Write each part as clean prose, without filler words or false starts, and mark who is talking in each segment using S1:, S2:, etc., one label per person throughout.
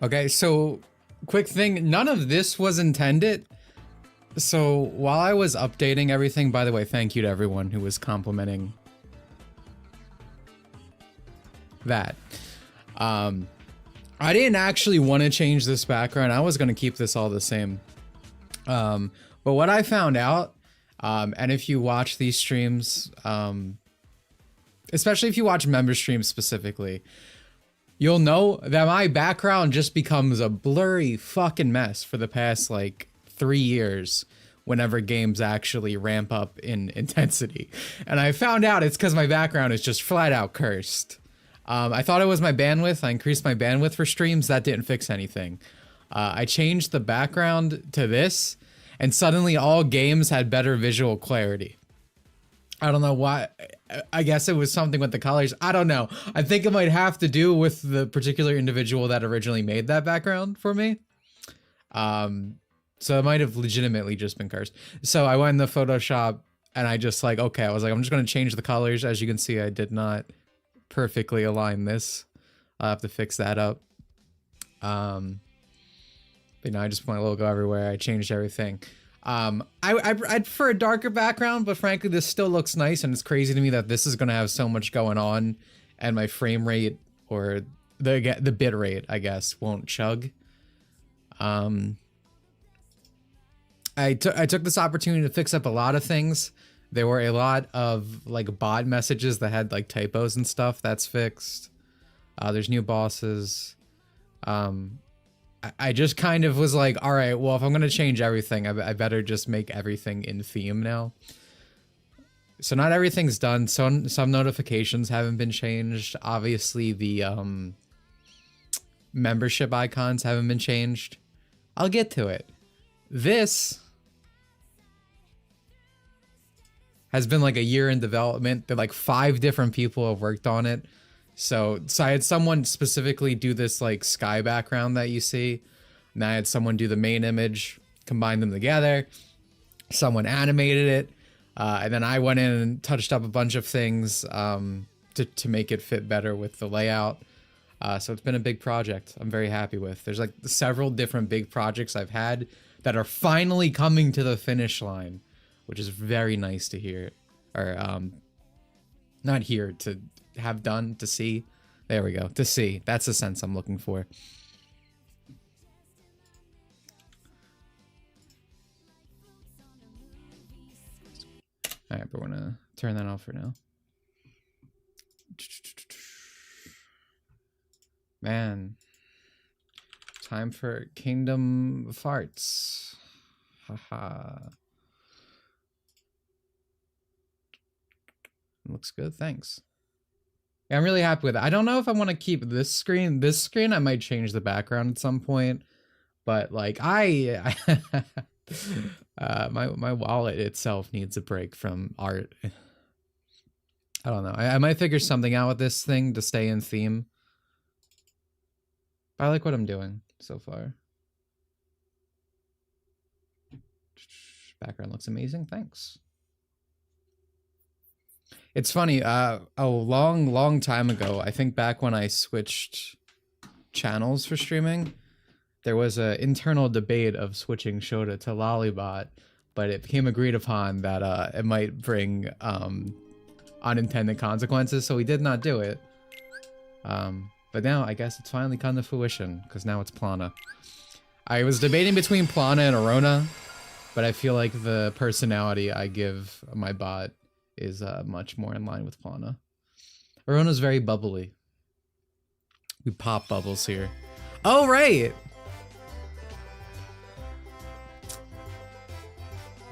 S1: Okay, so quick thing, none of this was intended. So while I was updating everything, by the way, thank you to everyone who was complimenting that. I didn't actually want to change this background. I was going to keep this all the same. But what I found out, and if you watch these streams, especially if you watch member streams specifically, you'll know that my background just becomes a blurry fucking mess for the past like 3 years whenever games actually ramp up in intensity. And I found out it's because my background is just flat out cursed. I thought it was my bandwidth. I increased my bandwidth for streams. That didn't fix anything. I changed the background to this, and suddenly all games had better visual clarity. I don't know why. I guess it was something with the colors. I don't know. I think it might have to do with the particular individual that originally made that background for me. So it might have legitimately just been cursed. So I went in the Photoshop and I just like, okay, I was like, I'm just going to change the colors. As you can see, I did not perfectly align this. I'll have to fix that up. But you know, I just put my logo everywhere. I changed everything. I'd prefer a darker background, but frankly, this still looks nice, and it's crazy to me that this is going to have so much going on, and my frame rate, or the bit rate, I guess, won't chug. I took this opportunity to fix up a lot of things. There were a lot of like bot messages that had like typos and stuff. That's fixed. There's new bosses. I just kind of was like, all right, well, if I'm going to change everything, I better just make everything in theme now. So not everything's done. Some notifications haven't been changed. Obviously, the membership icons haven't been changed. I'll get to it. This has been like a year in development. There like 5 different people have worked on it. So I had someone specifically do this like sky background that you see. And I had someone do the main image, combine them together. Someone animated it. And then I went in and touched up a bunch of things to make it fit better with the layout. So it's been a big project I'm very happy with. There's like several different big projects I've had that are finally coming to the finish line, which is very nice to hear. Or not hear, to have done, to see. There we go, to see. That's the sense I'm looking for. All right, but we're gonna turn that off for now. Man, time for Kingdom Farts. Haha. Looks good, thanks. Yeah, I'm really happy with it. I don't know if I want to keep this screen. This screen, I might change the background at some point. But like, my wallet itself needs a break from art. I don't know. I might figure something out with this thing to stay in theme. I like what I'm doing so far. Background looks amazing. Thanks. It's funny, a long time ago, I think back when I switched channels for streaming, there was an internal debate of switching Shota to Lollybot, but it became agreed upon that it might bring unintended consequences, so we did not do it. But now I guess it's finally come to fruition, because now it's Plana. I was debating between Plana and Arona, but I feel like the personality I give my bot is much more in line with Plana. Arona's very bubbly. We pop bubbles here. Oh, right!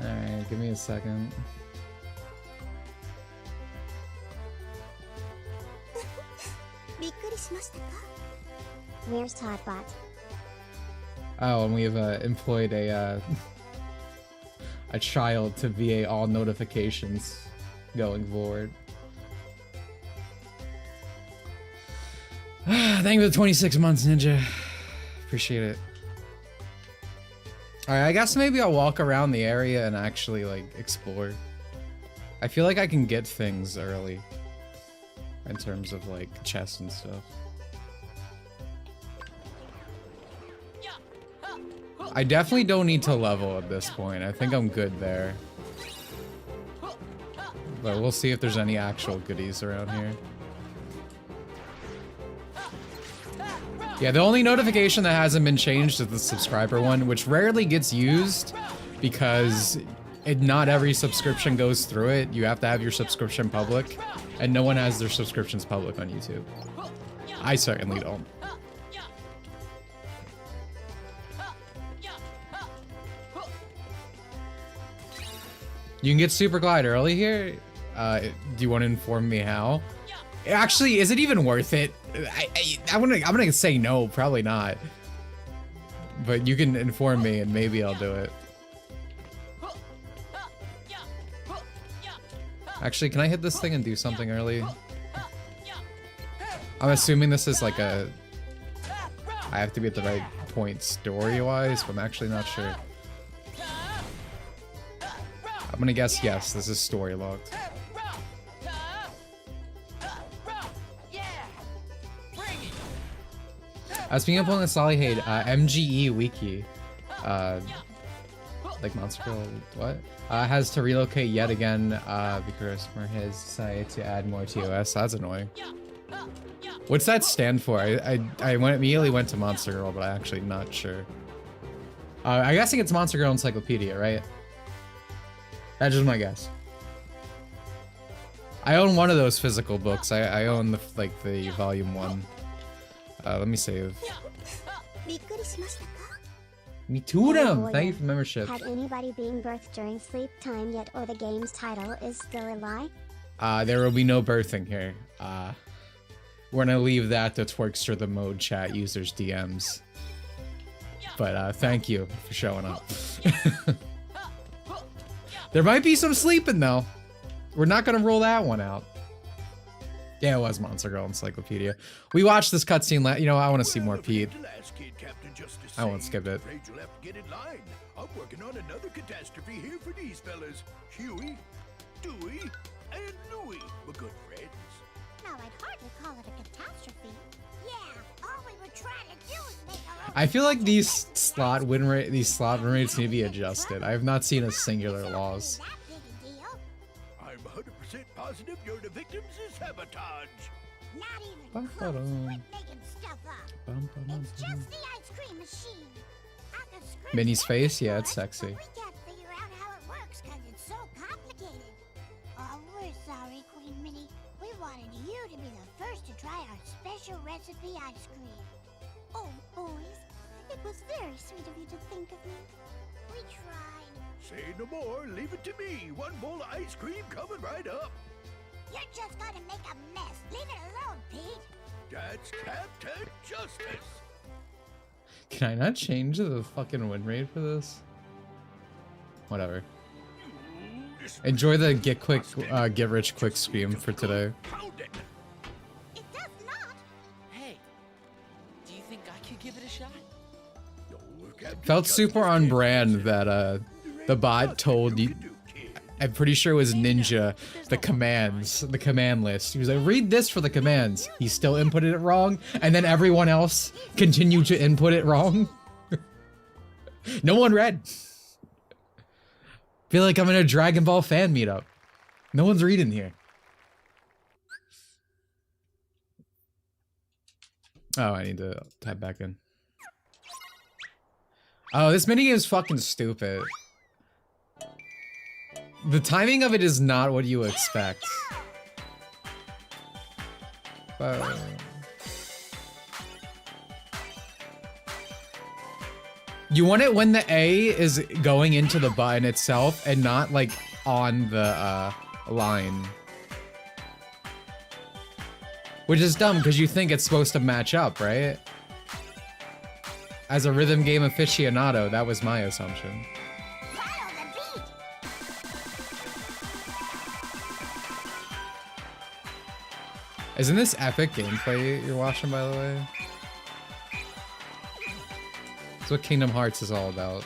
S1: Alright, give me a second.
S2: Where's Toddbot?
S1: Oh, and we have employed a child to VA all notifications going forward. Thank you for the 26 months, Ninja. Appreciate it. Alright, I guess maybe I'll walk around the area and actually, like, explore. I feel like I can get things early. In terms of, like, chests and stuff. I definitely don't need to level at this point. I think I'm good there. But we'll see if there's any actual goodies around here. Yeah, the only notification that hasn't been changed is the subscriber one, which rarely gets used because not every subscription goes through it. You have to have your subscription public, and no one has their subscriptions public on YouTube. I certainly don't. You can get Super Glide early here? Do you want to inform me how? Actually, is it even worth it? I'm gonna say no, probably not. But you can inform me and maybe I'll do it. Actually, can I hit this thing and do something early? I'm assuming this is like a... I have to be at the right point story-wise, but I'm actually not sure. I'm gonna guess yes, this is story locked. Speaking of pulling the Solly Hate, MGE Wiki, like Monster Girl, what? Has to relocate yet again because Mer has decided to add more TOS. That's annoying. What's that stand for? I immediately went to Monster Girl, but I'm actually not sure. I'm guessing it's Monster Girl Encyclopedia, right? That's just my guess. I own one of those physical books. I own the the volume 1. Let me save. Me too, them. Thank you for membership.
S2: Had anybody being birthed during sleep time yet, or the game's title is still a lie?
S1: There will be no birthing here. We're gonna leave that to Twerkster the Mode chat users DMs. But thank you for showing up. There might be some sleeping though. We're not gonna rule that one out. Yeah, it was Monster Girl Encyclopedia. We watched this cutscene. You know, I want to see more Pete. I won't skip it.
S3: I'm working on another catastrophe here for these fellas. Huey, Dewey, and Louie. We're good friends.
S2: Now, I'd hardly call it a catastrophe. Yeah, all we were trying to do is make our own...
S1: I feel like these slot win rates need to be adjusted. I have not seen a singular loss.
S3: I'm 100% positive you're the victims of sabotage.
S2: Not even close. Quit making stuff up. It's just the ice cream machine.
S1: Minnie's face? Yeah, it's sexy.
S2: We can't figure out how it works because it's so complicated. Oh, we're sorry, Queen Minnie. We wanted you to be the first to try our special recipe ice cream. Oh, boys, it was very sweet of you to think of me. We tried.
S3: Say no more. Leave it to me. One bowl of ice cream coming right up.
S2: You're just gonna make a mess. Leave it alone, Pete.
S3: That's Captain Justice.
S1: Can I not change the fucking win rate for this? Whatever. Enjoy the get rich quick scheme for today.
S2: It does not.
S4: Hey, do you think I could give it a shot?
S1: Felt super on brand that the bot told you. I'm pretty sure it was Ninja, the command list. He was like, read this for the commands. He still inputted it wrong, and then everyone else continued to input it wrong. No one read. Feel like I'm in a Dragon Ball fan meetup. No one's reading here. Oh, I need to type back in. Oh, this minigame is fucking stupid. The timing of it is not what you expect. You want it when the A is going into the button itself and not like on the line. Which is dumb because you think it's supposed to match up, right? As a rhythm game aficionado, that was my assumption. Isn't this epic gameplay you're watching, by the way? That's what Kingdom Hearts is all about.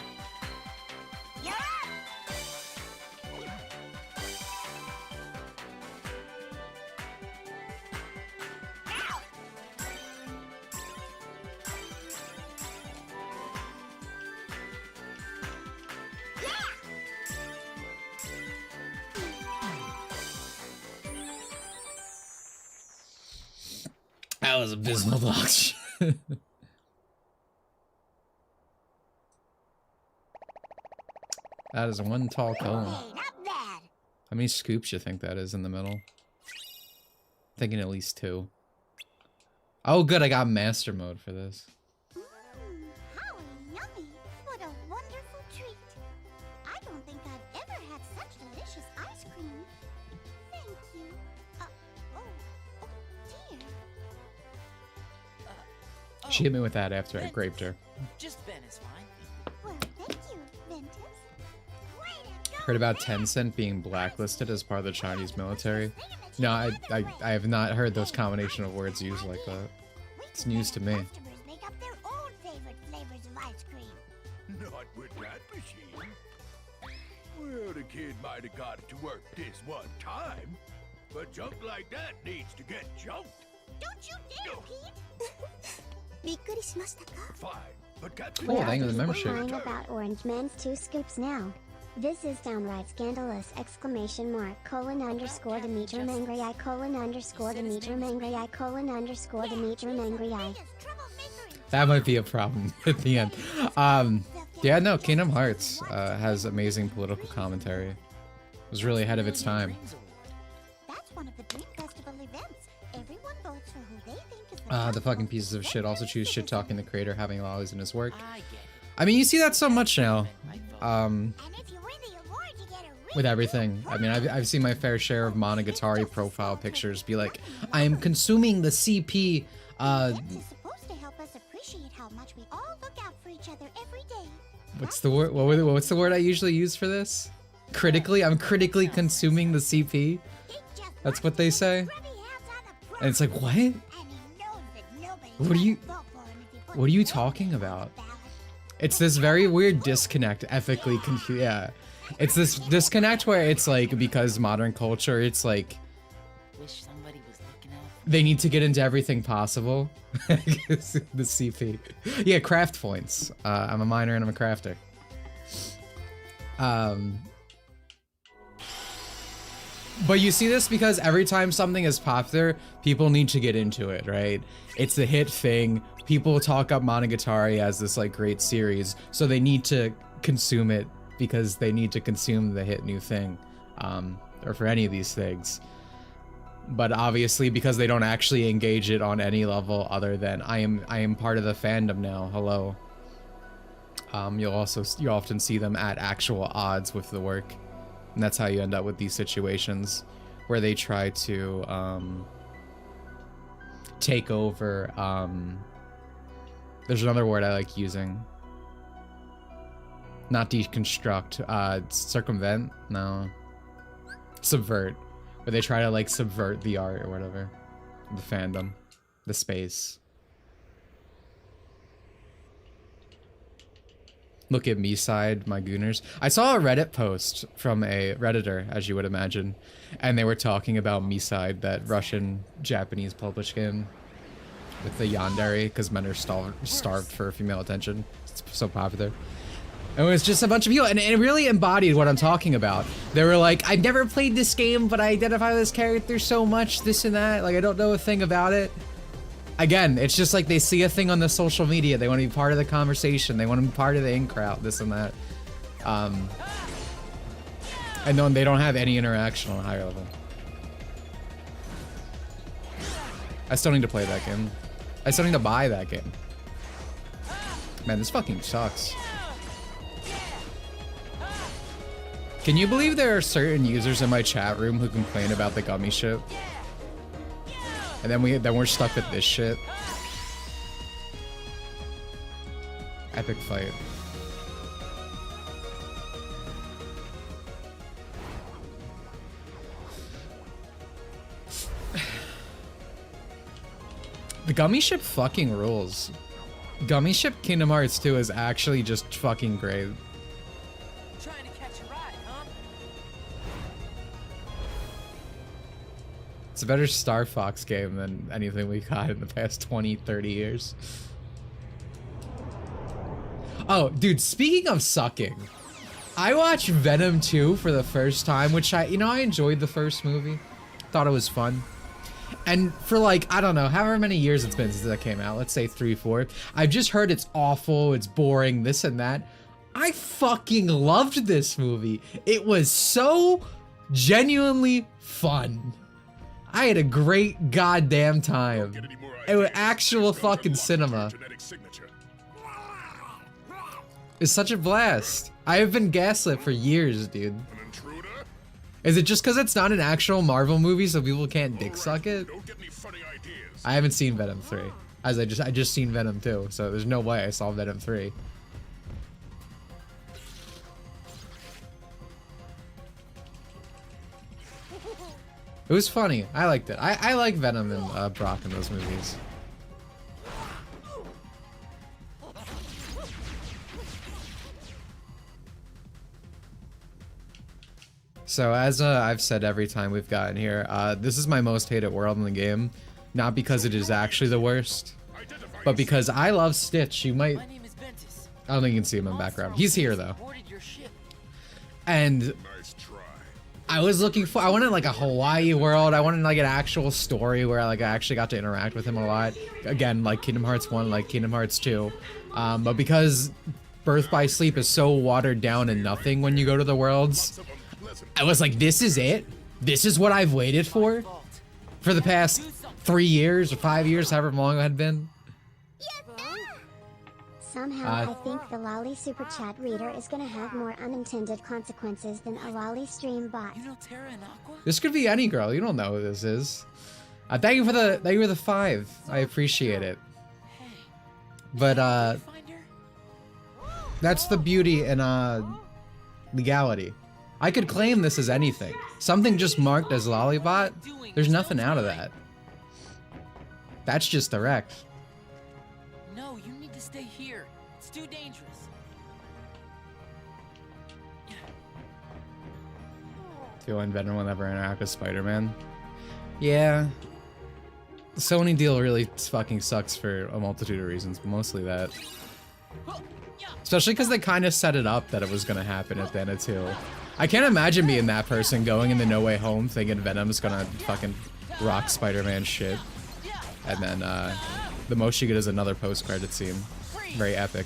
S1: That was abysmal dog shit. That is one tall cone.
S2: Hey, not bad.
S1: How many scoops you think that is in the middle? Thinking at least 2. Oh good, I got master mode for this.
S2: How yummy. What a wonderful treat. I don't think I've ever had such delicious ice cream. Thank you. Oh dear.
S1: She hit me with that after I graped her.
S4: Just Ben is fine.
S2: Well, thank you, Ventus. Way to go,
S1: Heard about
S2: Ventus.
S1: Tencent being blacklisted as part of the Chinese military? No, I have not heard those combination of words used like that. It's news to me.
S2: Customers make up their own favorite flavors of ice cream.
S3: Not with that machine. Well, the kid might have got it to work this one time, but junk like that needs to get junked.
S2: Don't you dare, Pete! びっくりしましたか?
S3: Fine, but Captain...
S1: Oh, thank you for the membership.
S5: Lying about Orange Man's 2 scoops now. This is downright scandalous! Exclamation mark! Colon underscore Dimitri Mangri I colon underscore Dimitri Mangri I colon underscore Dimitri Mangri I.
S1: That might be a problem at the end. Yeah, no, Kingdom Hearts has amazing political commentary. It was really ahead of its time.
S2: That's one of the Dream Festival events. Everyone votes for who they think is
S1: The fucking pieces of shit also choose shit talking the creator having lollies in his work.
S4: I get it.
S1: I mean, you see that so much now.
S2: And if you win the award, you get a
S1: With everything. I mean, I've seen my fair share of Monogatari profile pictures be like, I am consuming the CP,
S2: It's supposed to help us appreciate how much we all look out for each other every day.
S1: what's the word? What's the word I usually use for this? Critically? I'm critically consuming the CP? That's what they say? And it's like, what? What are you talking about? It's this very weird disconnect, ethically confused. Yeah. It's this disconnect where it's like, because modern culture, it's like,
S4: Wish somebody was looking out.
S1: they need to get into everything possible. The CP. Yeah, craft points. I'm a miner and I'm a crafter. But you see this because every time something is popular, people need to get into it, right? It's the hit thing. People talk up Monogatari as this like great series, so they need to consume it because they need to consume the hit new thing, or for any of these things. But obviously, because they don't actually engage it on any level other than I am part of the fandom now. Hello. You often see them at actual odds with the work. And that's how you end up with these situations where they try to take over. There's another word I like using. Not deconstruct. Circumvent? No. Subvert. Where they try to like subvert the art or whatever. The fandom. The space. Look at me side, my gooners. I saw a Reddit post from a Redditor, as you would imagine, and they were talking about me side, that Russian Japanese published game with the yandere, because men are starved for female attention. It's so popular. And it was just a bunch of people, and it really embodied what I'm talking about. They were like, I've never played this game, but I identify with this character so much, this and that. Like, I don't know a thing about it. Again, it's just like they see a thing on the social media, they want to be part of the conversation, they want to be part of the in-crowd, this and that. And then they don't have any interaction on a higher level. I still need to play that game. I still need to buy that game. Man, this fucking sucks. Can you believe there are certain users in my chat room who complain about the Gummy ship? And then we're stuck with this shit. Epic fight. The Gummy ship fucking rules. Gummy ship Kingdom Hearts 2 is actually just fucking great.
S4: Trying to catch a ride, huh?
S1: It's a better Star Fox game than anything we got in the past 20, 30 years. Oh, dude, speaking of sucking, I watched Venom 2 for the first time, which I enjoyed the first movie. Thought it was fun. And for like, I don't know, however many years it's been since that came out, let's say 3, 4, I've just heard it's awful, it's boring, this and that. I fucking loved this movie. It was so genuinely fun. I had a great goddamn time. It was actual fucking cinema. It's such a blast. I have been gaslit for years, dude. Is it just because it's not an actual Marvel movie so people can't dick suck it? I haven't seen Venom 3. As I just seen Venom 2, so there's no way I saw Venom 3. It was funny. I liked it. I like Venom and Brock in those movies. So as I've said every time we've gotten here, this is my most hated world in the game. Not because it is actually the worst, but because I love Stitch. You might... I don't think you can see him in the background. He's here though. And I was looking for... I wanted like a Hawaii world. I wanted like an actual story where like I actually got to interact with him a lot. Again, like Kingdom Hearts 1, like Kingdom Hearts 2. But because Birth by Sleep is so watered down and nothing when you go to the worlds... I was like, this is it? This is what I've waited for the past 3 years or 5 years, however long it had been?
S5: Somehow, I think the Lolly Super Chat reader is gonna have more unintended consequences than a Lolly stream bot.
S1: This could be any girl. You don't know who this is. Thank you for the 5. I appreciate it. But that's the beauty in legality. I could claim this as anything. Something just marked as Lollybot, there's nothing out of that. That's just direct.
S4: No, you need to stay here. It's too dangerous.
S1: Feeling Venom will never interact with Spider-Man. Yeah. The Sony deal really fucking sucks for a multitude of reasons, but mostly that. Especially because they kind of set it up that it was going to happen at the end of 2. I can't imagine being that person going into No Way Home thinking Venom's gonna fucking rock Spider-Man shit. And then the most you get is another post-credit scene. Very epic.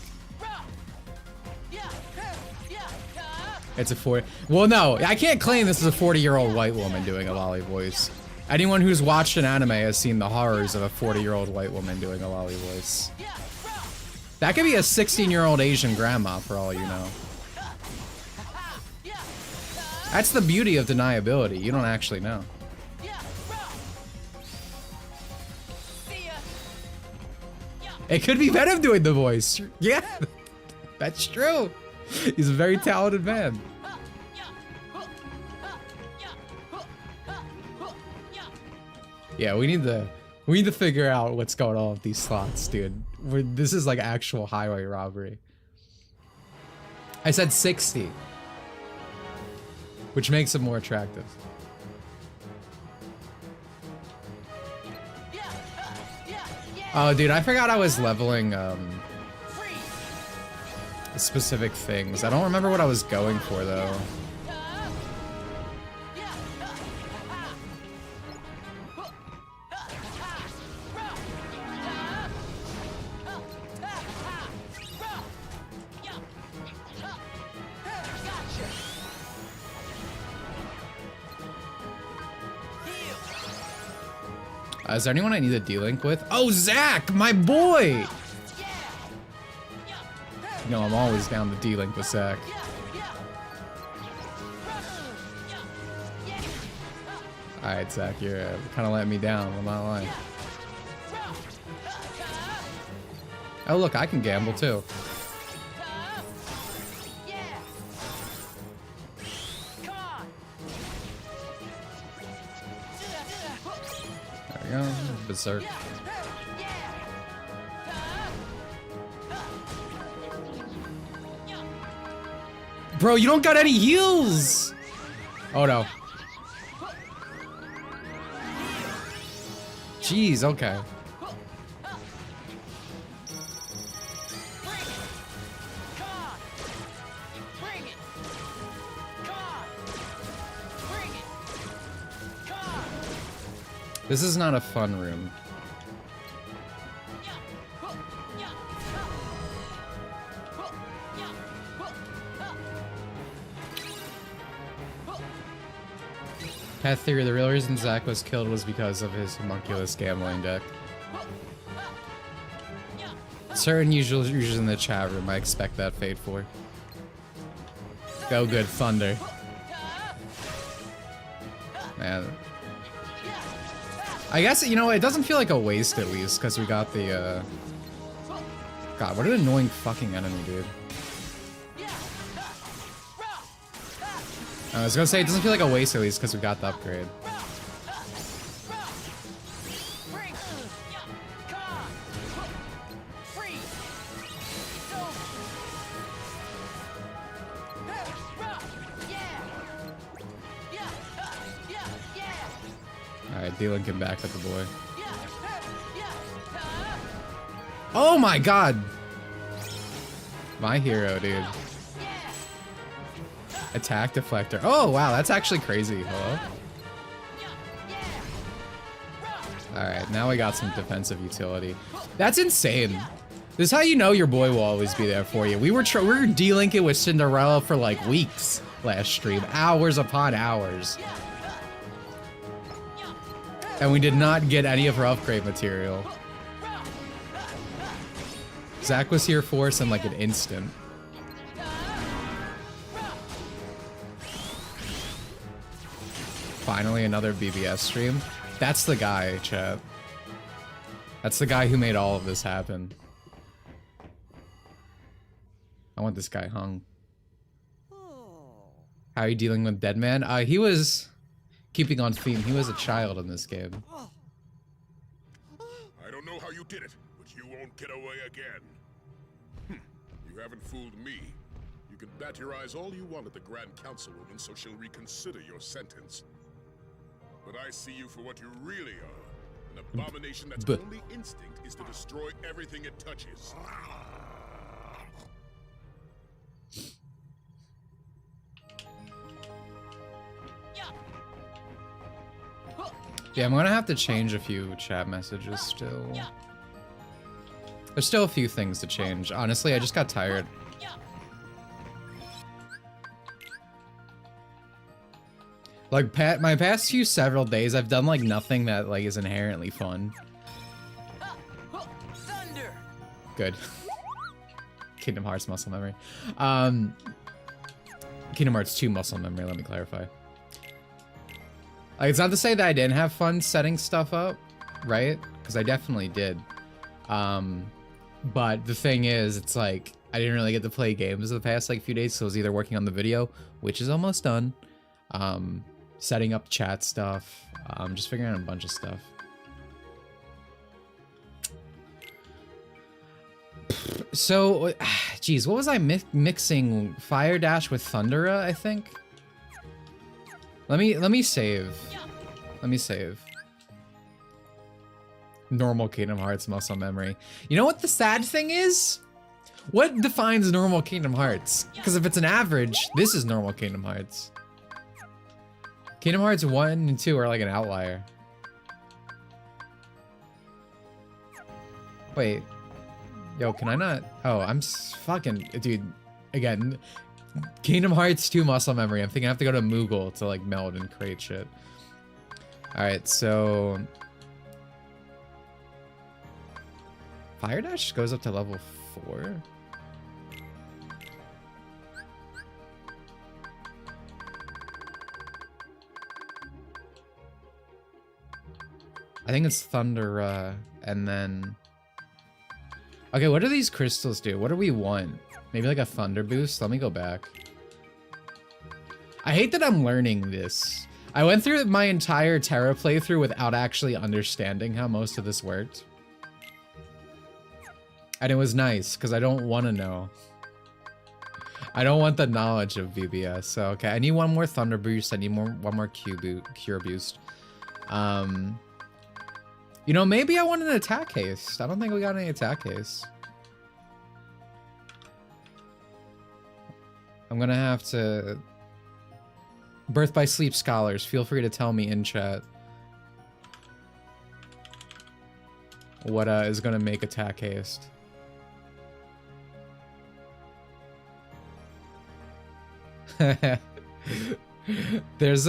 S1: It's a 40... Well, no, I can't claim this is a 40-year-old white woman doing a lolly voice. Anyone who's watched an anime has seen the horrors of a 40-year-old white woman doing a lolly voice. That could be a 16-year-old Asian grandma for all you know. That's the beauty of deniability. You don't actually know. It could be Venom doing the voice. Yeah, that's true. He's a very talented man. Yeah, we need to figure out what's going on with these slots, dude. This is like actual highway robbery. I said 60. Which makes it more attractive. Oh, dude, I forgot I was leveling specific things. I don't remember what I was going for, though. Is there anyone I need to D-Link with? Oh, Zach, my boy! No, I'm always down to D-Link with Zach. Alright, Zach, you're kind of letting me down, I'm not lying. Oh, look, I can gamble, too. There we go, berserk. Bro, you don't got any heals! Oh no. Jeez, okay. This is not a fun room. Path theory, the real reason Zach was killed was because of his homunculus gambling deck. Certain users in the chat room, I expect that fate for. Go good, Thunder. Man. I guess, you know, it doesn't feel like a waste at least, because we got the, God, what an annoying fucking enemy, dude. I was gonna say, it doesn't feel like a waste at least, because we got the upgrade. Alright, dealing him back at the boy. Oh my god! My hero, dude. Attack deflector. Oh wow, that's actually crazy. Hello? Alright, now we got some defensive utility. That's insane. This is how you know your boy will always be there for you. We were delinking with Cinderella for like weeks last stream. Hours upon hours. And we did not get any of her upgrade material. Zach was here for us in like an instant. Finally, another BBS stream. That's the guy, chat. That's the guy who made all of this happen. I want this guy hung. How are you dealing with Deadman? He was keeping on theme. He was a child in this game.
S6: I don't know how you did it, but you won't get away again. You haven't fooled me. You can bat your eyes all you want at the Grand Councilwoman, so she'll reconsider your sentence. But I see you for what you really are. An abomination that's only instinct is to destroy everything it touches.
S1: Yeah, I'm gonna have to change a few chat messages still. There's still a few things to change. Honestly, I just got tired. Like, my past few several days, I've done, like, nothing that, like, is inherently fun.
S4: Thunder.
S1: Good. Kingdom Hearts muscle memory. Kingdom Hearts 2 muscle memory, let me clarify. Like, it's not to say that I didn't have fun setting stuff up, right? Because I definitely did. But the thing is, it's like, I didn't really get to play games the past, like, few days, so I was either working on the video, which is almost done, setting up chat stuff, just figuring out a bunch of stuff. So, geez, what was I mixing? Fire Dash with Thundera, I think? Let me save. Let me save. Normal Kingdom Hearts muscle memory. You know what the sad thing is? What defines normal Kingdom Hearts? Because if it's an average, this is normal Kingdom Hearts. Kingdom Hearts 1 and 2 are like an outlier. Wait. Yo, can I not? Oh, I'm fucking... Dude, again, Kingdom Hearts 2 muscle memory. I'm thinking I have to go to Moogle to like meld and create shit. Alright, so... Fire Dash goes up to level 4? I think it's Thunder, and then... Okay, what do these crystals do? What do we want? Maybe like a Thunder boost? Let me go back. I hate that I'm learning this. I went through my entire Terra playthrough without actually understanding how most of this worked. And it was nice, because I don't want to know. I don't want the knowledge of BBS. So, okay, I need one more Thunder boost. I need one more Cure boost. You know, maybe I want an attack haste. I don't think we got any attack haste. I'm gonna have to... Birth by Sleep Scholars, feel free to tell me in chat. what is gonna make attack haste. There's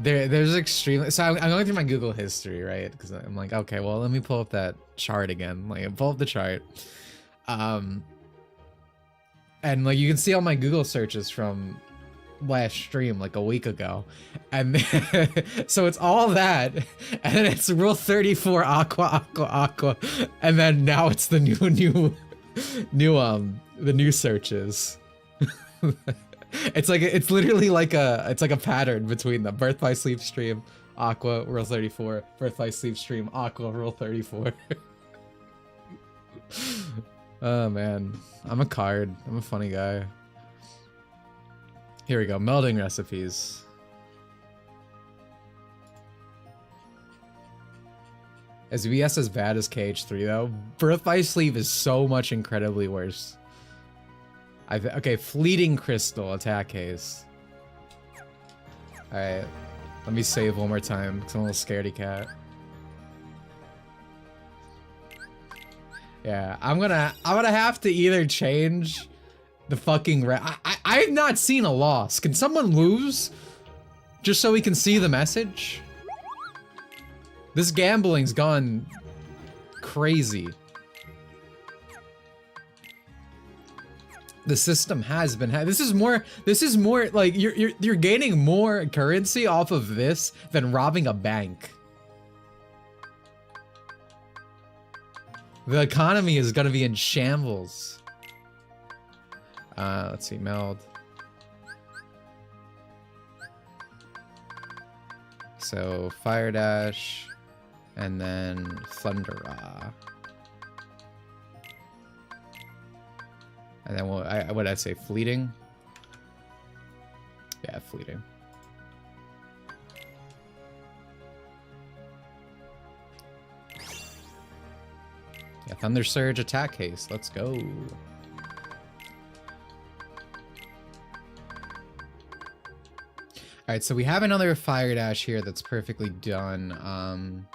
S1: there's extremely, so I'm going through my Google history, right? Because I'm like, okay, well, let me pull up that chart again. Like, pull up the chart. And like you can see all my Google searches from last stream like a week ago, and so it's all that, and then it's rule 34 aqua, and then now it's the new the new searches. It's literally like a pattern between the birth by sleep stream aqua rule 34, birth by sleep stream aqua rule 34. Oh man, I'm a card. I'm a funny guy. Here we go, melding recipes. Is VS as bad as KH3 though? Birth by Sleep is so much incredibly worse. Okay, Fleeting Crystal attack haste. Alright, let me save one more time because I'm a little scaredy cat. Yeah, I'm gonna have to either change the fucking I've not seen a loss. Can someone lose? Just so we can see the message? This gambling's gone crazy. The system has been this is more like you're gaining more currency off of this than robbing a bank. The economy is gonna be in shambles. Let's see, meld. So Fire Dash, and then Thundera. And then what did I say? Fleeting? Yeah, Fleeting. Yeah, Thunder Surge attack haste. Let's go. Alright, so we have another Fire Dash here that's perfectly done.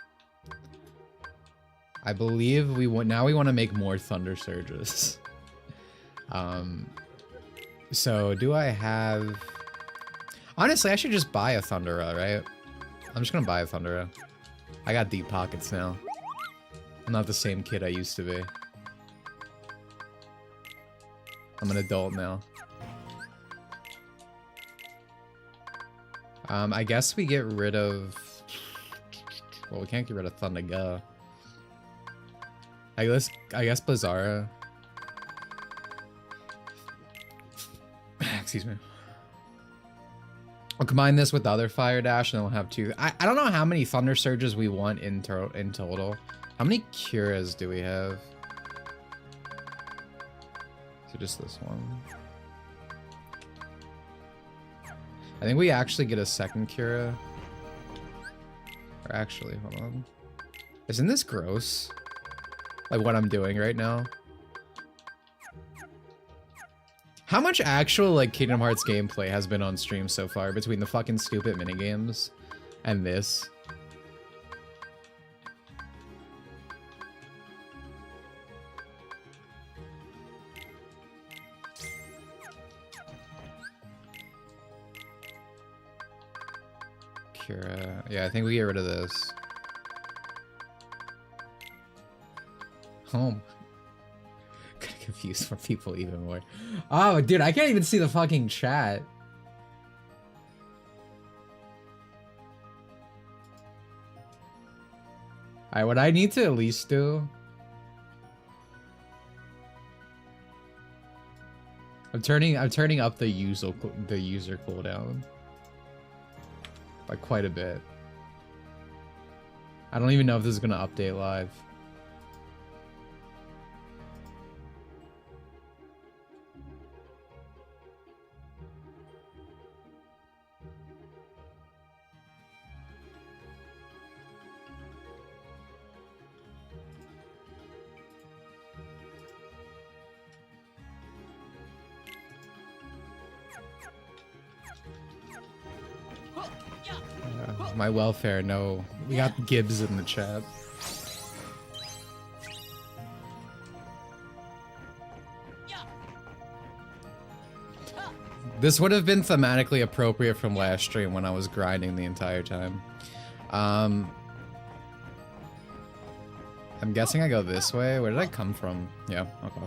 S1: I believe now we want to make more Thunder Surges. So do I have... Honestly, I should just buy a Thundera, right? I'm just gonna buy a Thundera. I got deep pockets now. I'm not the same kid I used to be. I'm an adult now. I guess we get rid of... Well, we can't get rid of Thundega. I guess Blizzara. Excuse me. I'll combine this with the other Fire Dash and then we'll have two. I don't know how many Thunder Surges we want in total. How many Curas do we have? So just this one. I think we actually get a second Cura. Or actually, hold on. Isn't this gross? Like what I'm doing right now? How much actual like Kingdom Hearts gameplay has been on stream so far between the fucking stupid minigames and this? Cura. Yeah, I think we get rid of this. Home. Gonna confuse more people even more. Oh, dude, I can't even see the fucking chat. Alright, what I need to at least do... I'm turning up the user cooldown. By quite a bit. I don't even know if this is gonna update live. My welfare, no. We got Gibbs in the chat. This would have been thematically appropriate from last stream when I was grinding the entire time. I'm guessing I go this way. Where did I come from? Yeah, okay.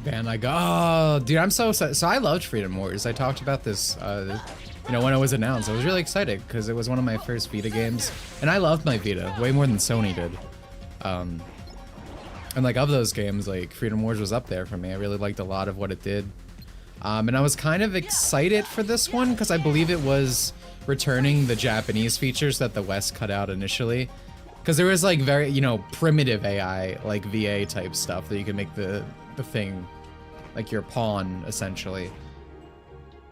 S1: And I go, oh, dude, I'm so excited. So I loved Freedom Wars. I talked about this, you know, when it was announced. I was really excited because it was one of my first Vita games. And I loved my Vita way more than Sony did. And like of those games, like Freedom Wars was up there for me. I really liked a lot of what it did. And I was kind of excited for this one because I believe it was returning the Japanese features that the West cut out initially. Because there was like very, you know, primitive AI, like VA type stuff that you could make the thing, like your pawn, essentially,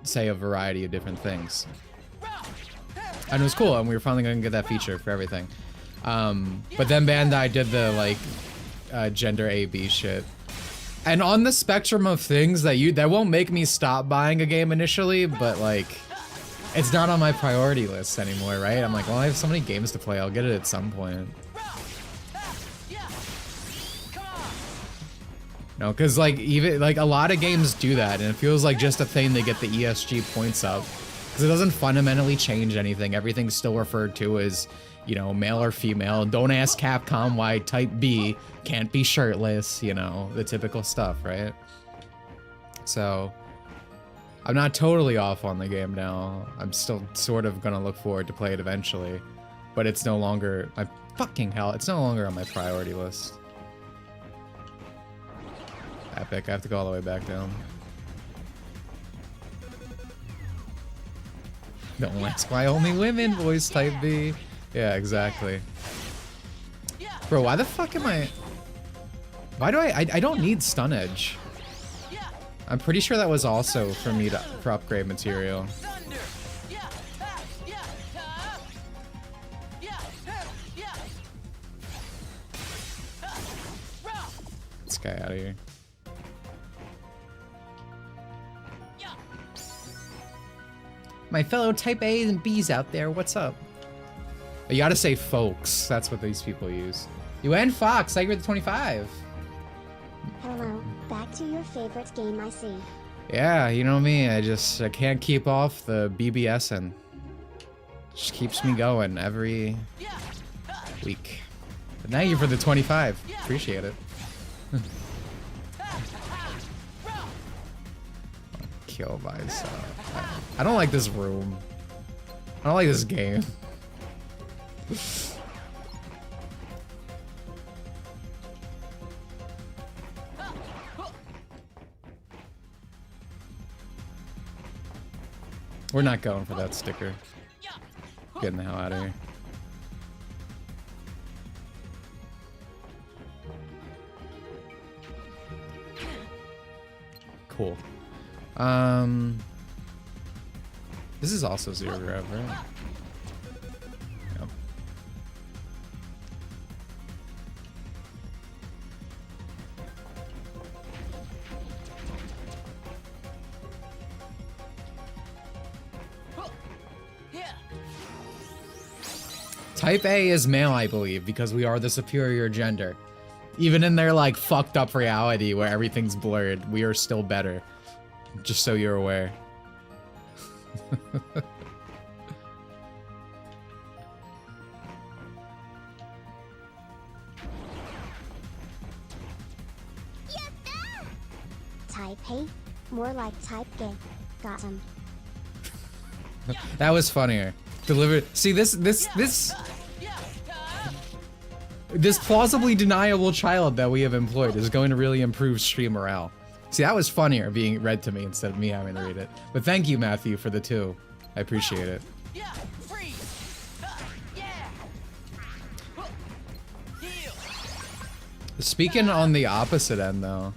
S1: say a variety of different things. And it was cool, and we were finally gonna get that feature for everything. But then Bandai did the, like, gender A-B shit. And on the spectrum of things that won't make me stop buying a game initially, but, like, it's not on my priority list anymore, right? I'm like, well, I have so many games to play, I'll get it at some point. No, because like even like a lot of games do that, and it feels like just a thing to get the ESG points up, because it doesn't fundamentally change anything. Everything's still referred to as, you know, male or female. Don't ask Capcom why Type B can't be shirtless. You know, the typical stuff, right? So I'm not totally off on the game now. I'm still sort of gonna look forward to play it eventually, but it's no longer it's no longer on my priority list. Epic, I have to go all the way back down. Don't ask why only women voice Type B. Yeah, exactly. Bro, why the fuck am I... Why do I don't need Stun Edge. I'm pretty sure that was also for me for upgrade material. This guy out of here. My fellow Type A's and B's out there, what's up? You gotta say folks, that's what these people use. You and Fox, I agree with 25.
S5: Hello, back to your favorite game I see.
S1: Yeah, you know me, I can't keep off the BBSing. Just keeps me going every week. But thank you for the 25, appreciate it. Kill myself. I don't like this room. I don't like this game. We're not going for that sticker. Getting the hell out of here. Cool. This is also zero grab, right? Yep. Type A is male, I believe, because we are the superior gender. Even in their, like, fucked up reality where everything's blurred, we are still better. Just so you're aware.
S5: Type A? More like Type Gay. Got him.
S1: That was funnier. Delivered. See, this plausibly deniable child that we have employed is going to really improve stream morale. See, that was funnier being read to me instead of me having to read it. But thank you, Matthew, for the 2. I appreciate it. Speaking on the opposite end, though,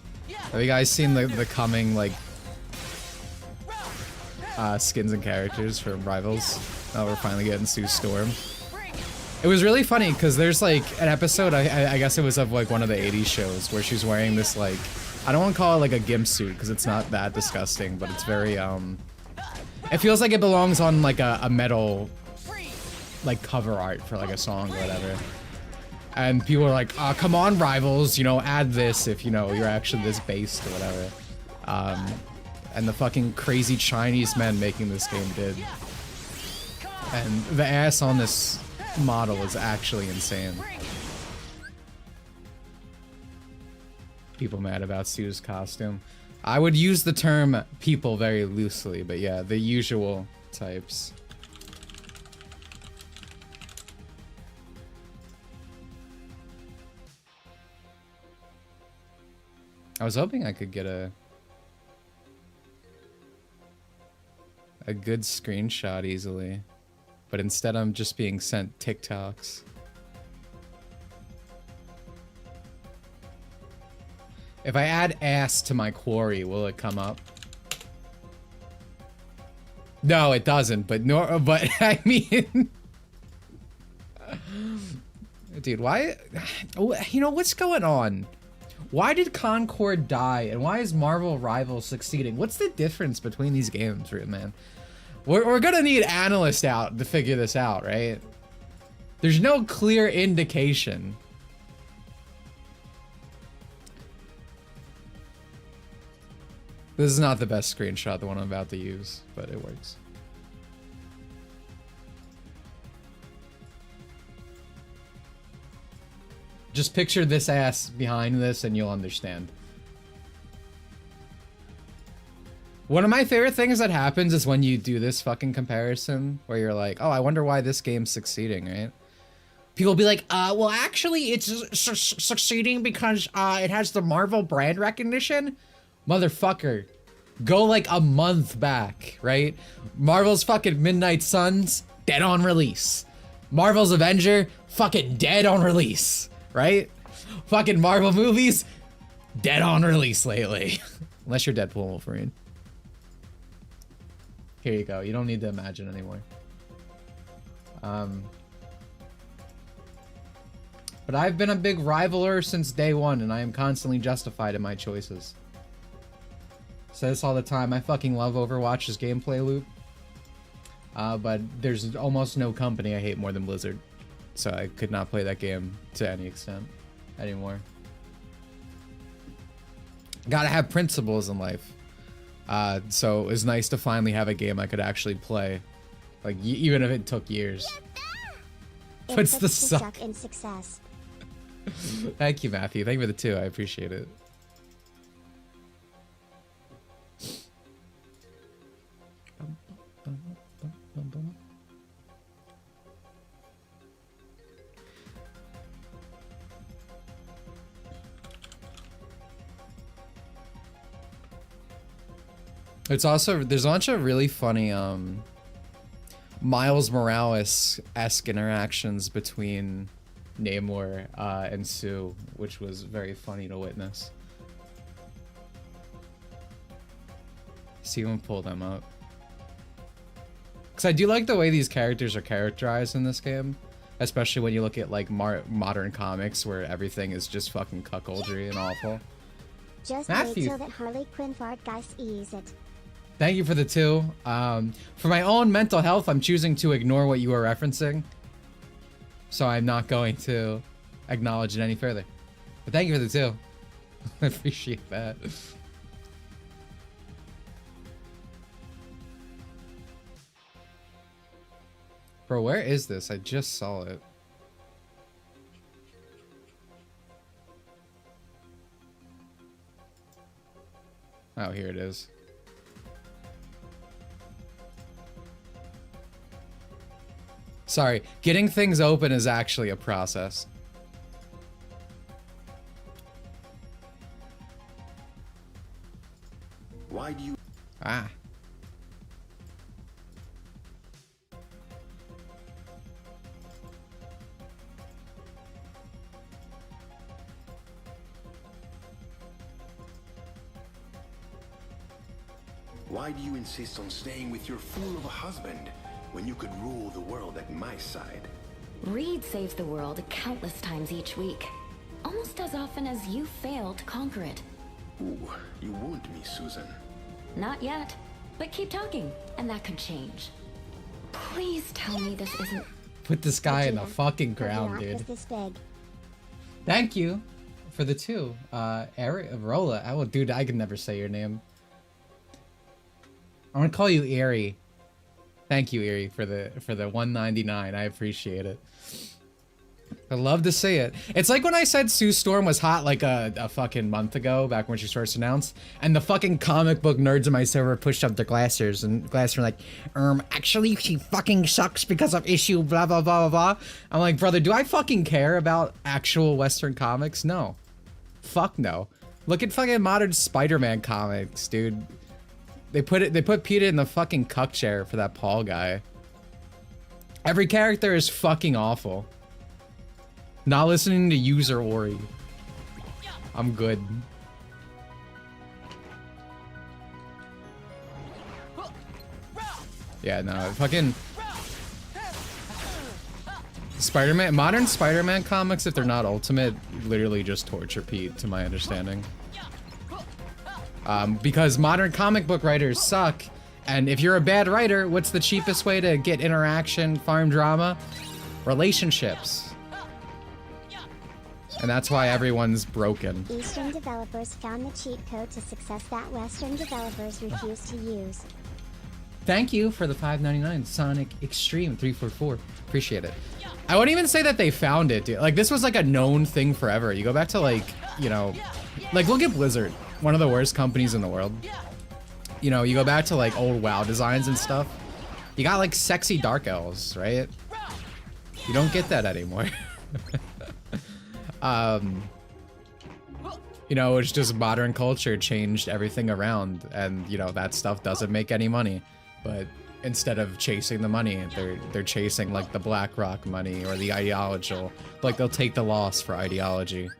S1: have you guys seen the coming like skins and characters for Rivals? Oh, we're finally getting Sue Storm. It was really funny because there's like an episode, I guess it was of like one of the 80s shows where she's wearing this like, I don't want to call it like a gimp suit because it's not that disgusting, but it's very it feels like it belongs on like a metal like cover art for like a song or whatever. And people are like, come on, Rivals, you know, add this if, you know, you're actually this based or whatever. And the fucking crazy Chinese men making this game did. And the ass on this model is actually insane. People mad about Sue's costume. I would use the term people very loosely, but yeah, the usual types. I was hoping I could get a good screenshot easily, but instead I'm just being sent TikToks. If I add ass to my query, will it come up? No, it doesn't, but I mean, dude, why? You know, what's going on? Why did Concord die, and why is Marvel Rivals succeeding? What's the difference between these games, man? We're gonna need analysts out to figure this out, right? There's no clear indication. This is not the best screenshot, the one I'm about to use, but it works. Just picture this ass behind this and you'll understand. One of my favorite things that happens is when you do this fucking comparison where you're like, oh, I wonder why this game's succeeding, right? People will be like, well, actually, it's succeeding because it has the Marvel brand recognition. Motherfucker, go like a month back, right? Marvel's fucking Midnight Suns, dead on release. Marvel's Avenger, fucking dead on release. Right? Fucking Marvel movies, dead on release lately. Unless you're Deadpool and Wolverine. Here you go. You don't need to imagine anymore. But I've been a big rivaler since day one, and I am constantly justified in my choices. Say this all the time. I fucking love Overwatch's gameplay loop. But there's almost no company I hate more than Blizzard. So I could not play that game to any extent anymore. Gotta have principles in life. So it was nice to finally have a game I could actually play. Like, even if it took years. What's the suck?
S5: In success.
S1: Thank you, Matthew. Thank you for the 2. I appreciate it. It's also, there's a bunch of really funny Miles Morales-esque interactions between Namor and Sue, which was very funny to witness. See him pull them up. Because I do like the way these characters are characterized in this game, especially when you look at like modern comics where everything is just fucking cuckoldry and awful.
S5: Just
S1: Matthew.
S5: wait till that Harley Quinn fart guys ease it.
S1: Thank you for the 2. For my own mental health, I'm choosing to ignore what you are referencing. So I'm not going to acknowledge it any further. But thank you for the 2. I appreciate that. Bro, where is this? I just saw it. Oh, here it is. Sorry, getting things open is actually a process.
S7: Why do you...
S1: Ah.
S7: Why do you insist on staying with your fool of a husband when you could rule the world at my side?
S8: Reed saves the world countless times each week. Almost as often as you fail to conquer it.
S7: Ooh, you wound me, Susan.
S8: Not yet. But keep talking, and that could change. Please tell me this isn't...
S1: Put this guy in the fucking
S5: Her
S1: ground,
S5: rock
S1: dude.
S5: is this big.
S1: Thank you for the 2. Rolla. Oh, dude, I can never say your name. I'm gonna call you Erie. Thank you, Erie, for the 199. I appreciate it. I love to see it. It's like when I said Sue Storm was hot like a fucking month ago, back when she first announced, and the fucking comic book nerds in my server pushed up their glasses, and glasses were like, actually she fucking sucks because of issue blah blah blah blah blah. I'm like, brother, do I fucking care about actual Western comics? No. Fuck no. Look at fucking modern Spider-Man comics, dude. They put Peter in the fucking cuck chair for that Paul guy. Every character is fucking awful. Not listening to user Ori. I'm good. Yeah, no, fucking Spider-Man, modern Spider-Man comics, if they're not Ultimate, literally just torture Pete, to my understanding. Because modern comic book writers suck, and if you're a bad writer, what's the cheapest way to get interaction, farm drama? Relationships. And that's why everyone's broken.
S5: Eastern developers found the cheat code to success that Western developers refuse to use.
S1: Thank you for the $5.99 Sonic Extreme 344. Appreciate it. I wouldn't even say that they found it, dude. Like, this was like a known thing forever. You go back to, like, you know, like, look at Blizzard, one of the worst companies in the world. You know, you go back to like old WoW designs and stuff. You got like sexy dark elves, right? You don't get that anymore. You know, it's just modern culture changed everything around, and you know that stuff doesn't make any money. But instead of chasing the money, they're chasing like the BlackRock money or the ideological. Like they'll take the loss for ideology.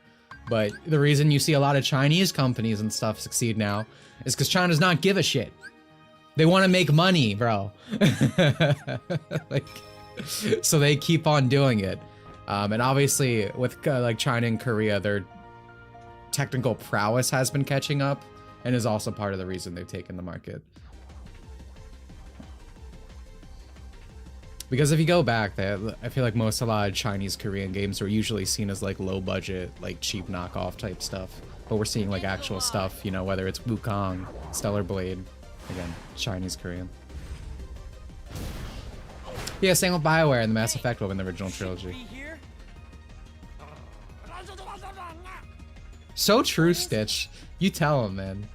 S1: But the reason you see a lot of Chinese companies and stuff succeed now is because China does not give a shit. They want to make money, bro. Like, so they keep on doing it. And obviously with like China and Korea, their technical prowess has been catching up and is also part of the reason they've taken the market. Because if you go back, I feel like a lot of Chinese Korean games were usually seen as like low budget, like cheap knockoff type stuff. But we're seeing like actual stuff, you know, whether it's Wukong, Stellar Blade, again, Chinese Korean. Yeah, same with BioWare and the Mass Effect in the original trilogy. So true, Stitch. You tell him, man.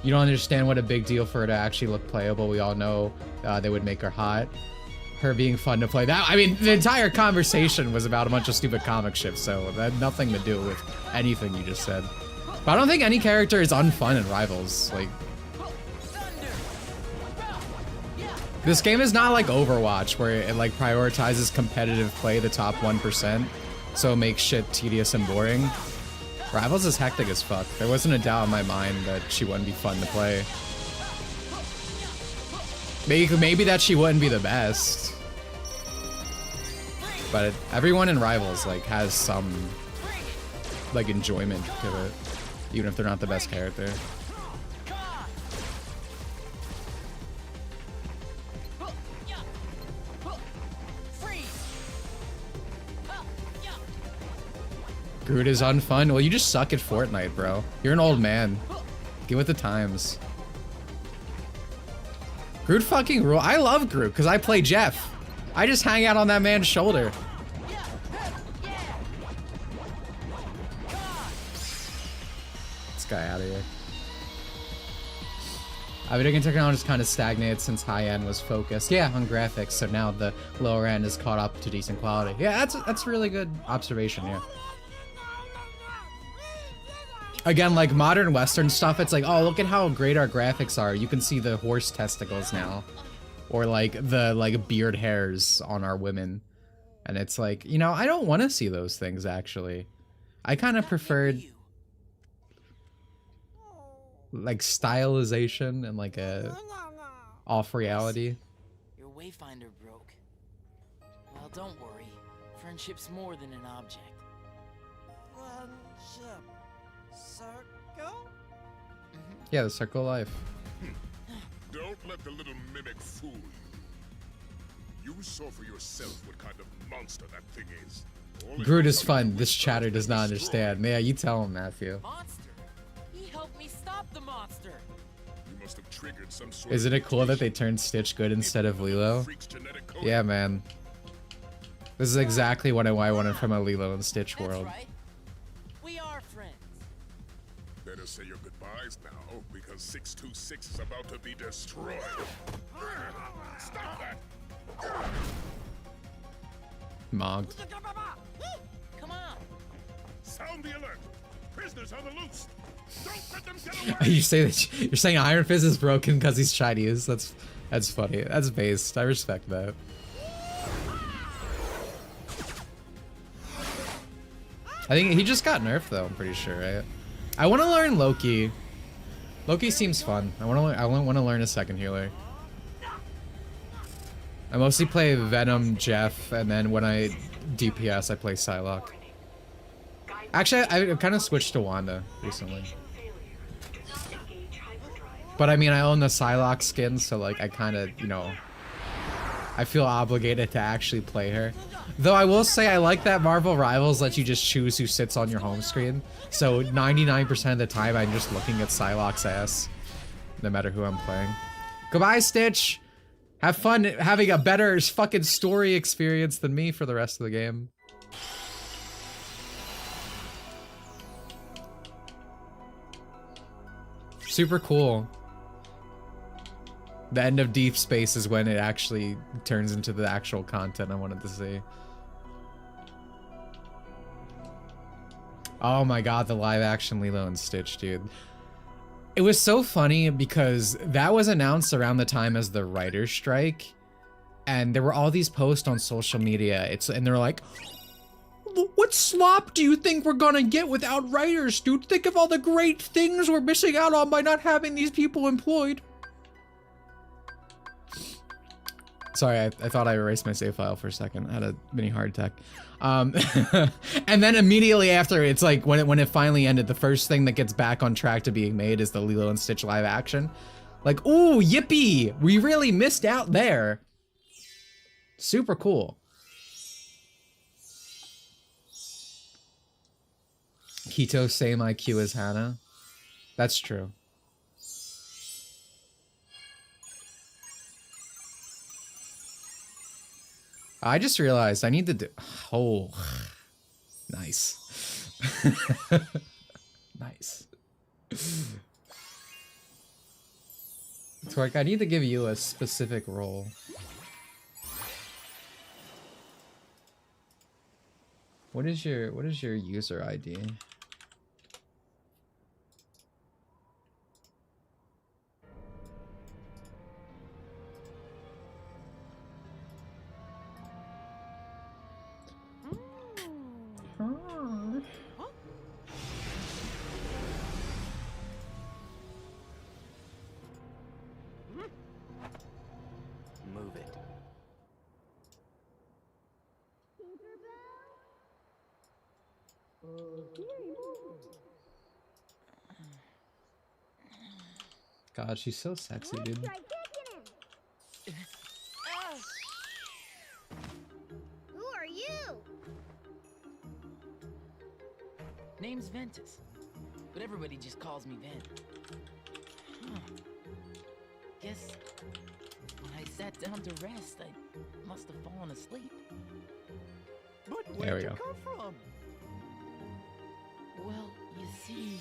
S1: You don't understand what a big deal for her to actually look playable. We all know they would make her hot. Her being fun to play. That, I mean, the entire conversation was about a bunch of stupid comic ships, so that had nothing to do with anything you just said. But I don't think any character is unfun in Rivals. Like, this game is not like Overwatch, where it like prioritizes competitive play, the top 1%, so it makes shit tedious and boring. Rivals is hectic as fuck. There wasn't a doubt in my mind that she wouldn't be fun to play. Maybe that she wouldn't be the best. But everyone in Rivals like has some like enjoyment to it, even if they're not the best character. Groot is unfun. Well, you just suck at Fortnite, bro. You're an old man. Get with the times. Groot fucking rule. I love Groot because I play Jeff. I just hang out on that man's shoulder. This guy out of here. Video game technology is kind of stagnated since high-end was focused, yeah, on graphics, so now the lower end is caught up to decent quality. Yeah, that's a really good observation, yeah. Again, like modern Western stuff, it's like, oh, look at how great our graphics are. You can see the horse testicles now. Or like the beard hairs on our women. And it's like, you know, I don't want to see those things actually. I kind of preferred like stylization and like a off reality.
S4: Your wayfinder broke. Well, don't worry. Friendship's more than an object.
S9: Friendship. Circle?
S1: Yeah, the circle of life.
S6: Don't let the little mimic fool you. You saw for yourself what kind of monster that thing is.
S1: Groot is fun. This chatter does not understand. Yeah, you tell him, Matthew.
S4: Monster? He helped me stop the monster.
S6: You must have triggered some sort
S1: Isn't
S6: of
S1: it cool that they turned Stitch good instead of Lilo? Yeah, man. This is exactly what I wanted from a Lilo and Stitch world.
S4: That's right. We are friends.
S6: Better say your goodbyes now, because 626 is about to be destroyed. Stop that!
S1: Mogged.
S4: Come on.
S6: Sound the alert! Prisoners on the loose! Don't let them get away!
S1: You say that you're saying Iron Fist is broken because he's Chinese. That's funny. That's based. I respect that. I think he just got nerfed though. I'm pretty sure, right? I want to learn Loki. Loki seems fun. I want to learn a second healer. I mostly play Venom, Jeff, and then when I DPS, I play Psylocke. Actually, I've kind of switched to Wanda recently. But I mean, I own the Psylocke skin, so like I kind of, you know, I feel obligated to actually play her. Though I will say I like that Marvel Rivals lets you just choose who sits on your home screen. So 99% of the time I'm just looking at Psylocke's ass, no matter who I'm playing. Goodbye, Stitch! Have fun having a better fucking story experience than me for the rest of the game. Super cool. The end of Deep Space is when it actually turns into the actual content I wanted to see. Oh my god, the live action Lilo and Stitch, dude. It was so funny because that was announced around the time as the writer's strike. And there were all these posts on social media. And they're like, what slop do you think we're gonna get without writers, dude? Think of all the great things we're missing out on by not having these people employed. Sorry, I thought I erased my save file for a second. I had a mini heart attack. And then immediately after, it's like when it finally ended, the first thing that gets back on track to being made is the Lilo and Stitch live action. Like, ooh, yippee! We really missed out there. Super cool. Keto, same IQ as Hannah. That's true. I just realized I need to do... Oh. Nice. Nice. Twerk, I need to give you a specific role. What is your user ID?
S4: Move it.
S1: God, she's so sexy, dude.
S2: Who are you?
S4: Name's Ventus, but everybody just calls me Ven. Huh. Guess when I sat down to rest, I must have fallen asleep.
S9: But
S1: There we
S9: where'd you
S1: go.
S9: come from?
S4: Well, you see...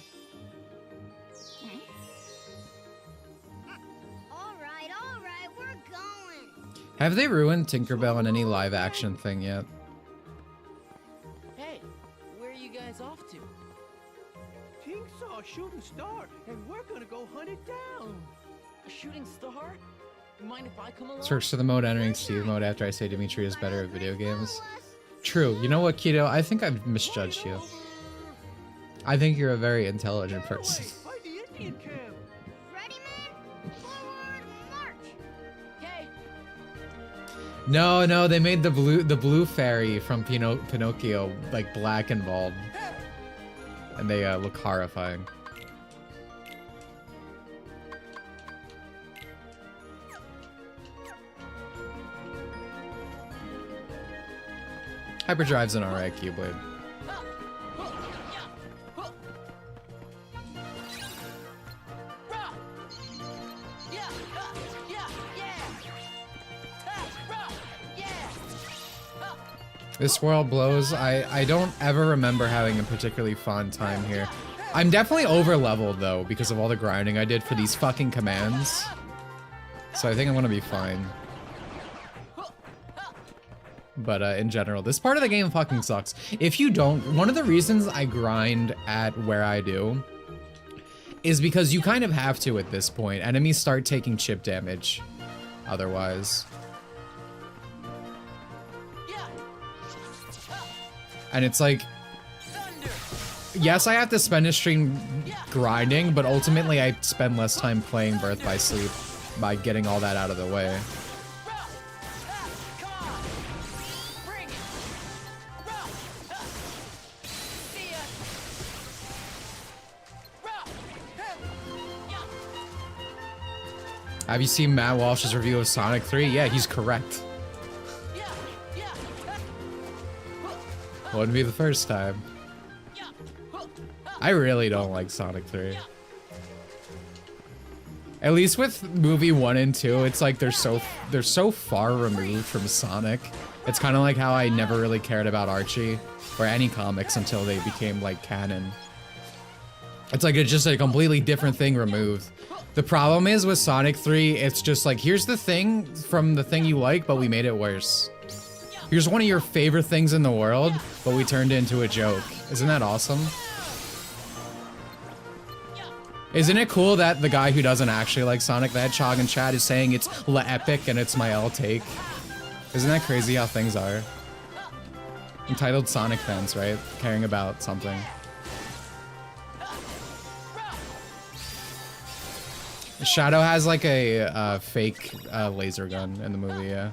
S2: All right, we're going.
S1: Have they ruined Tinkerbell in any live action thing yet?
S4: Hey, where are you guys off to?
S9: Tink saw a shooting star, and we're gonna go hunt it down.
S4: A shooting star? You mind if I come along?
S1: Search to the mode entering Steve mode after I say Dimitri is better at video games. True. You know what, Keto? I think I've misjudged you. I think you're a very intelligent person.
S9: By the Indian camp.
S2: Ready, men? Forward march!
S4: Okay.
S1: No, they made the blue fairy from Pinocchio like black and bald, and they look horrifying. Hyperdrive's an alright Keyblade. This world blows. I don't ever remember having a particularly fun time here. I'm definitely over leveled though because of all the grinding I did for these fucking commands. So I think I'm gonna be fine. But in general, this part of the game fucking sucks. If you don't, one of the reasons I grind at where I do is because you kind of have to at this point. Enemies start taking chip damage otherwise. And it's like, yes, I have to spend a stream grinding, but ultimately I spend less time playing Birth by Sleep by getting all that out of the way. Have you seen Matt Walsh's review of Sonic 3? Yeah, he's correct. Wouldn't be the first time. I really don't like Sonic 3. At least with movie 1 and 2, it's like they're so far removed from Sonic. It's kind of like how I never really cared about Archie or any comics until they became like canon. It's like it's just a completely different thing removed. The problem is with Sonic 3, it's just like, here's the thing from the thing you like, but we made it worse. Here's one of your favorite things in the world, but we turned it into a joke. Isn't that awesome? Isn't it cool that the guy who doesn't actually like Sonic the Hedgehog in chat is saying it's la epic and it's my L take? Isn't that crazy how things are? Entitled Sonic fans, right? Caring about something. Shadow has like a fake laser gun in the movie, yeah.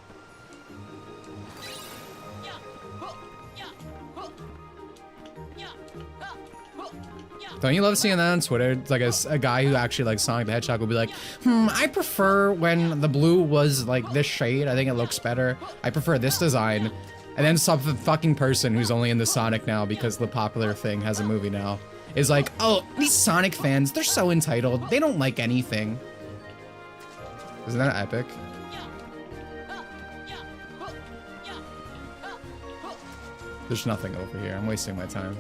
S1: Don't you love seeing that on Twitter? It's like a guy who actually likes Sonic the Hedgehog will be like, I prefer when the blue was like this shade. I think it looks better. I prefer this design. And then some fucking person who's only into Sonic now because the popular thing has a movie now is like, oh, these Sonic fans, they're so entitled. They don't like anything. Isn't that epic? There's nothing over here. I'm wasting my time.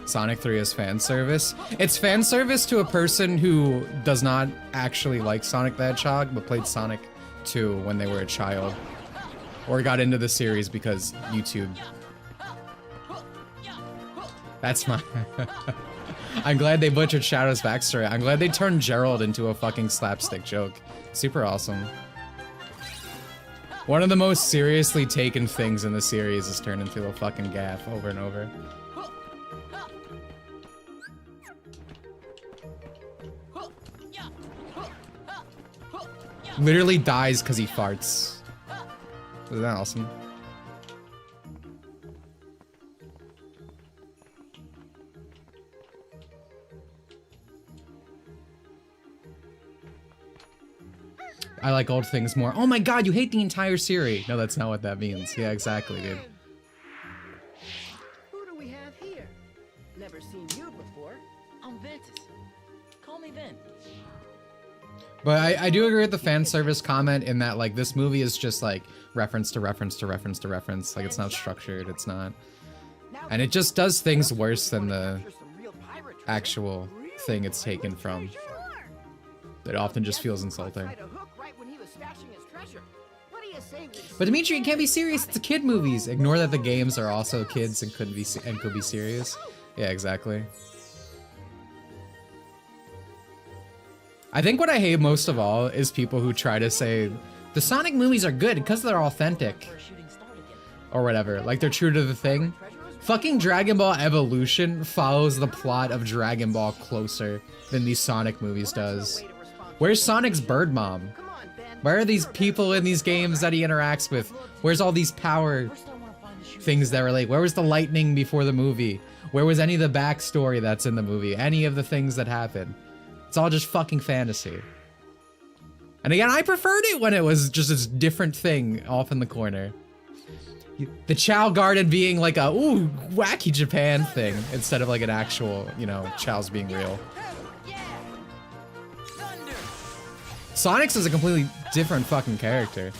S1: Sonic 3 is fan service. It's fan service to a person who does not actually like Sonic the Hedgehog, but played Sonic 2 when they were a child. Or got into the series because YouTube. That's my... I'm glad they butchered Shadow's backstory. I'm glad they turned Gerald into a fucking slapstick joke. Super awesome. One of the most seriously taken things in the series is turned into a fucking gaffe over and over. Literally dies because he farts. Isn't that awesome? I like old things more. Oh my god, you hate the entire series. No, that's not what that means. Yeah, exactly, dude.
S4: Who do we have here? Never seen you before. I'm Ventus. Call me Vin.
S1: But I do agree with the fan service comment in that, like, this movie is just, like, reference to reference to reference to reference. Like, it's not structured, it's not. And it just does things worse than the actual thing it's taken from. It often just feels insulting. But Dimitri, it can't be serious, it's a kid movies. Ignore that the games are also kids and could be serious. Yeah, exactly. I think what I hate most of all is people who try to say The Sonic movies are good because they're authentic. Or whatever, like they're true to the thing. Fucking Dragon Ball Evolution follows the plot of Dragon Ball closer than these Sonic movies does. Where's Sonic's bird mom? Where are these people in these games that he interacts with? Where's all these power things that relate? Where was the lightning before the movie? Where was any of the backstory that's in the movie? Any of the things that happen? It's all just fucking fantasy. And again, I preferred it when it was just this different thing off in the corner. The Chow Garden being like a, ooh, wacky Japan thing, instead of like an actual, you know, Chow's being real. Sonic's is a completely different fucking character.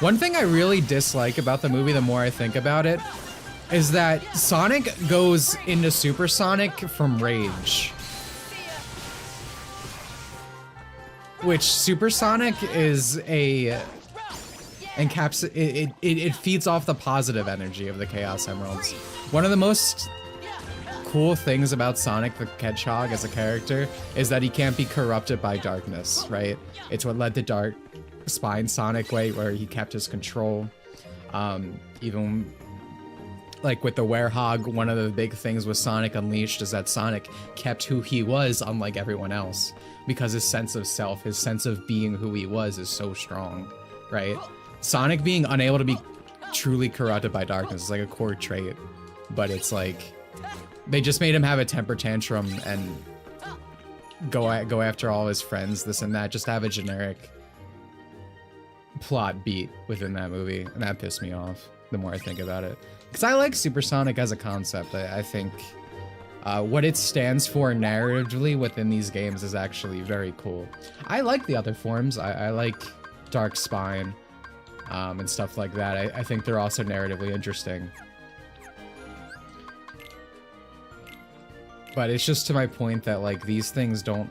S1: One thing I really dislike about the movie, the more I think about it, is that Sonic goes into Super Sonic from rage. Which Super Sonic is a it feeds off the positive energy of the Chaos Emeralds. One of the most cool things about Sonic the Hedgehog as a character is that he can't be corrupted by darkness, right? It's what led to Dark Spine Sonic way, where he kept his control. Even like with the Werehog, one of the big things with Sonic Unleashed is that Sonic kept who he was, unlike everyone else, because his sense of self, his sense of being who he was is so strong, right? Sonic being unable to be truly corrupted by darkness is like a core trait, but it's like they just made him have a temper tantrum and go after all his friends, this and that, just have a generic plot beat within that movie, and that pissed me off the more I think about it. Because I like Super Sonic as a concept. I think what it stands for narratively within these games is actually very cool. I like the other forms. I like Dark Spine and stuff like that. I think they're also narratively interesting. But it's just to my point that like these things don't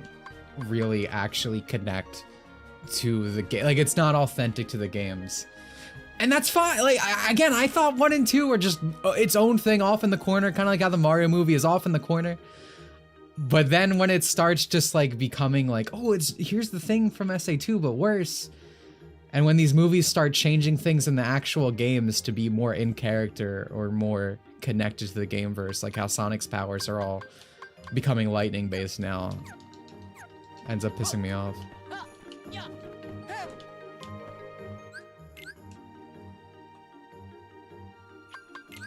S1: really actually connect to the game. Like it's not authentic to the games. And that's fine. Like, again, I thought 1 and 2 were just its own thing off in the corner, kind of like how the Mario movie is off in the corner. But then when it starts just like becoming like, oh, here's the thing from SA2, but worse. And when these movies start changing things in the actual games to be more in character or more connected to the gameverse, like how Sonic's powers are all becoming lightning based now, ends up pissing me off.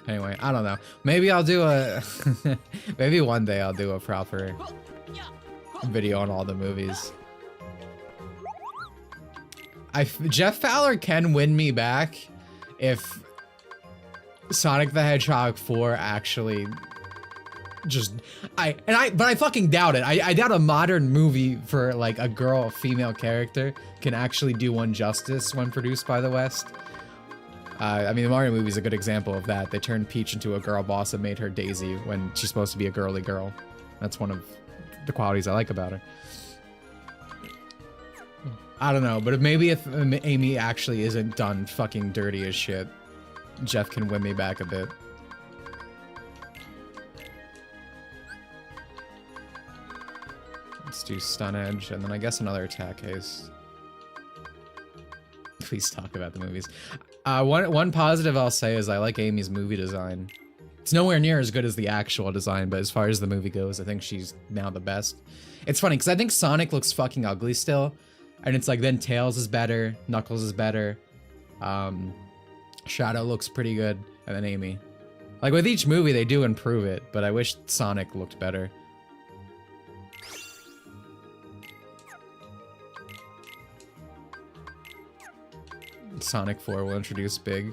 S1: Anyway, I don't know. Maybe I'll do a... maybe one day I'll do a proper video on all the movies. Jeff Fowler can win me back if Sonic the Hedgehog 4 actually just... but I fucking doubt it. I doubt a modern movie for like a female character can actually do one justice when produced by the West. I mean, the Mario movie is a good example of that. They turned Peach into a girl boss and made her Daisy when she's supposed to be a girly girl. That's one of the qualities I like about her. I don't know, but maybe if Amy actually isn't done fucking dirty as shit, Jeff can win me back a bit. Let's do Stun Edge, and then I guess another attack haste. Please talk about the movies. One positive I'll say is I like Amy's movie design. It's nowhere near as good as the actual design, but as far as the movie goes, I think she's now the best. It's funny, because I think Sonic looks fucking ugly still, and it's like then Tails is better, Knuckles is better, Shadow looks pretty good, and then Amy. Like with each movie they do improve it, but I wish Sonic looked better. Sonic 4 will introduce Big.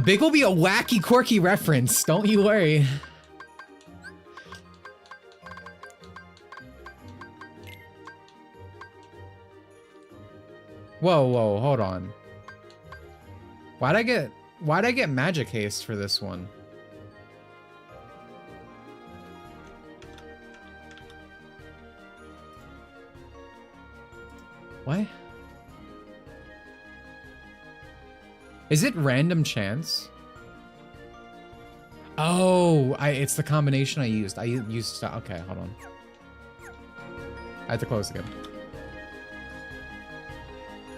S1: Big will be a wacky, quirky reference. Don't you worry. Whoa, hold on. Why'd I get Magic Haste for this one? What? Is it random chance? Oh, it's the combination I used. I used, okay, hold on. I have to close again.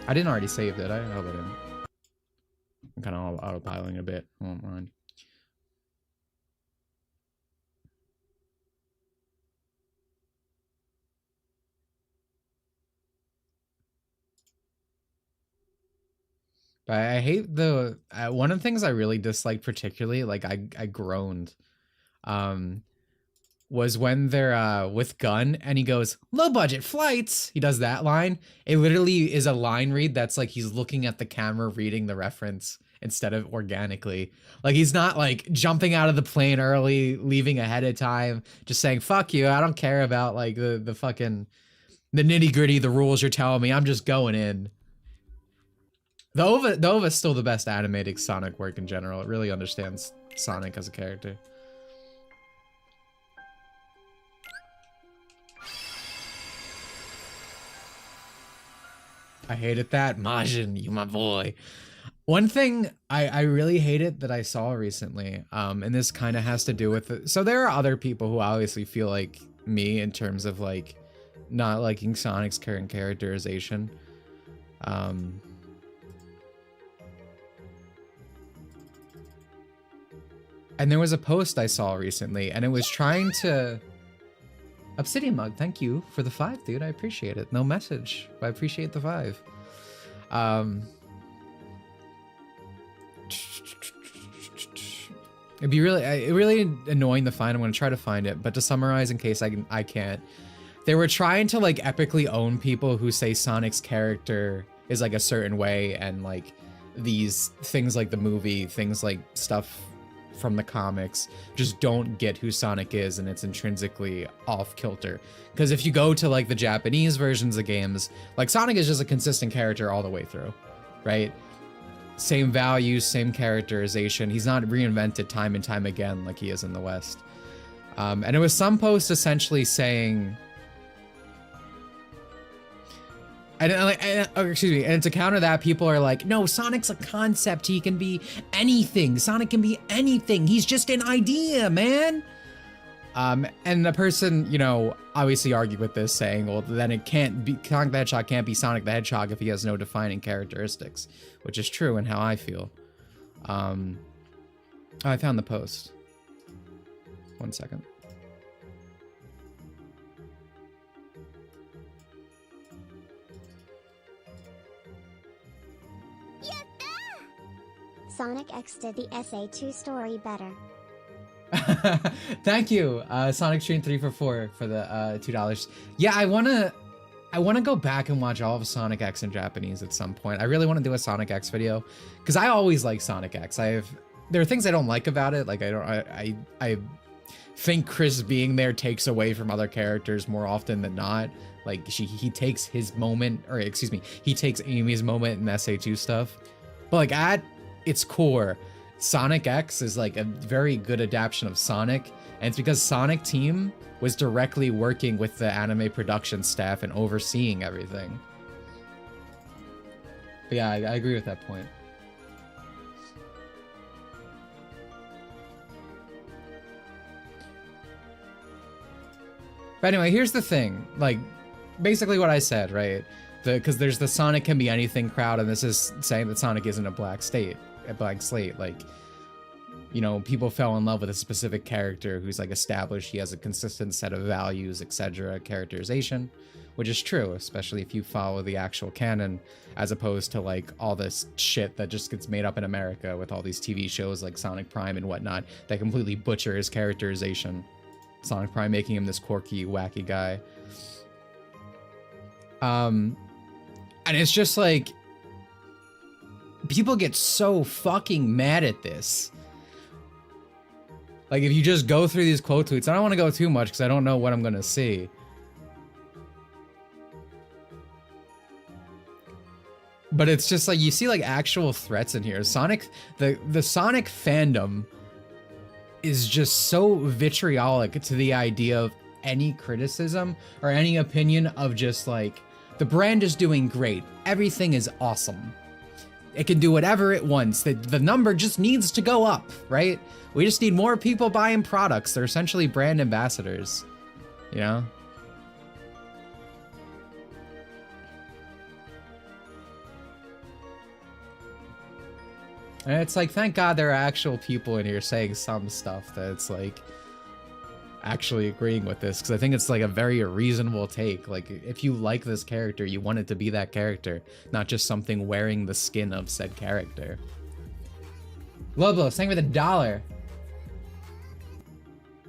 S1: I didn't already save it. I hope I didn't. I'm kind of autopiloting a bit. I won't mind. But I hate the one of the things I really dislike particularly, like I groaned, was when they're with Gun and he goes, "Low budget flights." He does that line. It literally is a line read that's like he's looking at the camera reading the reference instead of organically. Like he's not like jumping out of the plane early, leaving ahead of time, just saying, "Fuck you, I don't care about like the fucking the nitty-gritty, the rules you're telling me. I'm just going in." The OVA's still the best animated Sonic work in general. It really understands Sonic as a character. I hated that. Majin, you my boy. One thing I really hated that I saw recently, and this kind of has to do with it. So there are other people who obviously feel like me in terms of like not liking Sonic's current characterization. And there was a post I saw recently, and it was trying to... Obsidian Mug, thank you for the 5, dude. I appreciate it. No message, but I appreciate the 5. It'd be really annoying to find. I'm gonna try to find it, but to summarize in case I can't. They were trying to like epically own people who say Sonic's character is like a certain way, and like these things like the movie, things like stuff from the comics just don't get who Sonic is, and it's intrinsically off kilter. Because if you go to like the Japanese versions of games, like Sonic is just a consistent character all the way through, right? Same values, same characterization. He's not reinvented time and time again like he is in the West. And it was some post essentially saying, and to counter that, people are like, no, Sonic's a concept. He can be anything. Sonic can be anything. He's just an idea, man. And the person, you know, obviously argued with this, saying, well, then it can't be, Sonic the Hedgehog can't be Sonic the Hedgehog if he has no defining characteristics, which is true in how I feel. I found the post. 1 second.
S5: Sonic X did the SA2 story better.
S1: Thank you, Sonic Stream 3 for 4 for the $2. Yeah, I wanna go back and watch all of Sonic X in Japanese at some point. I really want to do a Sonic X video because I always like Sonic X. There are things I don't like about it. Like I think Chris being there takes away from other characters more often than not. Like he takes his moment, or excuse me, he takes Amy's moment in SA2 stuff. But like at its core, Sonic X is like a very good adaptation of Sonic, and it's because Sonic Team was directly working with the anime production staff and overseeing everything. But yeah, I agree with that point. But anyway, here's the thing, like basically what I said, right? Because there's the Sonic can be anything crowd, and this is saying that Sonic isn't a blank slate. Like, you know, people fell in love with a specific character who's like established, he has a consistent set of values, etc., characterization, which is true, especially if you follow the actual canon, as opposed to like all this shit that just gets made up in America with all these TV shows like Sonic Prime and whatnot that completely butcher his characterization. Sonic Prime making him this quirky, wacky guy. And it's just like, people get so fucking mad at this. Like, if you just go through these quote tweets, I don't want to go too much because I don't know what I'm going to see. But it's just like, you see like actual threats in here. Sonic, the Sonic fandom is just so vitriolic to the idea of any criticism or any opinion of just like, the brand is doing great. Everything is awesome. It can do whatever it wants. The number just needs to go up, right? We just need more people buying products. They're essentially brand ambassadors, you know? And it's like, thank God there are actual people in here saying some stuff that it's like actually agreeing with this, because I think it's like a very reasonable take. Like, if you like this character, you want it to be that character, not just something wearing the skin of said character. Lobos, thank you for the $1.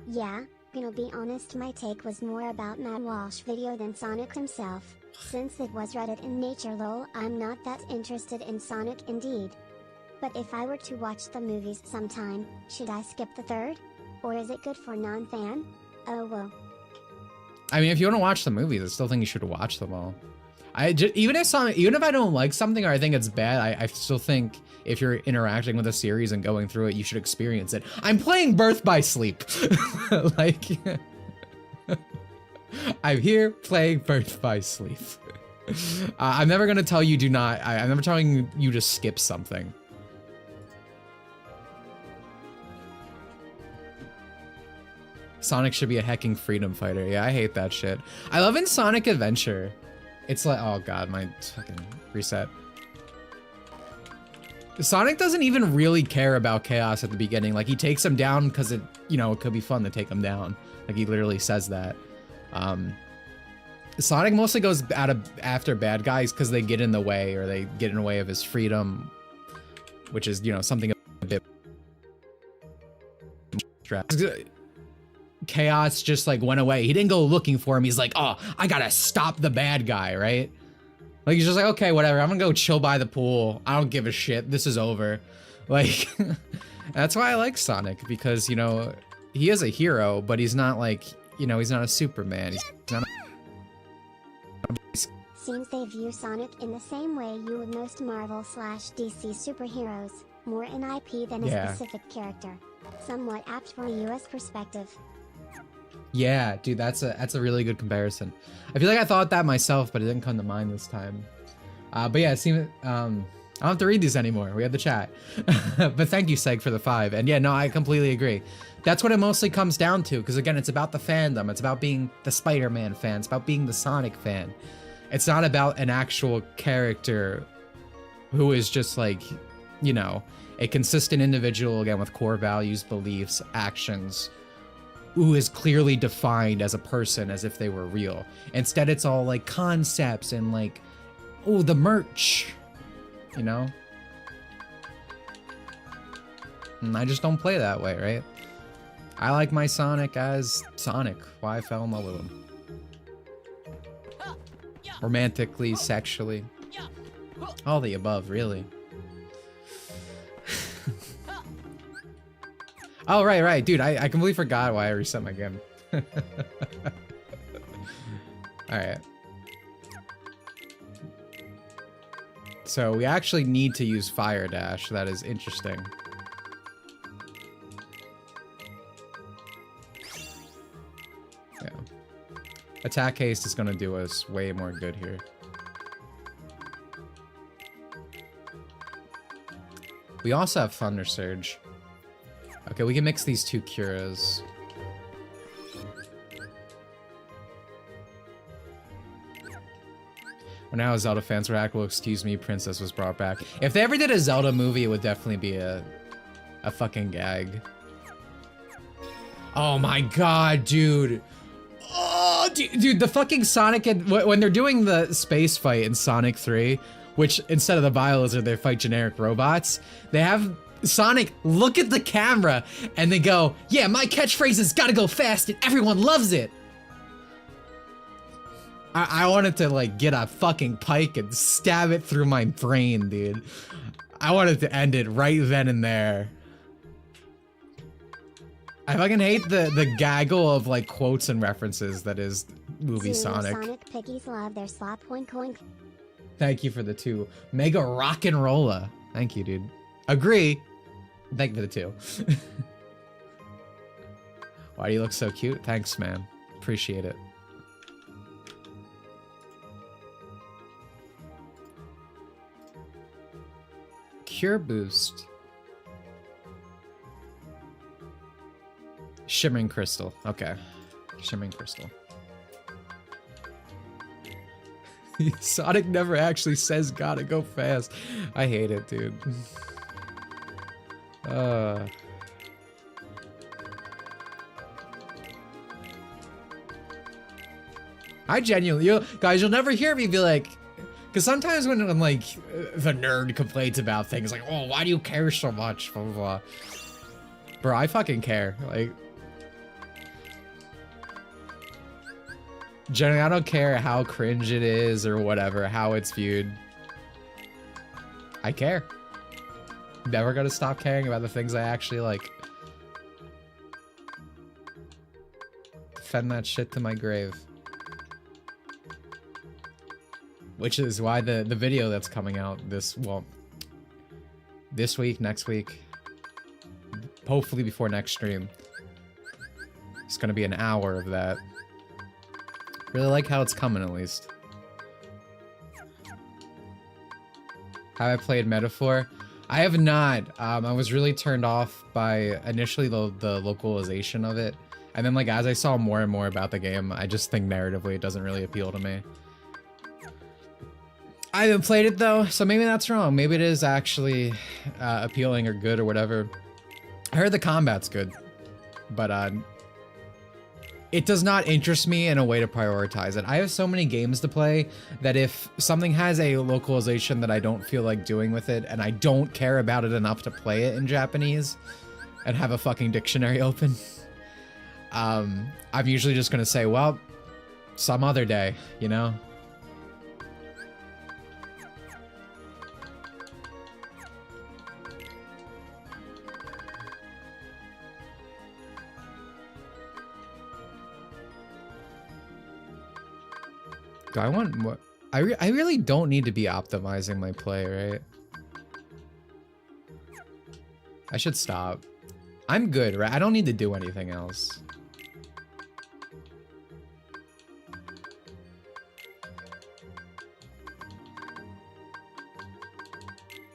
S5: Yeah, gonna be honest, my take was more about Matt Walsh video than Sonic himself. Since it was Reddit in nature lol, I'm not that interested in Sonic indeed. But if I were to watch the movies sometime, should I skip the third? Or is it good for non-fan? Oh well.
S1: I mean, if you want to watch the movies, I still think you should watch them all. Even if I don't like something or I think it's bad, I still think if you're interacting with a series and going through it, you should experience it. I'm playing Birth by Sleep. Like, I'm here playing Birth by Sleep. I'm never gonna tell you I'm never telling you to skip something. Sonic should be a hecking freedom fighter. Yeah, I hate that shit. I love in Sonic Adventure. It's like, oh god, my fucking reset. Sonic doesn't even really care about chaos at the beginning. Like, he takes him down because it, you know, it could be fun to take him down. Like, he literally says that. Sonic mostly goes after bad guys because they get in the way, or they get in the way of his freedom, which is, you know, something a bit. Chaos just like went away. He didn't go looking for him. He's like, oh, I gotta stop the bad guy, right? Like, he's just like, okay, whatever. I'm gonna go chill by the pool. I don't give a shit. This is over. Like, that's why I like Sonic, because, you know, he is a hero, but he's not like, you know, he's not a Superman. He's not
S5: Seems they view Sonic in the same way you would most Marvel/DC superheroes, more an IP than a specific character. Somewhat apt for a US perspective.
S1: Yeah, dude, that's a really good comparison. I feel like I thought that myself, but it didn't come to mind this time. But yeah, it seems I don't have to read these anymore. We had the chat. But thank you, Seg, for the 5. And yeah, no, I completely agree. That's what it mostly comes down to, because again, it's about the fandom. It's about being the Spider-Man fan. It's about being the Sonic fan. It's not about an actual character who is just like, you know, a consistent individual, again, with core values, beliefs, actions, who is clearly defined as a person, as if they were real. Instead, it's all like concepts and like, oh, the merch, you know? And I just don't play that way, right? I like my Sonic as Sonic. Why I fell in love with him. Romantically, sexually. All the above, really. Oh, right. Dude, I completely forgot why I reset my game. Alright. So we actually need to use Fire Dash. That is interesting. Yeah. Attack Haste is going to do us way more good here. We also have Thunder Surge. Okay, we can mix these two Curas. Well, now Zelda fans react, well, excuse me, Princess was brought back. If they ever did a Zelda movie, it would definitely be a fucking gag. Oh my god, dude. Oh, dude, the fucking Sonic, when they're doing the space fight in Sonic 3, which instead of the Biolizard, they fight generic robots, they have Sonic look at the camera and they go, yeah, my catchphrase is gotta go fast and everyone loves it. I wanted to like get a fucking pike and stab it through my brain, dude. I wanted to end it right then and there. I fucking hate the gaggle of like quotes and references that is movie Sonic.
S5: Sonic piggies love their slop oink oink.
S1: Thank you for the 2. Mega rock and rolla. Thank you, dude. Agree. Thank you for the 2. Why do you look so cute? Thanks, man. Appreciate it. Cure boost. Shimmering crystal. Okay. Shimmering crystal. Sonic never actually says gotta go fast. I hate it, dude. I genuinely, guys, you'll never hear me be like, because sometimes when I'm like, the nerd complains about things like, oh, why do you care so much? Blah, blah, blah. Bro, I fucking care. Like, generally, I don't care how cringe it is or whatever, how it's viewed. I care. Never gonna stop caring about the things I actually like. Defend that shit to my grave. Which is why the video that's coming out this week, next week, hopefully before next stream, it's gonna be an hour of that. Really like how it's coming, at least. Have I played Metaphor? I have not. I was really turned off by initially the localization of it. And then like as I saw more and more about the game, I just think narratively it doesn't really appeal to me. I haven't played it though, so maybe that's wrong. Maybe it is actually appealing or good or whatever. I heard the combat's good, but it does not interest me in a way to prioritize it. I have so many games to play that if something has a localization that I don't feel like doing with it and I don't care about it enough to play it in Japanese and have a fucking dictionary open, I'm usually just gonna say, well, some other day, you know? Do I want more? I really don't need to be optimizing my play, right? I should stop. I'm good, right? I don't need to do anything else.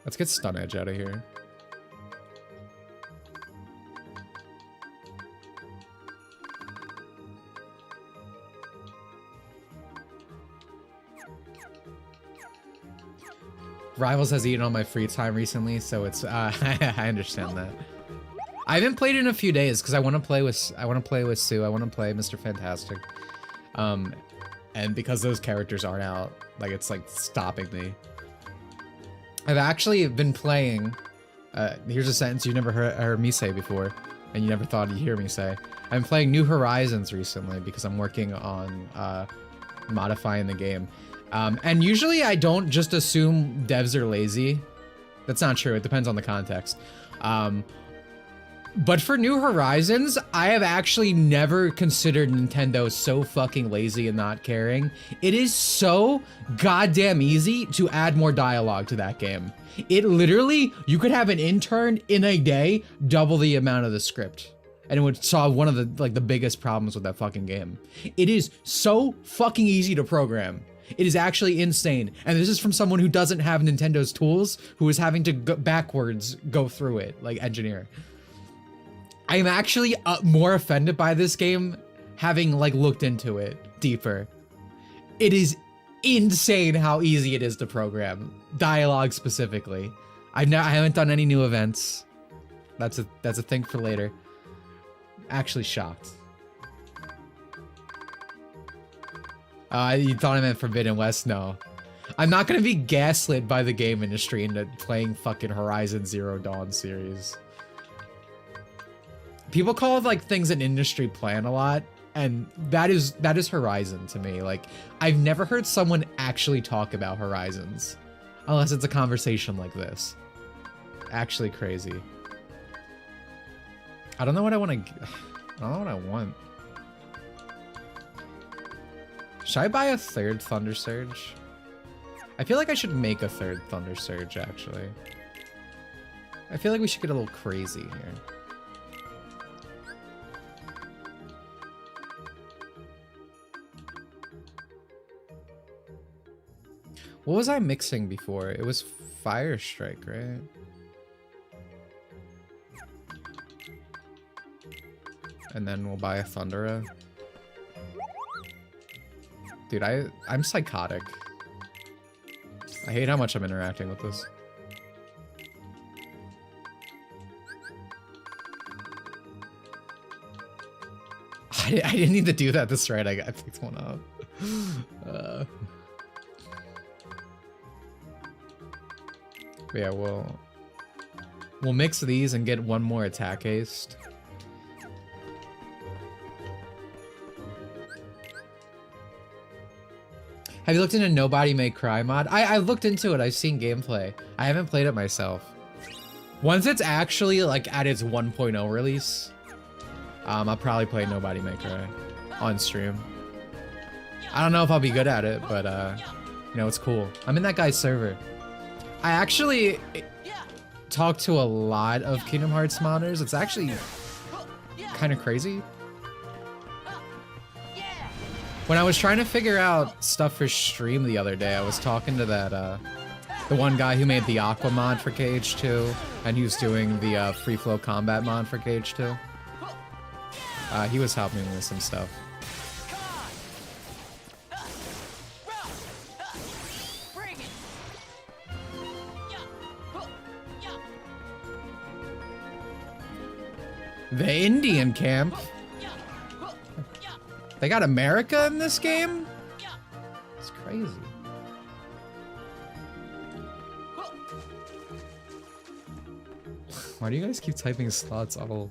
S1: Let's get Stun Edge out of here. Rivals has eaten all my free time recently, so it's I understand that. I haven't played it in a few days because I want to play with Sue. I want to play Mr. Fantastic. And because those characters aren't out, like it's like stopping me. I've actually been playing. Here's a sentence you never heard me say before, and you never thought you'd hear me say. I'm playing New Horizons recently because I'm working on modifying the game. And usually I don't just assume devs are lazy. That's not true. It depends on the context. But for New Horizons, I have actually never considered Nintendo so fucking lazy and not caring. It is so goddamn easy to add more dialogue to that game. It literally, you could have an intern in a day double the amount of the script. And it would solve one of the biggest problems with that fucking game. It is so fucking easy to program. It is actually insane. And this is from someone who doesn't have Nintendo's tools, who is having to go through it, like engineer. I am actually more offended by this game having like looked into it deeper. It is insane how easy it is to program. Dialogue specifically. I haven't done any new events. That's a thing for later. Actually shocked. You thought I meant Forbidden West? No. I'm not gonna be gaslit by the game industry into playing fucking Horizon Zero Dawn series. People call like things an industry plan a lot, and that is Horizon to me. Like, I've never heard someone actually talk about Horizons, unless it's a conversation like this. Actually crazy. I don't know what I want to. I don't know what I want. Should I buy a third Thunder Surge? I feel like I should make a third Thunder Surge, actually. I feel like we should get a little crazy here. What was I mixing before? It was Fire Strike, right? And then we'll buy a Thundera. Dude, I'm psychotic. I hate how much I'm interacting with this. I didn't need to do that this right. I picked one up. But yeah, we'll mix these and get one more attack haste. Have you looked into Nobody May Cry mod? I've looked into it. I've seen gameplay. I haven't played it myself. Once it's actually like at its 1.0 release, I'll probably play Nobody May Cry on stream. I don't know if I'll be good at it, but you know, it's cool. I'm in that guy's server. I actually talked to a lot of Kingdom Hearts modders. It's actually kind of crazy. When I was trying to figure out stuff for stream the other day, I was talking to that the one guy who made the Aqua mod for KH2, and he was doing the Free Flow Combat mod for KH2. He was helping me with some stuff. The Indian camp? They got America in this game? It's crazy. Why do you guys keep typing slots all...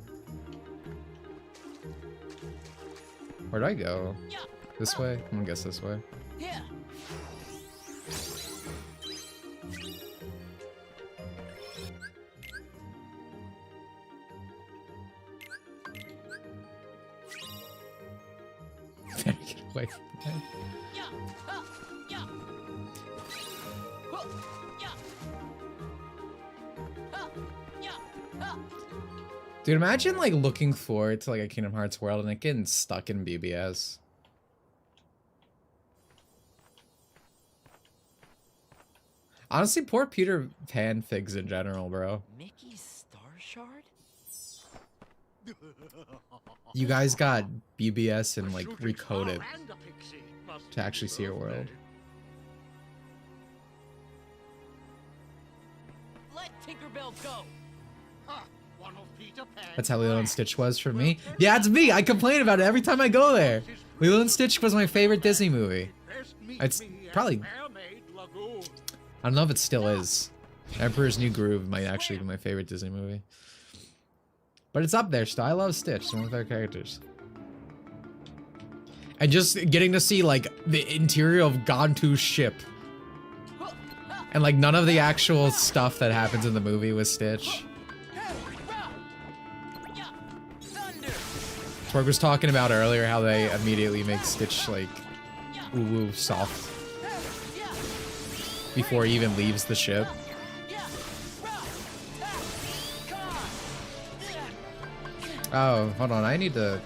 S1: Where'd I go? This way? I'm gonna guess this way.
S4: Yeah.
S1: Get away from that. Dude, imagine like looking forward to like a Kingdom Hearts world and it getting stuck in BBS. Honestly, poor Peter Pan figs in general, bro.
S4: Mickey's Star Shard?
S1: You guys got BBS and like recoded to actually see your world.
S4: Let Tinkerbell go.
S1: That's how Lilo and Stitch was for me. Yeah, it's me. I complain about it every time I go there. Lilo and Stitch was my favorite Disney movie. It's probably... I don't know if it still is. Emperor's New Groove might actually be my favorite Disney movie. But it's up there still. I love Stitch. It's one of their characters. And just getting to see, like, the interior of Gantu's ship. And, like, none of the actual stuff that happens in the movie with Stitch. Twerk was talking about earlier how they immediately make Stitch, like, ooh soft. Before he even leaves the ship. Oh, hold on, I need to...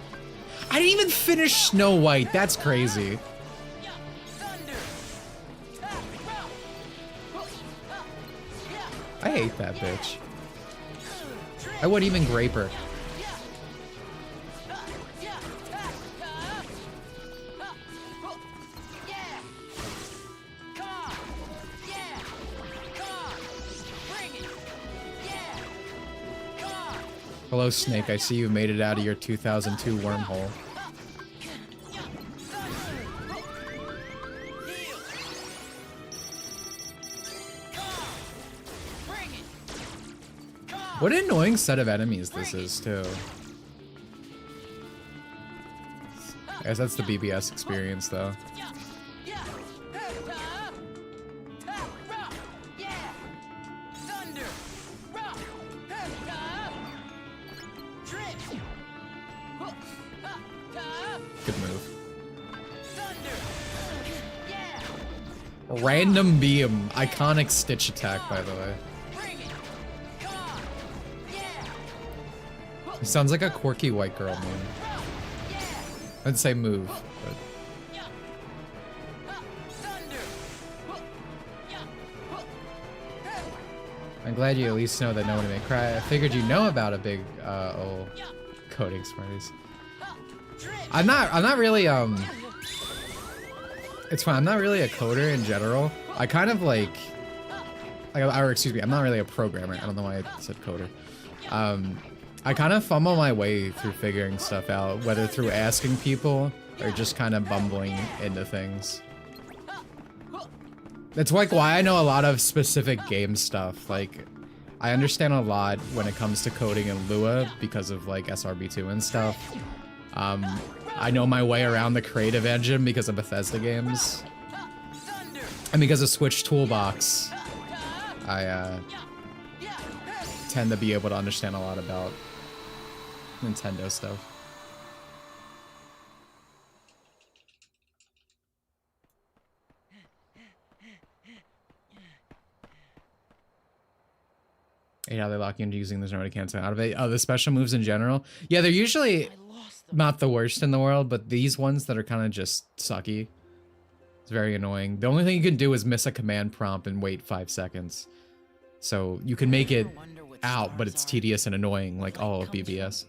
S1: I didn't even finish Snow White, that's crazy. I hate that bitch. I wouldn't even grape her. Hello, Snake. I see you made it out of your 2002 wormhole. What an annoying set of enemies this is, too. I guess that's the BBS experience, though. Good move. Random beam. Iconic Stitch attack, by the way. It sounds like a quirky white girl name. I'd say move, but... I'm glad you at least know that Nobody May Cry. I figured you know about a big, old coding Smarties. I'm not really, it's fine, I'm not really a coder in general. I kind of like, or excuse me, I'm not really a programmer. I don't know why I said coder. I kind of fumble my way through figuring stuff out, whether through asking people or just kind of bumbling into things. That's like why I know a lot of specific game stuff. Like, I understand a lot when it comes to coding in Lua because of like SRB2 and stuff. I know my way around the creative engine because of Bethesda games. And because of Switch Toolbox, I tend to be able to understand a lot about Nintendo stuff. How they lock you into using this, nobody cancel out of it. Oh, the special moves in general. Yeah, they're usually not the worst in the world, but these ones that are kind of just sucky, it's very annoying. The only thing you can do is miss a command prompt and wait 5 seconds. So you can make it out, but it's tedious and annoying, like all of BBS.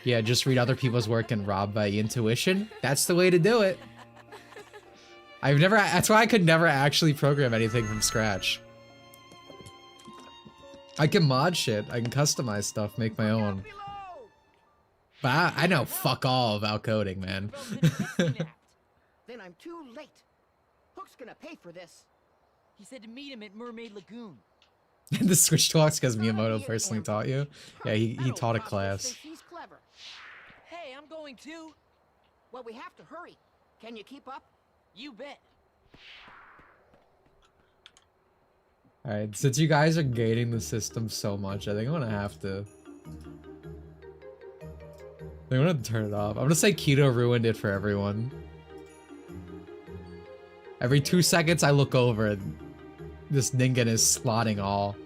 S1: Yeah, just read other people's work and rob by intuition. That's the way to do it. That's why I could never actually program anything from scratch. I can mod shit, I can customize stuff, make my own. But I know fuck all about coding, man.
S10: Then I'm too late. Hook's gonna pay for this.
S4: He said to meet him at Mermaid Lagoon.
S1: The Switch talks because Miyamoto personally taught you. Yeah, he taught a class.
S10: He's clever.
S4: Hey, I'm going too.
S10: Well, we have to hurry. Can you keep up?
S4: You bet.
S1: Alright, since you guys are gating the system so much, I think I'm gonna have to... I'm gonna turn it off. I'm gonna say Keto ruined it for everyone. Every 2 seconds I look over and this Ningen is slotting all.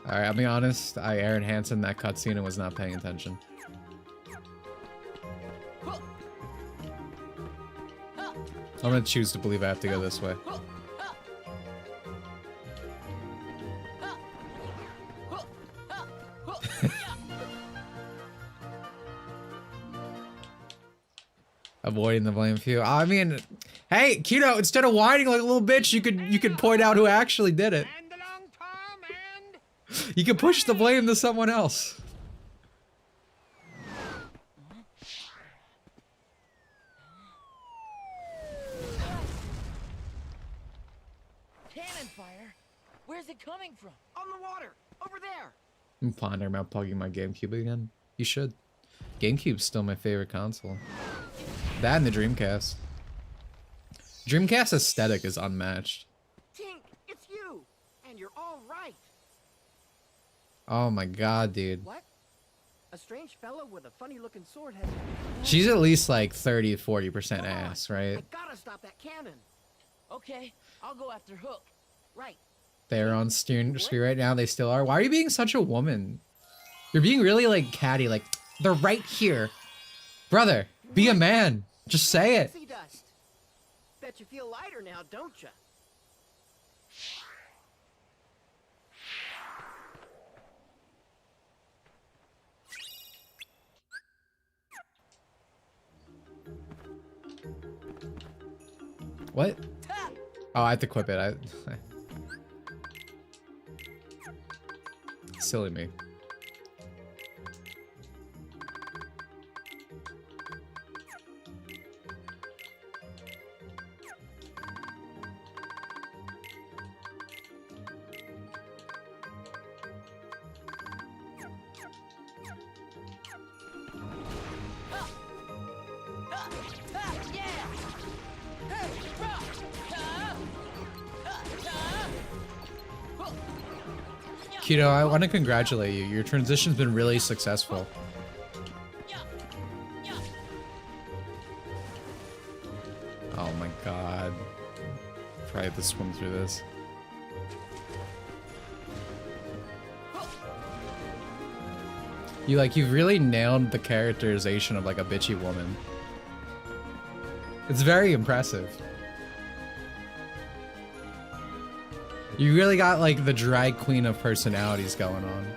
S1: Alright, I'll be honest, I Aaron Hansen that cutscene and was not paying attention. I'm gonna choose to believe I have to go this way. Avoiding the blame few. I mean, hey, Keto, instead of whining like a little bitch, you could point out who actually did it. You can push the blame to someone else.
S4: Cannon fire? Where's it coming from?
S10: On the water, over there.
S1: I'm pondering about plugging my GameCube again. You should. GameCube's still my favorite console. That and the Dreamcast. Dreamcast aesthetic is unmatched.
S10: Tink, it's you, and you're all right.
S1: Oh my god, dude.
S10: What? A strange fellow with a funny-looking sword has...
S1: She's at least like 30-40% ass, right?
S10: I gotta stop that cannon.
S4: Okay, I'll go after Hook.
S10: Right.
S1: They're on screen right now. They still are. Why are you being such a woman? You're being really like catty. Like, they're right here. Brother, be a man. Just say it.
S10: Dust. Bet you feel lighter now, don't you?
S1: What? Oh, I have to equip it. Silly me. Keto, I want to congratulate you. Your transition's been really successful. Oh my god. Probably have to swim through this. You've really nailed the characterization of like a bitchy woman. It's very impressive. You really got like the drag queen of personalities going on.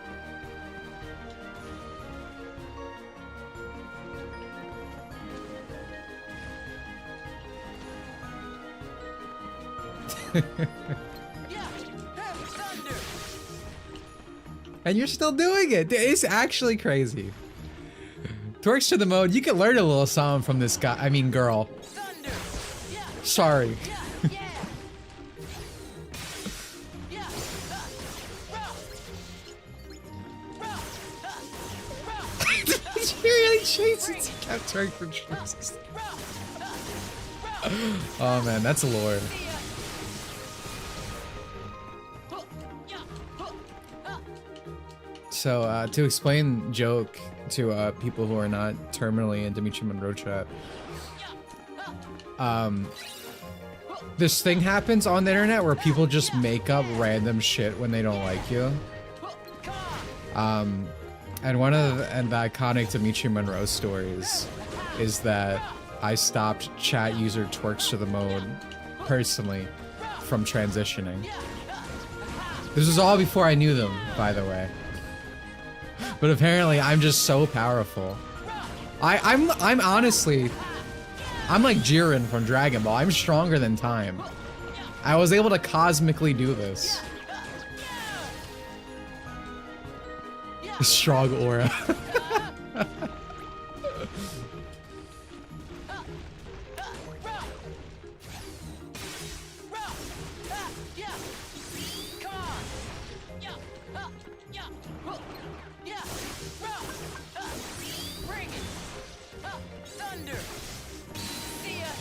S1: And you're still doing it. It's actually crazy. Twerks to the mode. You can learn a little something from this guy. I mean, girl. Sorry. She really chases. Kept twerking for choices. Oh man, that's lore. So to explain joke to people who are not terminally in Dimitri Monroe chat, this thing happens on the internet where people just make up random shit when they don't like you. And one of the iconic Dimitri Monroe stories is that I stopped chat user twerks to the mode personally from transitioning. This was all before I knew them, by the way. But apparently I'm just so powerful. I'm honestly, I'm like Jiren from Dragon Ball. I'm stronger than time. I was able to cosmically do this. Strong aura.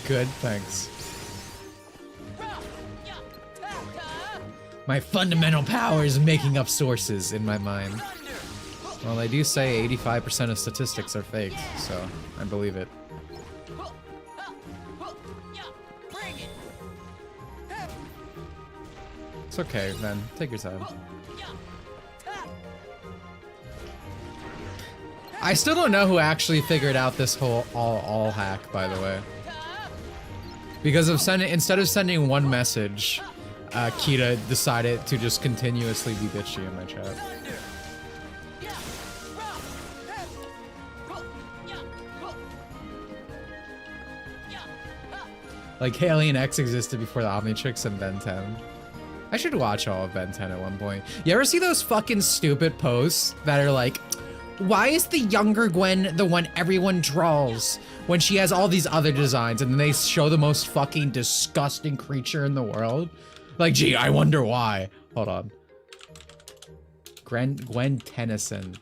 S1: Good, thanks. My fundamental power is making up sources in my mind. Well, they do say 85% of statistics are fake, so I believe it. It's okay, man. Take your time. I still don't know who actually figured out this whole all hack, by the way. Because of instead of sending one message, Kita decided to just continuously be bitchy in my chat. Like, Alien X existed before the Omnitrix and Ben 10. I should watch all of Ben 10 at one point. You ever see those fucking stupid posts that are like, why is the younger Gwen the one everyone draws when she has all these other designs, and then they show the most fucking disgusting creature in the world? Like, gee, I wonder why. Hold on. Gwen Tennyson.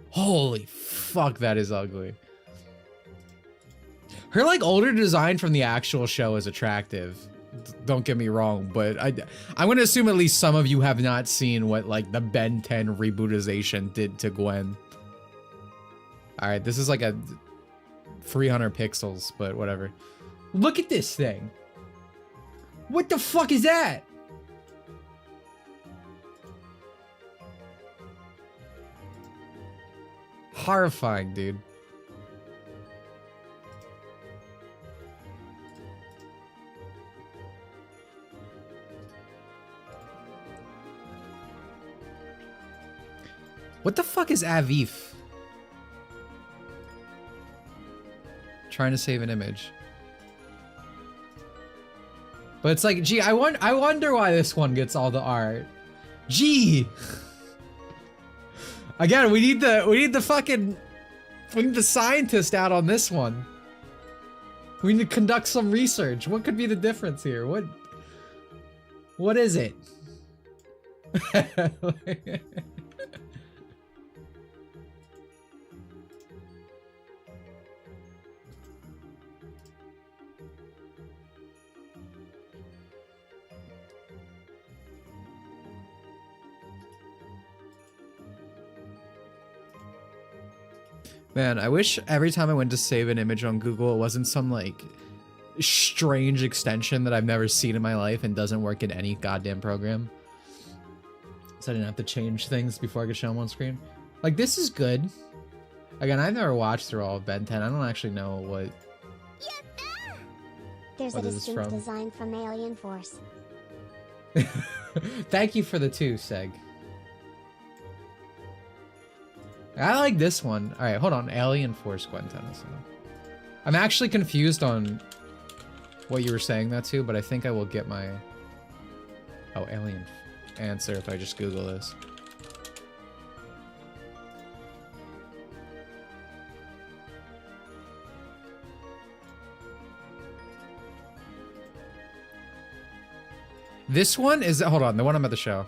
S1: Holy fuck, that is ugly. Her, like, older design from the actual show is attractive. Don't get me wrong, but I'm gonna assume at least some of you have not seen what, like, the Ben 10 rebootization did to Gwen. Alright, this is like a 300 pixels, but whatever. Look at this thing. What the fuck is that? Horrifying, dude. What the fuck is Avif? Trying to save an image. But it's like, gee, I wonder why this one gets all the art. Gee. Again, we need the scientist out on this one. We need to conduct some research. What could be the difference here? What is it? Man, I wish every time I went to save an image on Google, it wasn't some, like, strange extension that I've never seen in my life and doesn't work in any goddamn program. So I didn't have to change things before I could show them on screen. Like, this is good. Again, I've never watched through all of Ben 10. I don't actually know what.
S5: There's
S1: What
S5: a
S1: is this
S5: distinct
S1: from?
S5: design from Alien Force.
S1: Thank you for the 2, Seg. I like this one. All right, hold on. Alien Force Gwen Tennyson. I'm actually confused on what you were saying that to, but I think I will get my alien answer if I just Google this. This one is, hold on, the one I'm about to show.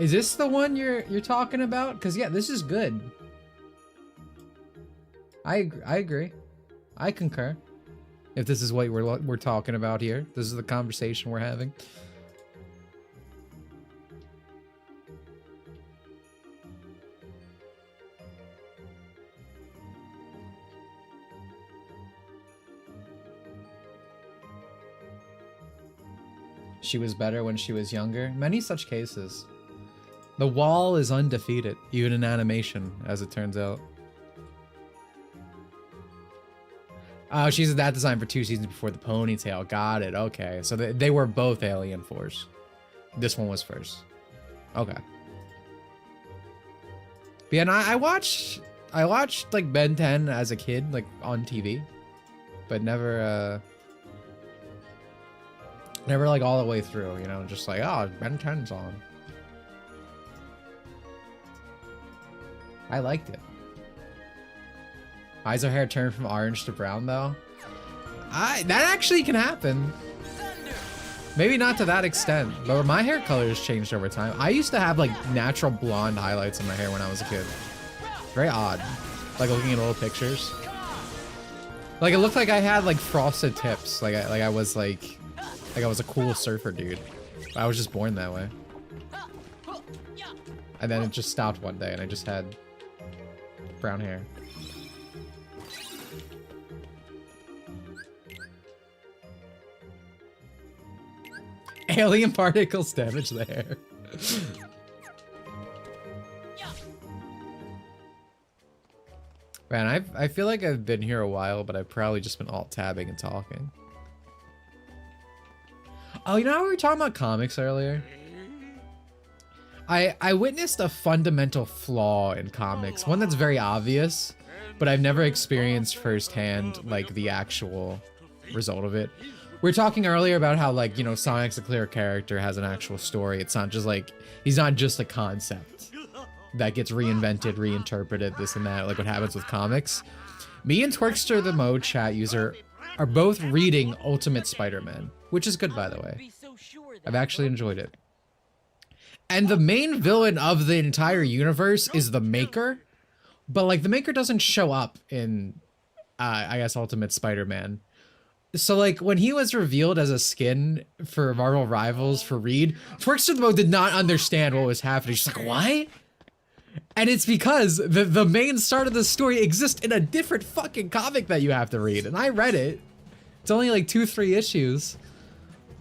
S1: Is this the one you're talking about? Because yeah, this is good. I agree. I concur. If this is what we're talking about here, this is the conversation we're having. She was better when she was younger. Many such cases. The wall is undefeated, even in animation, as it turns out. Oh, she's in that design for 2 seasons before the ponytail. Got it. Okay. So they were both Alien Force. This one was first. Okay. But yeah, and I watched like Ben 10 as a kid, like on TV, but never like all the way through, you know, just like, oh, Ben 10's on. I liked it. Eyes or hair turn from orange to brown though. That actually can happen. Maybe not to that extent, but my hair color has changed over time. I used to have like natural blonde highlights in my hair when I was a kid. Very odd. Like looking at old pictures. Like it looked like I had like frosted tips. Like I was a cool surfer dude. I was just born that way. And then it just stopped one day and I just had brown hair. Alien particles damage the hair. Man, I feel like I've been here a while, but I've probably just been alt-tabbing and talking. Oh, you know how we were talking about comics earlier? I witnessed a fundamental flaw in comics, one that's very obvious, but I've never experienced firsthand, like, the actual result of it. We were talking earlier about how, like, you know, Sonic's a clear character, has an actual story. It's not just, like, he's not just a concept that gets reinvented, reinterpreted, this and that, like what happens with comics. Me and Twerkster, the Mode chat user, are both reading Ultimate Spider-Man, which is good, by the way. I've actually enjoyed it. And the main villain of the entire universe is the Maker, but like the Maker doesn't show up in, I guess, Ultimate Spider-Man. So like when he was revealed as a skin for Marvel Rivals for Reed, Twerkster the Mode did not understand what was happening. She's like, what? And it's because the main start of the story exists in a different fucking comic that you have to read. And I read it. It's only like 2-3 issues.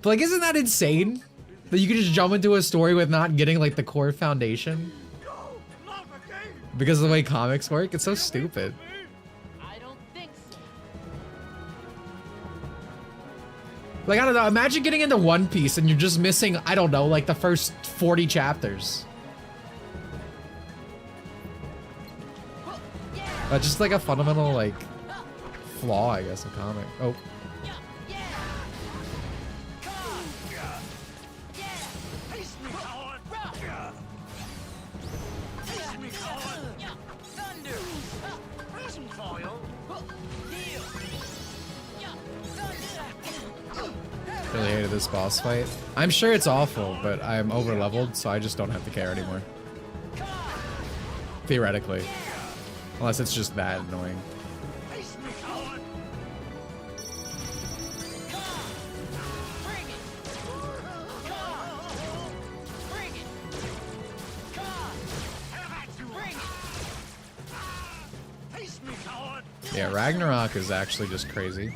S1: But like, isn't that insane? That you can just jump into a story with not getting like the core foundation? Because of the way comics work? It's so stupid.
S4: I don't think so.
S1: Like, I don't know, imagine getting into One Piece and you're just missing, I don't know, like the first 40 chapters. Just like a fundamental, like, flaw, I guess, in comic. Oh. Really hated this boss fight. I'm sure it's awful, but I'm over leveled, so I just don't have to care anymore. Theoretically. Unless it's just that annoying. Yeah, Ragnarok is actually just crazy.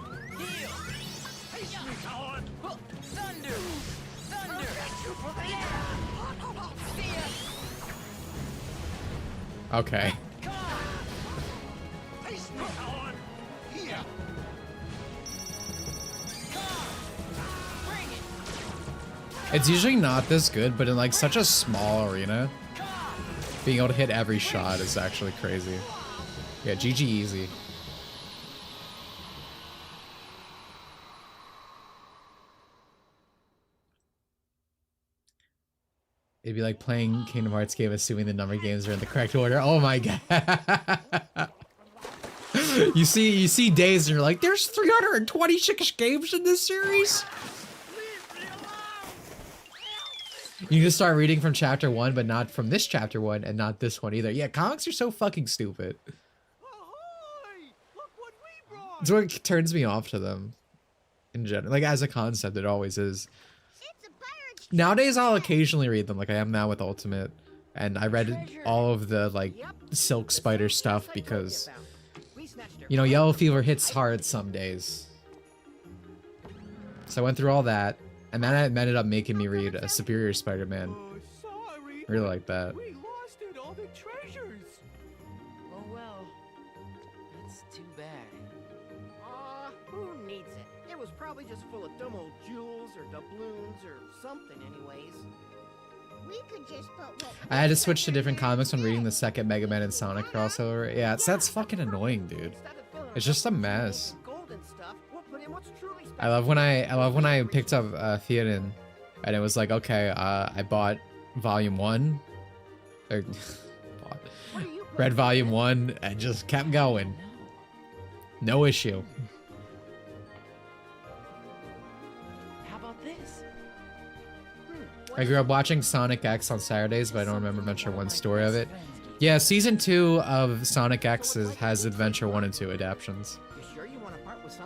S1: Okay. It's usually not this good, but in like such a small arena, being able to hit every shot is actually crazy. Yeah, GG easy. It'd be like playing Kingdom Hearts game, assuming the number of games are in the correct order. Oh my god. You see days and you're like, there's 326 games in this series? You just start reading from chapter 1, but not from this chapter 1 and not this one either. Yeah, comics are so fucking stupid. It's what turns me off to them in general. Like, as a concept, it always is. Nowadays, I'll occasionally read them, like I am now with Ultimate. And I read all of the, like, Silk Spider stuff because, you know, Yellow Fever hits hard some days. So I went through all that, and then it ended up making me read a Superior Spider-Man. Really like that.
S9: We lost it, all the treasures.
S4: Oh well, that's too bad.
S10: Who needs it? It was probably just full of dumb old jewels or doubloons or something anyways.
S2: We could just put what
S1: I had to switch to different comics when reading the second Mega Man and Sonic crossover. Yeah, that's fucking annoying, dude. It's just a mess. I love when I picked up Theoden, and it was like, okay, I bought Volume 1, or read Volume 1, and just kept going. No issue.
S4: How about this?
S1: I grew up watching Sonic X on Saturdays, but I don't remember Adventure 1's story of it. Yeah, Season 2 of Sonic X has Adventure 1 and 2 adaptions.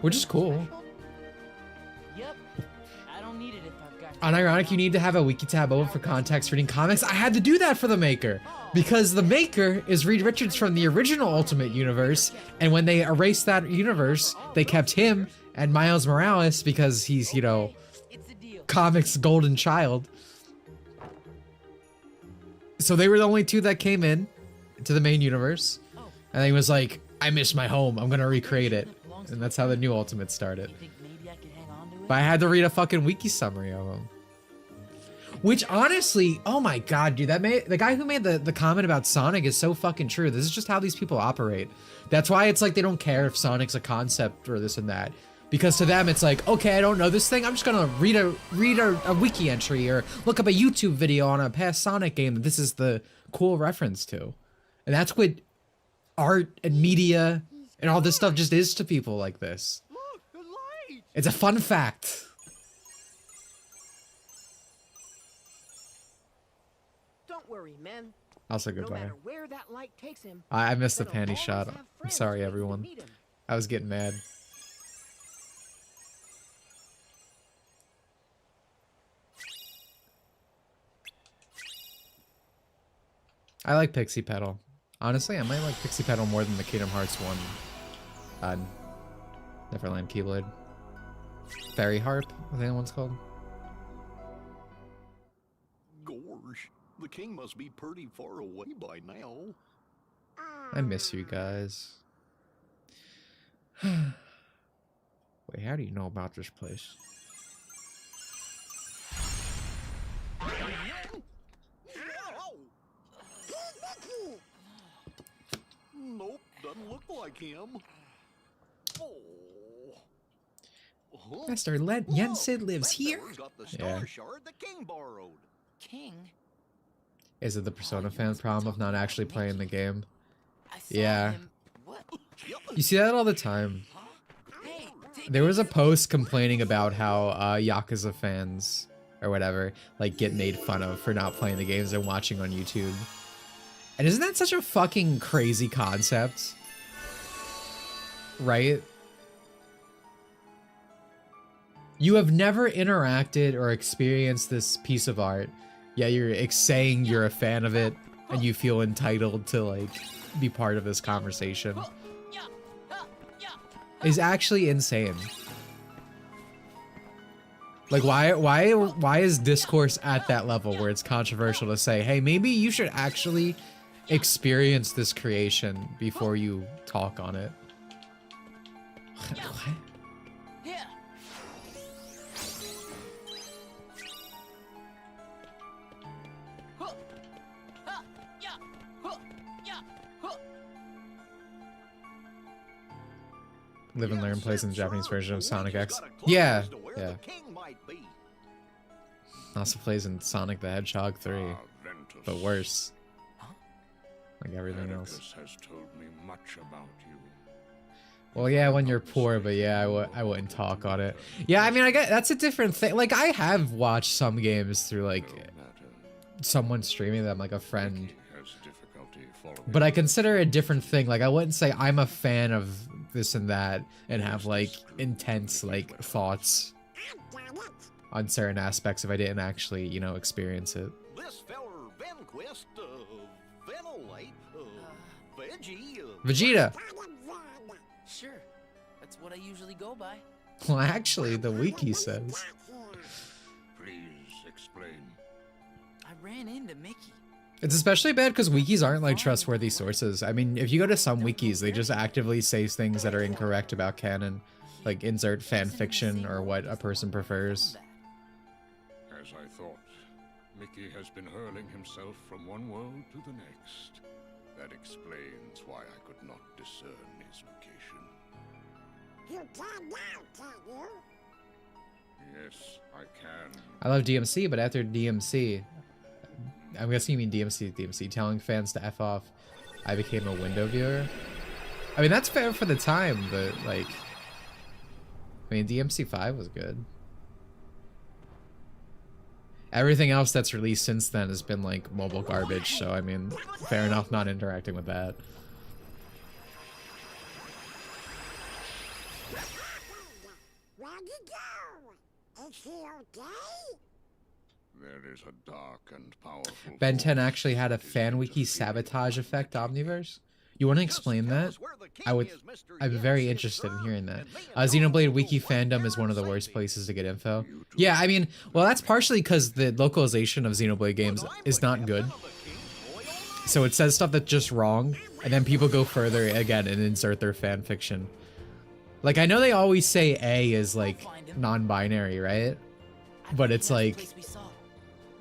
S1: Which is cool.
S4: Yep. I don't need it if I've got.
S1: Unironic, you need to have a wiki tab open for context reading comics. I had to do that for the Maker, because the Maker is Reed Richards from the original Ultimate Universe, and when they erased that universe, they kept him and Miles Morales because he's, you know, comics golden child. So they were the only two that came in to the main universe, and he was like, I miss my home, I'm gonna recreate it. And that's how the new Ultimate started. But I had to read a fucking wiki summary of them. Which honestly, oh my god, dude, the guy who made the comment about Sonic is so fucking true. This is just how these people operate. That's why it's like they don't care if Sonic's a concept or this and that. Because to them it's like, okay, I don't know this thing, I'm just gonna read a wiki entry or look up a YouTube video on a past Sonic game that this is the cool reference to. And that's what art and media and all this stuff just is to people like this. It's a fun fact.
S10: Don't worry, men.
S1: Also goodbye.
S10: No matter where that light takes him,
S1: I missed the
S10: they'll
S1: panty
S10: always
S1: shot.
S10: have
S1: I'm
S10: friends
S1: sorry,
S10: waiting to
S1: everyone.
S10: meet him.
S1: I was getting mad. I like Pixie Petal. Honestly, I might like Pixie Petal more than the Kingdom Hearts 1. Neverland Keyblade. Fairy Harp, I think that one's called.
S3: Gosh, the king must be pretty far away by now.
S1: I miss you guys. Wait, how do you know about this place?
S3: Nope, doesn't look like him. Oh.
S1: Master Yensid lives here?
S3: Got the
S1: Yeah.
S3: star shard the king borrowed.
S4: King?
S1: Is it the Persona fan problem of not actually playing the game? Yeah.
S4: What?
S1: You see that all the time. There was a post complaining about how Yakuza fans or whatever like get made fun of for not playing the games they're watching on YouTube. And isn't that such a fucking crazy concept? Right? You have never interacted or experienced this piece of art, yet you're saying you're a fan of it and you feel entitled to like be part of this conversation. Is actually insane. Like why is discourse at that level where it's controversial to say, hey, maybe you should actually experience this creation before you talk on it? What? Live and Learn plays in the Japanese version of Sonic X. Yeah, yeah. Also plays in Sonic the Hedgehog 3, but worse. Like everything else.
S6: Has told me much about you.
S1: Well, yeah, when you're poor, but yeah, I wouldn't talk on it. Yeah, I mean, I get that's a different thing. Like, I have watched some games through like someone streaming them, like a friend. But I consider it a different thing. Like, I wouldn't say I'm a fan of this and that and have like intense like thoughts on certain aspects if I didn't actually, you know, experience it.
S10: This feller Venquist, Venolite, Veggie,
S1: Vegeta.
S4: Sure, that's what I usually go by.
S1: Well, actually, the wiki says.
S6: Please explain.
S4: I ran into Mickey.
S1: It's especially bad because wikis aren't like trustworthy sources. I mean, if you go to some wikis, they just actively say things that are incorrect about canon, like insert fan fiction or what a person prefers.
S6: As I thought, Mickey has been hurling himself from one world to the next. That explains why I could not discern his location.
S2: You can now, can you?
S6: Yes, I can.
S1: I love DMC, but after DMC, I'm guessing you mean DMC, telling fans to F off, I became a window viewer. I mean, that's fair for the time, but like, I mean, DMC 5 was good. Everything else that's released since then has been like mobile garbage, so I mean, fair enough not interacting with that.
S2: Where'd you go? Is he okay?
S6: There is a dark and powerful.
S1: Ben 10 actually had a fan wiki sabotage effect, Omniverse. You want to explain that? I'm very interested in hearing that. Xenoblade Wiki Fandom is one of the worst places to get info. Yeah, I mean, well, that's partially because the localization of Xenoblade games is not good. So it says stuff that's just wrong, and then people go further again and insert their fan fiction. Like, I know they always say A is like non-binary, right? But it's like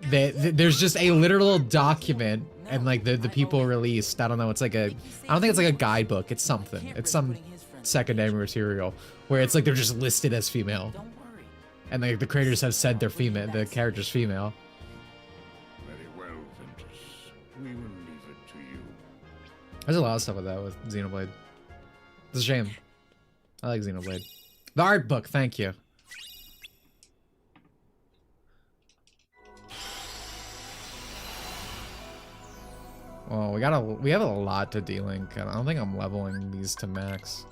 S1: there's just a literal document, and like the people released, I don't know, it's like I don't think it's like a guidebook, it's something, it's some secondary material where it's like they're just listed as female, and like the creators have said they're female, the character's female.
S6: Very well, Ventus. We will leave it to you.
S1: There's a lot of stuff with that with Xenoblade. It's a shame. I like Xenoblade. The art book, thank you. Well, we have a lot to delink. I don't think I'm leveling these to max.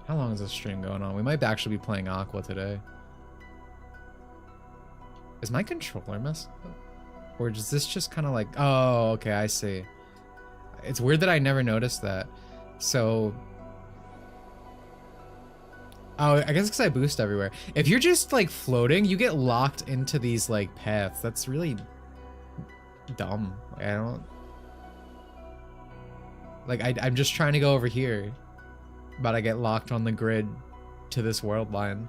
S1: How long is this stream going on? We might actually be playing Aqua today. Is my controller messed up? Or is this just kind of like... Oh, okay, I see. It's weird that I never noticed that. So... Oh, I guess because I boost everywhere. If you're just, like, floating, you get locked into these, like, paths. That's really dumb. I don't... Like, I'm just trying to go over here, but I get locked on the grid to this world line.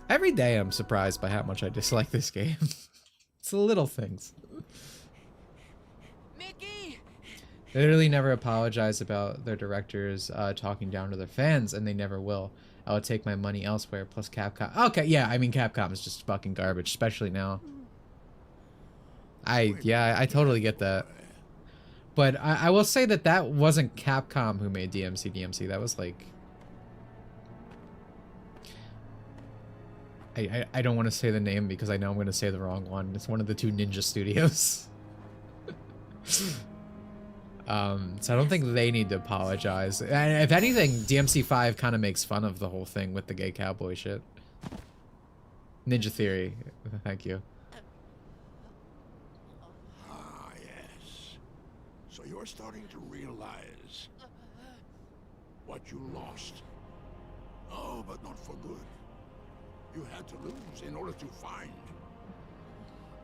S1: Every day I'm surprised by how much I dislike this game. It's the little things. They literally never apologize about their directors talking down to their fans, and they never will. I would take my money elsewhere, plus Capcom. Okay, yeah, I mean, Capcom is just fucking garbage, especially now. Yeah, I totally get that. But I will say that that wasn't Capcom who made DMC. That was like... I don't want to say the name because I know I'm going to say the wrong one. It's one of the two Ninja Studios. So I don't think they need to apologize. And if anything, DMC5 kind of makes fun of the whole thing with the gay cowboy shit. Ninja Theory, thank you.
S3: Ah, yes. So you're starting to realize what you lost. Oh, but not for good. You had to lose in order to find.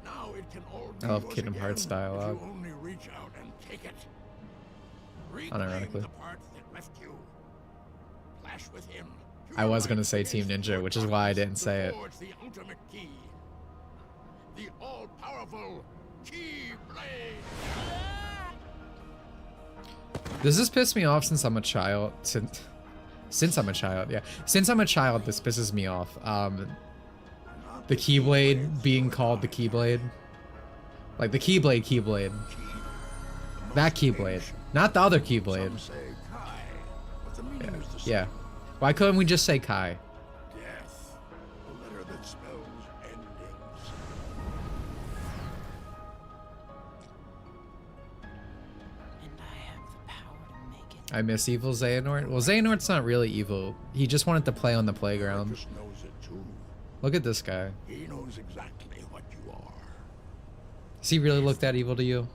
S3: Now it can all be
S1: I love
S3: yours
S1: Kingdom
S3: again
S1: Hearts dialogue.
S3: if you only reach out and take it. Reclaim
S1: Unironically.
S3: the part that left you. Clash with him
S1: I was gonna say Team Ninja, which is why I didn't say it.
S3: Forge the ultimate key. The all-powerful Keyblade.
S1: Does this piss me off since I'm a child? Since I'm a child, yeah. Since I'm a child, this pisses me off. The Keyblade being called the Keyblade. Like the Keyblade. That Keyblade. Not the other Keyblade.
S3: Some say Kai, but the meaning is the same.
S1: Yeah. Why couldn't we just say Kai?
S3: Death, a letter that spells endings.
S4: And I have the power to make it.
S1: I miss evil Xehanort. Well, Xehanort's not really evil. He just wanted to play on the playground.
S3: Just knows it too.
S1: Look at this guy.
S3: He knows exactly what you are.
S1: Does he really look that evil to you?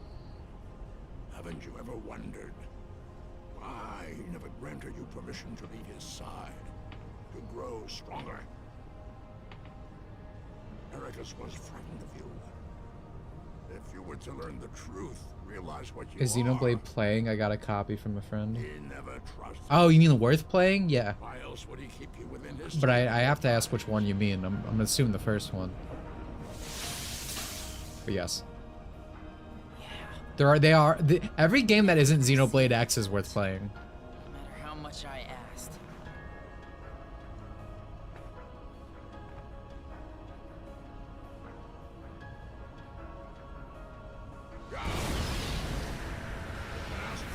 S3: Haven't you ever wondered why he never granted you permission to leave his side, to grow stronger? Ericus was frightened of you. If you were to learn the truth, realize what you
S1: Is
S3: are.
S1: Xenoblade playing? I got a copy from a friend.
S3: He never trusted.
S1: Oh, you mean worth playing? Yeah.
S3: Why else would he keep you within his?
S1: But I have to ask which one you mean. I'm gonna assume the first one. But yes. Every game that isn't Xenoblade X is worth playing.
S4: No matter how much I asked.
S3: Ask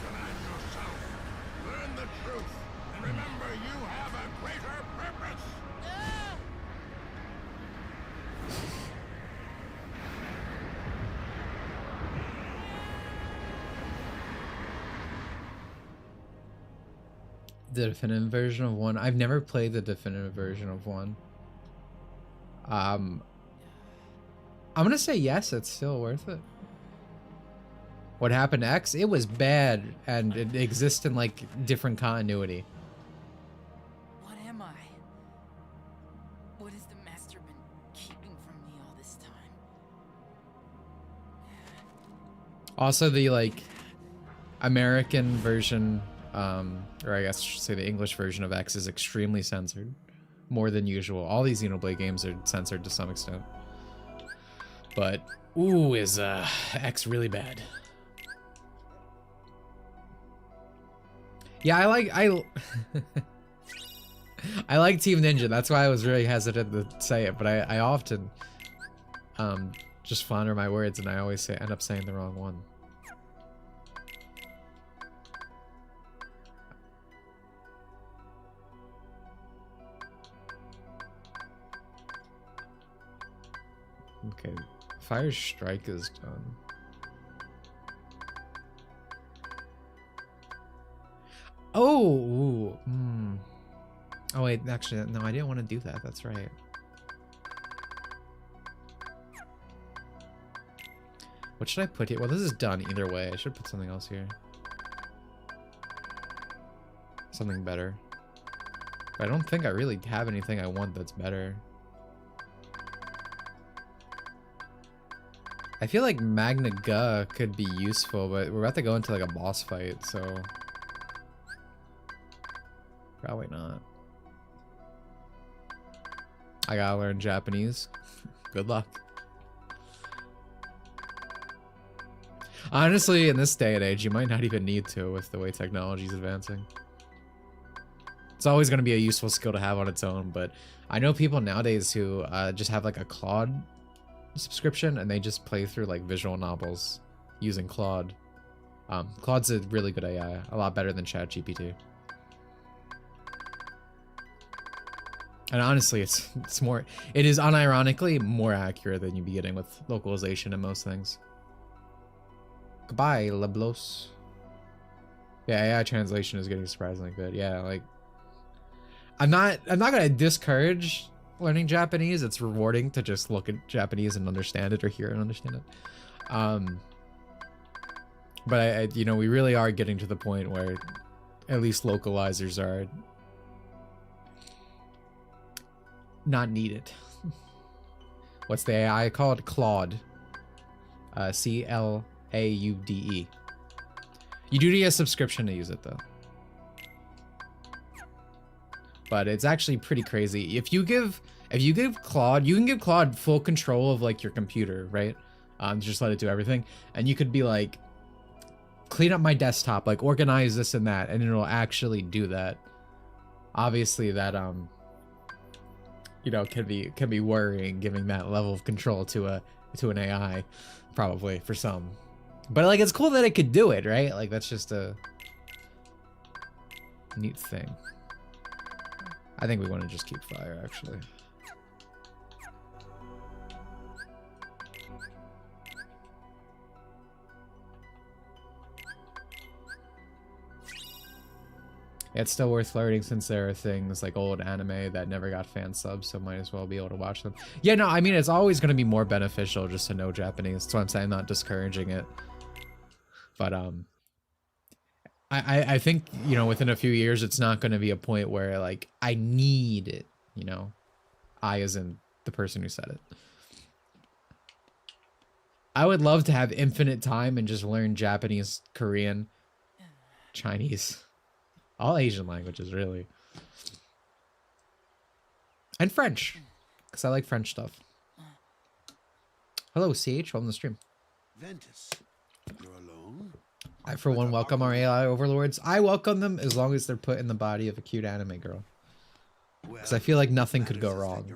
S3: the man yourself. Learn the truth, and remember you have a greater purpose.
S1: The definitive version of 1. I've never played the definitive version of 1. I'm gonna say yes, it's still worth it. What happened to X? It was bad, and it exists in like different continuity.
S4: What am I? What has the master been keeping from me all this time?
S1: Also, the like American version, or I guess I should say the English version of X is extremely censored, more than usual. All these Xenoblade games are censored to some extent. But ooh, is X really bad? Yeah, I I like Team Ninja. That's why I was really hesitant to say it, but I often just flounder my words, and I always end up saying the wrong one. Okay, Fire Strike is done. Oh, ooh, oh wait, actually, no, I didn't want to do that. That's right. What should I put here? Well, this is done either way. I should put something else here. Something better. But I don't think I really have anything I want that's better. I feel like Magna Gu could be useful, but we're about to go into like a boss fight, so probably not. I gotta learn Japanese. Good luck. Honestly, in this day and age, you might not even need to with the way technology is advancing. It's always going to be a useful skill to have on its own, but I know people nowadays who just have like a Claude subscription and they just play through like visual novels using Claude. Claude's a really good AI, a lot better than ChatGPT. And honestly, it is unironically more accurate than you'd be getting with localization and most things. Goodbye, Leblos. Yeah, AI translation is getting surprisingly good. Yeah, like I'm not gonna discourage learning Japanese. It's rewarding to just look at Japanese and understand it, or hear and understand it. But you know, we really are getting to the point where at least localizers are not needed. What's the AI called? Claude. C-L-A-U-D-E. You do need a subscription to use it though. but it's actually pretty crazy. If you give Claude, you can give Claude full control of like your computer, right? Just let it do everything, and you could be like, clean up my desktop, like organize this and that, and it'll actually do that. Obviously, that you know, can be worrying, giving that level of control to an AI, probably for some. But like, it's cool that it could do it, right? Like, that's just a neat thing. I think we want to just keep fire, actually. It's still worth flirting since there are things like old anime that never got fan subs, so might as well be able to watch them. Yeah, no, I mean, it's always going to be more beneficial just to know Japanese. That's why I'm saying I'm not discouraging it. But I think, you know, within a few years, it's not going to be a point where like I need it, you know. I as in the person who said it. I would love to have infinite time and just learn Japanese, Korean, Chinese. All Asian languages, really. And French, because I like French stuff. Hello, CH, welcome to the stream.
S3: Ventus, you're alone?
S1: I, for one, welcome our AI overlords. I welcome them as long as they're put in the body of a cute anime girl. Because I feel like nothing could go wrong.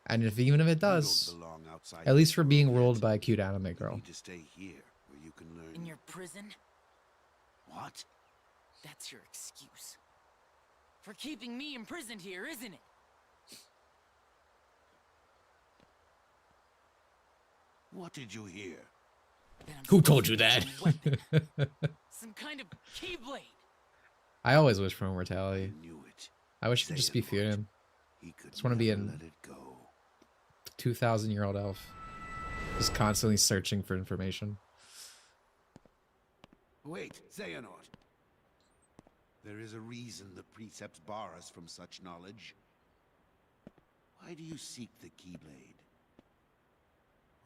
S1: And even if it does, at least for being ruled by a cute anime girl.
S4: In your prison?
S3: What?
S4: That's your excuse. For keeping me imprisoned here, isn't it?
S3: What did you hear?
S1: Who told you that?
S4: Some kind of keyblade.
S1: I always wish for immortality. I wish it could just be Furin. Just want to be a 2,000-year-old elf. Just constantly searching for information.
S3: Wait, Xehanort. There is a reason the precepts bar us from such knowledge. Why do you seek the Keyblade?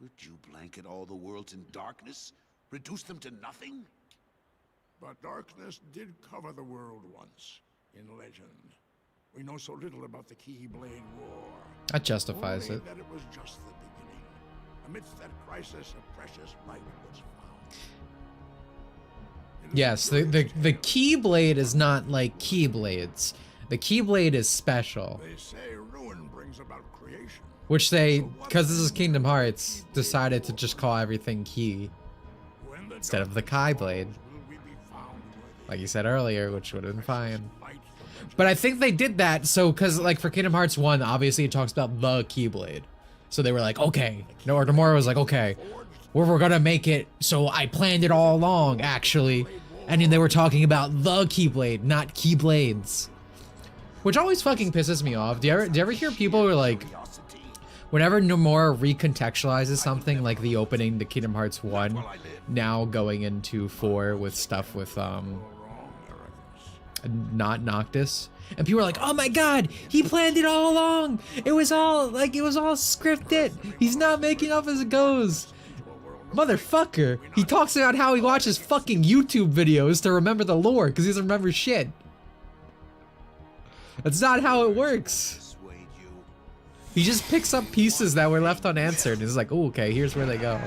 S3: Would you blanket all the worlds in darkness? Reduce them to nothing?
S6: But darkness did cover the world once, in legend. We know so little about the Keyblade War.
S1: That justifies
S6: Only
S1: it.
S6: that it was just the beginning. Amidst that crisis, a precious light was found.
S1: Yes, the Keyblade is not like Keyblades. The Keyblade is special.
S6: They say ruin brings about creation.
S1: Which they, because this is Kingdom Hearts, decided to just call everything Key instead of the Keyblade. Like you said earlier, which would have been fine. But I think they did that so, because like for Kingdom Hearts 1, obviously it talks about the Keyblade. So they were like, okay. No, or Nomura was like, okay, we're gonna make it so I planned it all along, actually. And then they were talking about the Keyblade, not Keyblades. Which always fucking pisses me off. Do you ever hear people who are like, whenever Nomura recontextualizes something like the opening to Kingdom Hearts 1, now going into 4 with stuff with not Noctis, and people are like, oh my god, he planned it all along. It was all scripted. He's not making up as it goes. Motherfucker, he talks about how he watches fucking YouTube videos to remember the lore because he doesn't remember shit. That's not how it works. He just picks up pieces that were left unanswered and is like, oh, okay, here's where they go.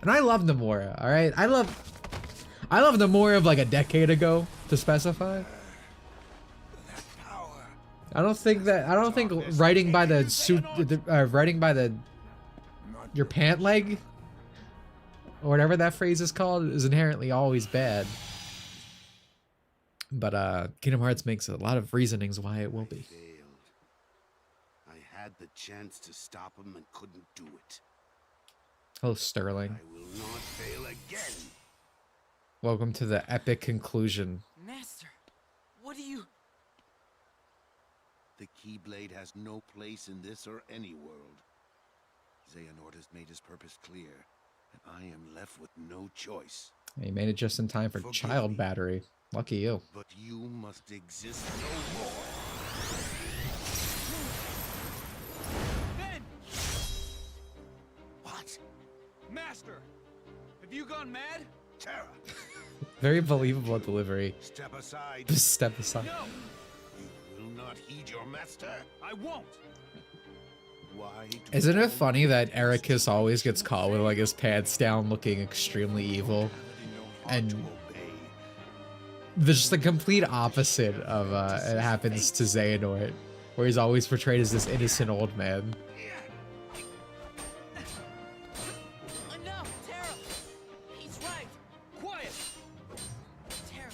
S1: And I love Nomura, alright? I love Nomura of like a decade ago, to specify. I don't think writing by the suit, writing by your pant leg, or whatever that phrase is called, is inherently always bad. But Kingdom Hearts makes a lot of reasonings why it will be.
S3: I had the chance to stop him and couldn't do it.
S1: Hello, Sterling.
S3: I will not fail again.
S1: Welcome to the epic conclusion.
S4: Master, what do you...
S3: The Keyblade has no place in this or any world. Xehanort has made his purpose clear, and I am left with no choice.
S1: You made it just in time for child battery. Lucky you.
S3: But you must exist no more.
S9: Ben!
S3: What?
S9: Master! Have you gone mad?
S3: Terra,
S1: Very believable delivery.
S3: step aside.
S1: Just step aside.
S9: No,
S3: You will not heed your master.
S9: I won't.
S3: Why do
S1: Isn't
S3: you
S1: it funny that Ericus always gets caught with like his pants down looking extremely evil?
S3: have it in your heart
S1: And
S3: to obey?
S1: there's the complete opposite of it happens to Xehanort, where he's always portrayed as this innocent old man.
S4: Enough, Tara! He's right! Quiet! Tara!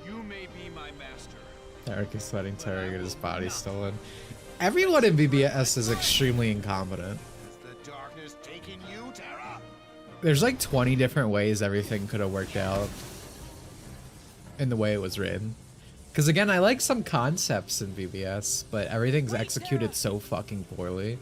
S9: You may be my master.
S1: Ericus letting Terra get his body stolen. Everyone in BBS is extremely incompetent.
S3: Has the darkness taken you, Terra?
S1: There's like 20 different ways everything could have worked out in the way it was written. Because again, I like some concepts in BBS, but everything's executed so fucking poorly.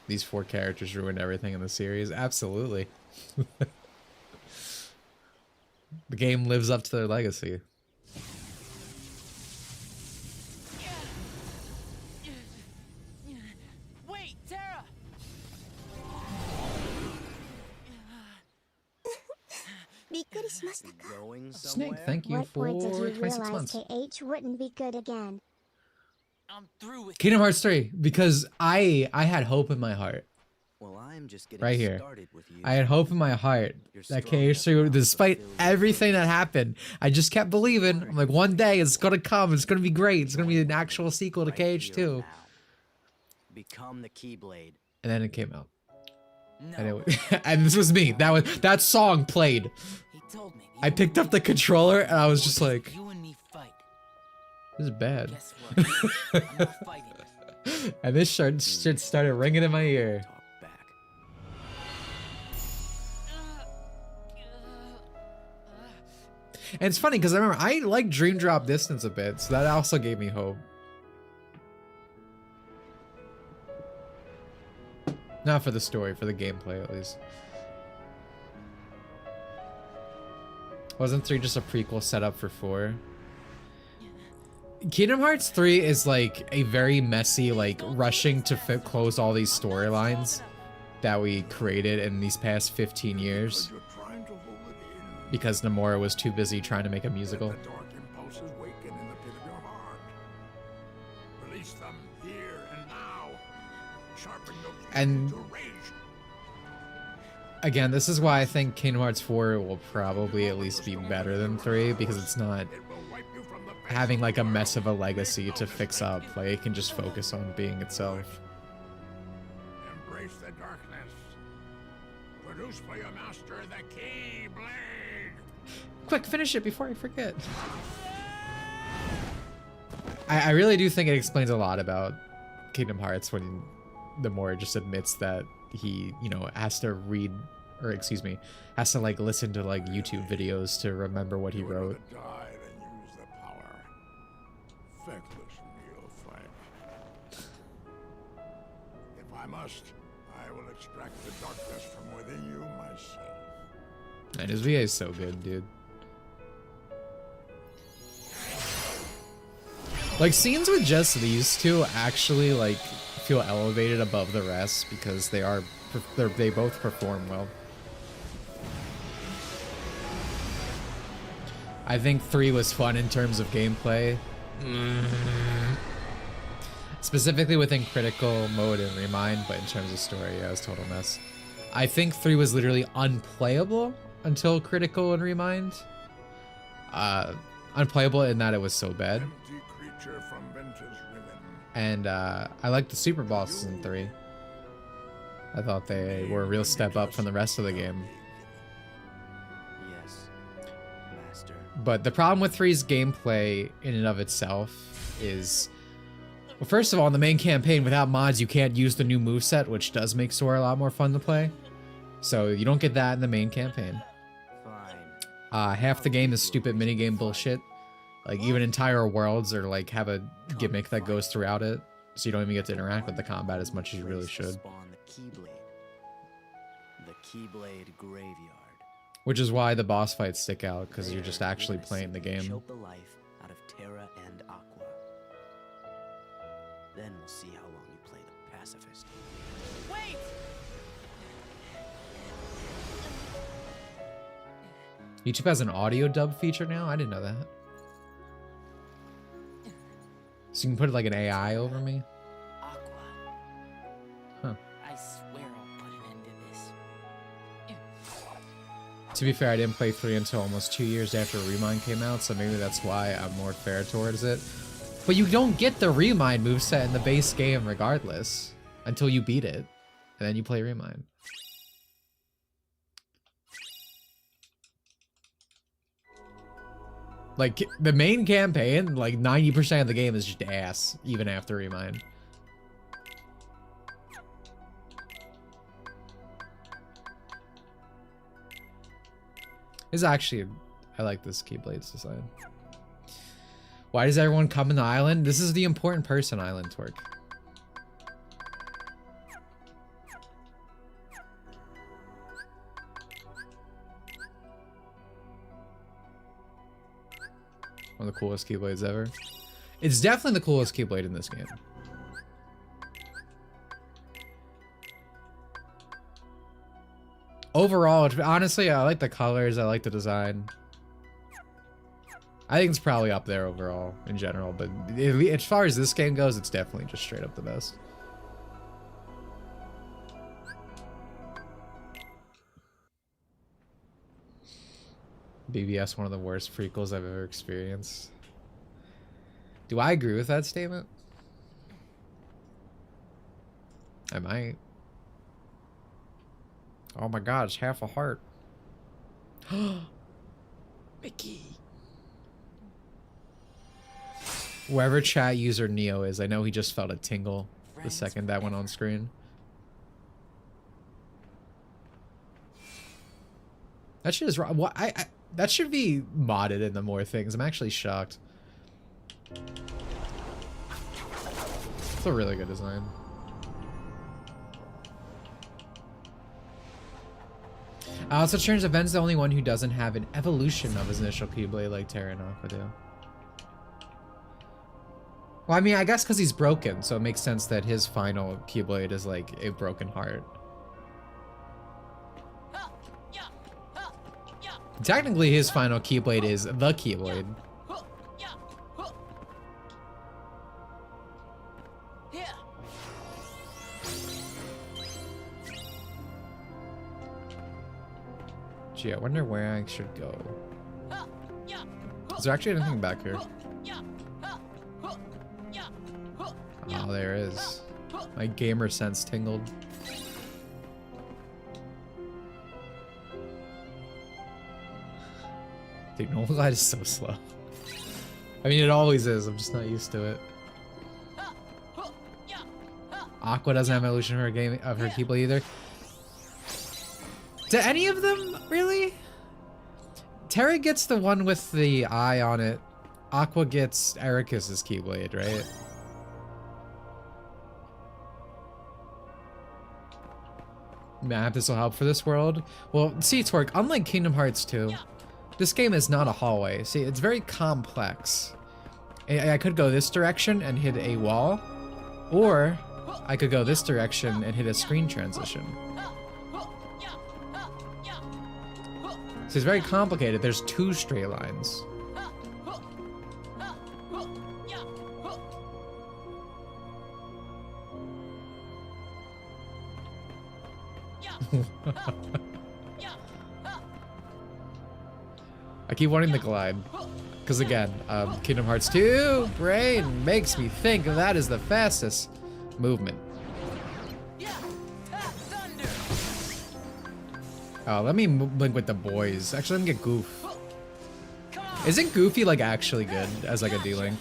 S1: These 4 characters ruined everything in the series. Absolutely. The game lives up to their legacy.
S4: Wait, Tara!
S10: Going
S1: Snake,
S10: somewhere?
S1: thank you
S5: What
S1: for
S5: point did you
S1: 26
S5: realize
S1: months.
S5: KH wouldn't be good again?
S4: I'm through with
S1: Kingdom Hearts 3, because I had hope in my heart.
S10: Well, I'm just getting
S1: Right here.
S10: started with you.
S1: I had hope in my heart that KH3, despite everything that happened, I just kept believing. I'm like, one day it's gonna come, it's gonna be great, it's gonna be an actual sequel to
S10: Right here
S1: KH2.
S10: now. Become the Keyblade.
S1: And then it came out.
S4: no.
S1: And it and this was me. That song played.
S4: He told me.
S1: I picked up the controller and I was just like,
S4: You and me fight.
S1: this is bad.
S4: Guess what? I'm not fighting.
S1: And this shit started ringing in my ear.
S10: Talk back.
S1: And it's funny because I remember I like Dream Drop Distance a bit, so that also gave me hope. Not for the story, for the gameplay at least. Wasn't 3 just a prequel setup for 4? Kingdom Hearts 3 is like a very messy, like rushing to close all these storylines that we created in these past 15 years.
S3: You're trying to hold it in.
S1: Because Nomura was too busy trying to make a musical.
S3: Let the dark impulses waken in the pit of your heart. Release them here and now. Sharpen your
S1: And-
S3: to rage.
S1: Again, this is why I think Kingdom Hearts 4 will probably at least be better than 3, because it's not
S3: It will wipe you from the face
S1: having
S3: of
S1: like
S3: the
S1: a
S3: world.
S1: mess of a legacy to fix up. Like, it can just focus on being itself.
S3: Embrace the darkness. Produce for your master the Keyblade.
S1: Quick, finish it before I forget. I really do think it explains a lot about Kingdom Hearts when Nomura just admits that he, you know, has to read, or excuse me, has to like listen to like YouTube videos to remember what he
S3: You would
S1: wrote.
S3: rather die than use the power. Feckless neophyte. If I must, I will extract the darkness from within you myself.
S1: And his VA is so good, dude. Like, scenes with just these two actually like feel elevated above the rest because they both perform well. I think 3 was fun in terms of gameplay. Specifically within critical mode and remind, but in terms of story, yeah, it was a total mess. I think 3 was literally unplayable until critical and remind. Unplayable in that it was so bad.
S3: Empty creature from Ventus Riven.
S1: And I liked the super bosses in 3. I thought they were a real step up from the rest of the game.
S10: Yes, master.
S1: But the problem with 3's gameplay in and of itself is Well, first of all, in the main campaign, without mods, you can't use the new moveset, which does make Sora a lot more fun to play. So you don't get that in the main campaign. Half the game is stupid minigame bullshit. Like, even entire worlds are like have a gimmick that goes throughout it, so you don't even get to interact with the combat as much as you really should.
S11: The Keyblade Graveyard.
S1: Which is why the boss fights stick out, because you're just actually playing the game.
S11: Choke the life out of Terra and Aqua. Then we'll see how long you play the pacifist.
S4: Wait!
S1: YouTube has an audio dub feature now? I didn't know that. So you can put like an AI over me?
S4: Aqua.
S1: Huh.
S4: I swear I'll put an end to this.
S1: To be fair, I didn't play 3 until almost 2 years after Remind came out, so maybe that's why I'm more fair towards it. But you don't get the Remind moveset in the base game regardless, until you beat it, and then you play Remind. Like, the main campaign, like 90% of the game is just ass, even after Remind. It's actually, I like this Keyblade's design. Why does everyone come in the island? This is the important person island, Twerk. One of the coolest Keyblades ever. It's definitely the coolest Keyblade in this game. Overall, honestly, I like the colors, I like the design. I think it's probably up there overall, in general, but as far as this game goes, it's definitely just straight up the best. BBS, one of the worst prequels I've ever experienced. Do I agree with that statement? I might. Oh my god, it's half a heart. Mickey. Whoever chat user Neo is, I know he just felt a tingle the second that went on screen. That shit is wrong. What that should be modded into more things. I'm actually shocked. It's a really good design. Also, turns out Ben's the only one who doesn't have an evolution of his initial Keyblade like Terra and Aqua do. Well, I mean, I guess because he's broken, so it makes sense that his final Keyblade is like a broken heart. Technically, his final Keyblade is the Keyblade. Gee, I wonder where I should go. Is there actually anything back here? Oh, there is. My gamer sense tingled. Dude, Normal Glide is so slow. I mean, it always is. I'm just not used to it. Aqua doesn't have evolution of her game of her Keyblade either. Do any of them really? Terra gets the one with the eye on it. Aqua gets Ericus's Keyblade, right? Map, this will help for this world. Well, see, Twerk, unlike Kingdom Hearts 2, this game is not a hallway. See, it's very complex. I could go this direction and hit a wall, or I could go this direction and hit a screen transition. So it's very complicated. There's 2 straight lines. I keep wanting the glide. Because again, Kingdom Hearts 2 brain makes me think of that as the fastest movement. Oh, let me link with the boys. Actually, let me get Goof. Isn't Goofy like actually good as like a D-Link?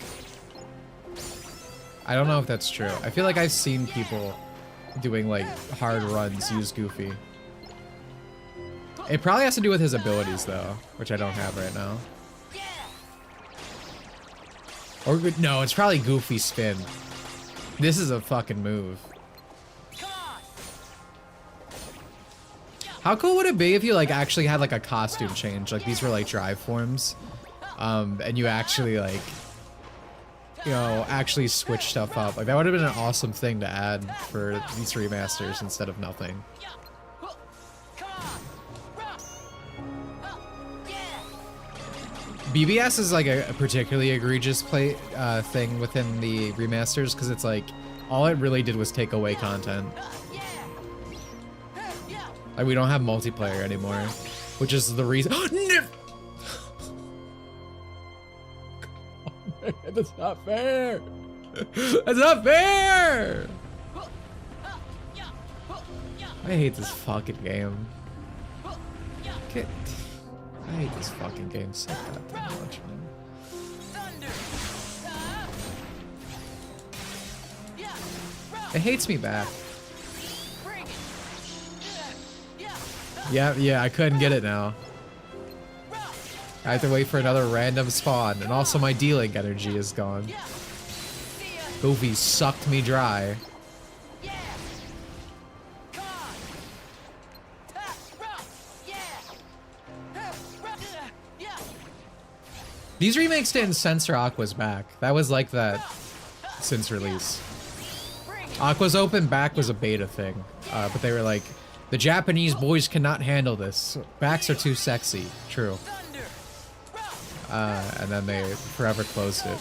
S1: I don't know if that's true. I feel like I've seen people doing like hard runs use Goofy. It probably has to do with his abilities though, which I don't have right now. Or no, it's probably Goofy spin. This is a fucking move. How cool would it be if you like actually had like a costume change? Like these were like drive forms. And you actually like, you know, actually switch stuff up. Like that would have been an awesome thing to add for these remasters instead of nothing. BBS is like a particularly egregious thing within the remasters because it's like all it really did was take away content. Like we don't have multiplayer anymore, which is the reason. That's not fair. That's not fair. I hate this fucking game. I hate this fucking game so goddamn much, man. It hates me back. Yeah, I couldn't get it now. I have to wait for another random spawn, and also my dealing energy is gone. Goofy sucked me dry. These remakes didn't censor Aqua's back. That was like that since release. Aqua's open back was a beta thing, but they were like, the Japanese boys cannot handle this. Backs are too sexy. True. And then they forever closed it.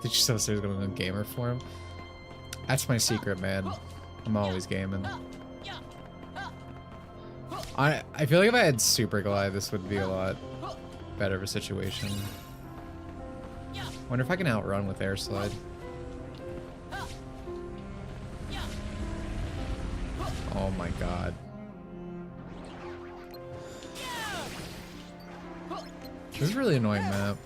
S1: Did you so say he's going to go gamer form? That's my secret, man. I'm always gaming. I feel like if I had Super Glide, this would be a lot better of a situation. Wonder if I can outrun with Air Slide. Oh my god. This is a really annoying map.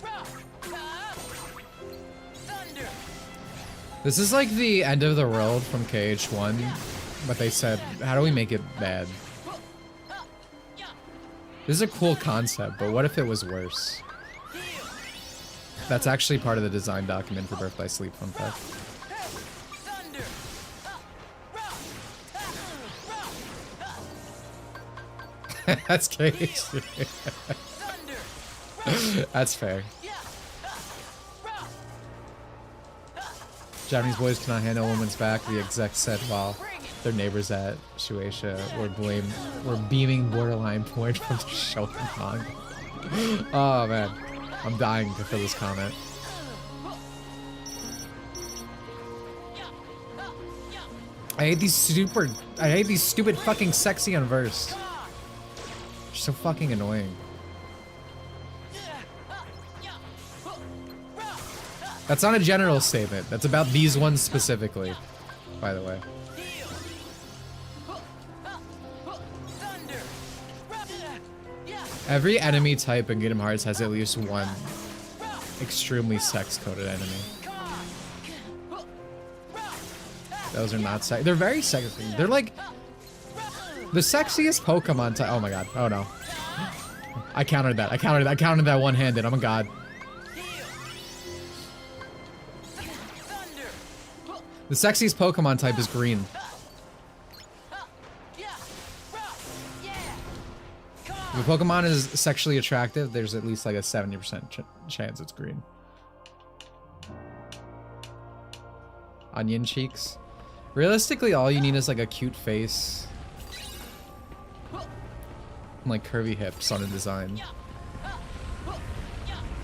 S1: This is like the end of the world from KH1, but they said, how do we make it bad? This is a cool concept, but what if it was worse? That's actually part of the design document for Birth by Sleep, fun fact. That's crazy. That's fair. Japanese boys cannot handle a woman's back, the exec said while their neighbors at Shueisha were beaming borderline porn from the Shonen manga. Oh man, I'm dying to fill this comment. I hate these stupid fucking sexy unversed. They're so fucking annoying. That's not a general statement. That's about these ones specifically, by the way. Every enemy type in Kingdom Hearts has at least one extremely sex-coded enemy. Those are not sex. They're very sexy. They're like the sexiest Pokemon type. Oh my god. Oh no. I countered that. I countered that one-handed. I'm a god. The sexiest Pokemon type is green. If a Pokemon is sexually attractive, there's at least like a 70% chance it's green. Onion cheeks. Realistically, all you need is like a cute face. And like curvy hips on a design.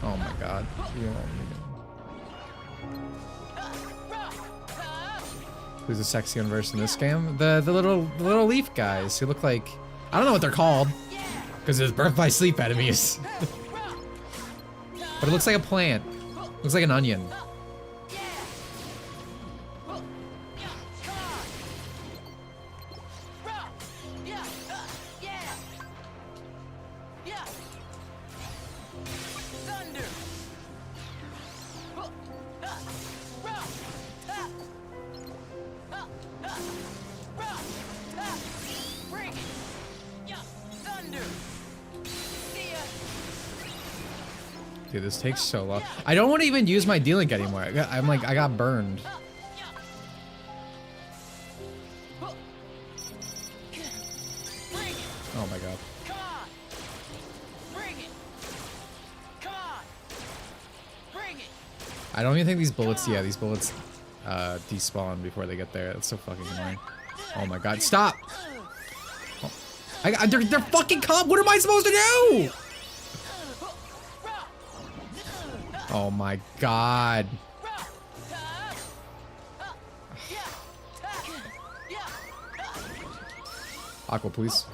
S1: Oh my god. Who's a sexy unverse in this game? The little leaf guys who look like, I don't know what they're called, because there's Birth by Sleep enemies. But it looks like a plant. Looks like an onion. Dude, this takes so long. I don't want to even use my D-Link anymore. I'm like, I got burned. Oh my god. I don't even think these bullets, yeah, these bullets despawn before they get there. That's so fucking annoying. Oh my god, stop! Oh. They're fucking what am I supposed to do? Oh my god. Aqua, please.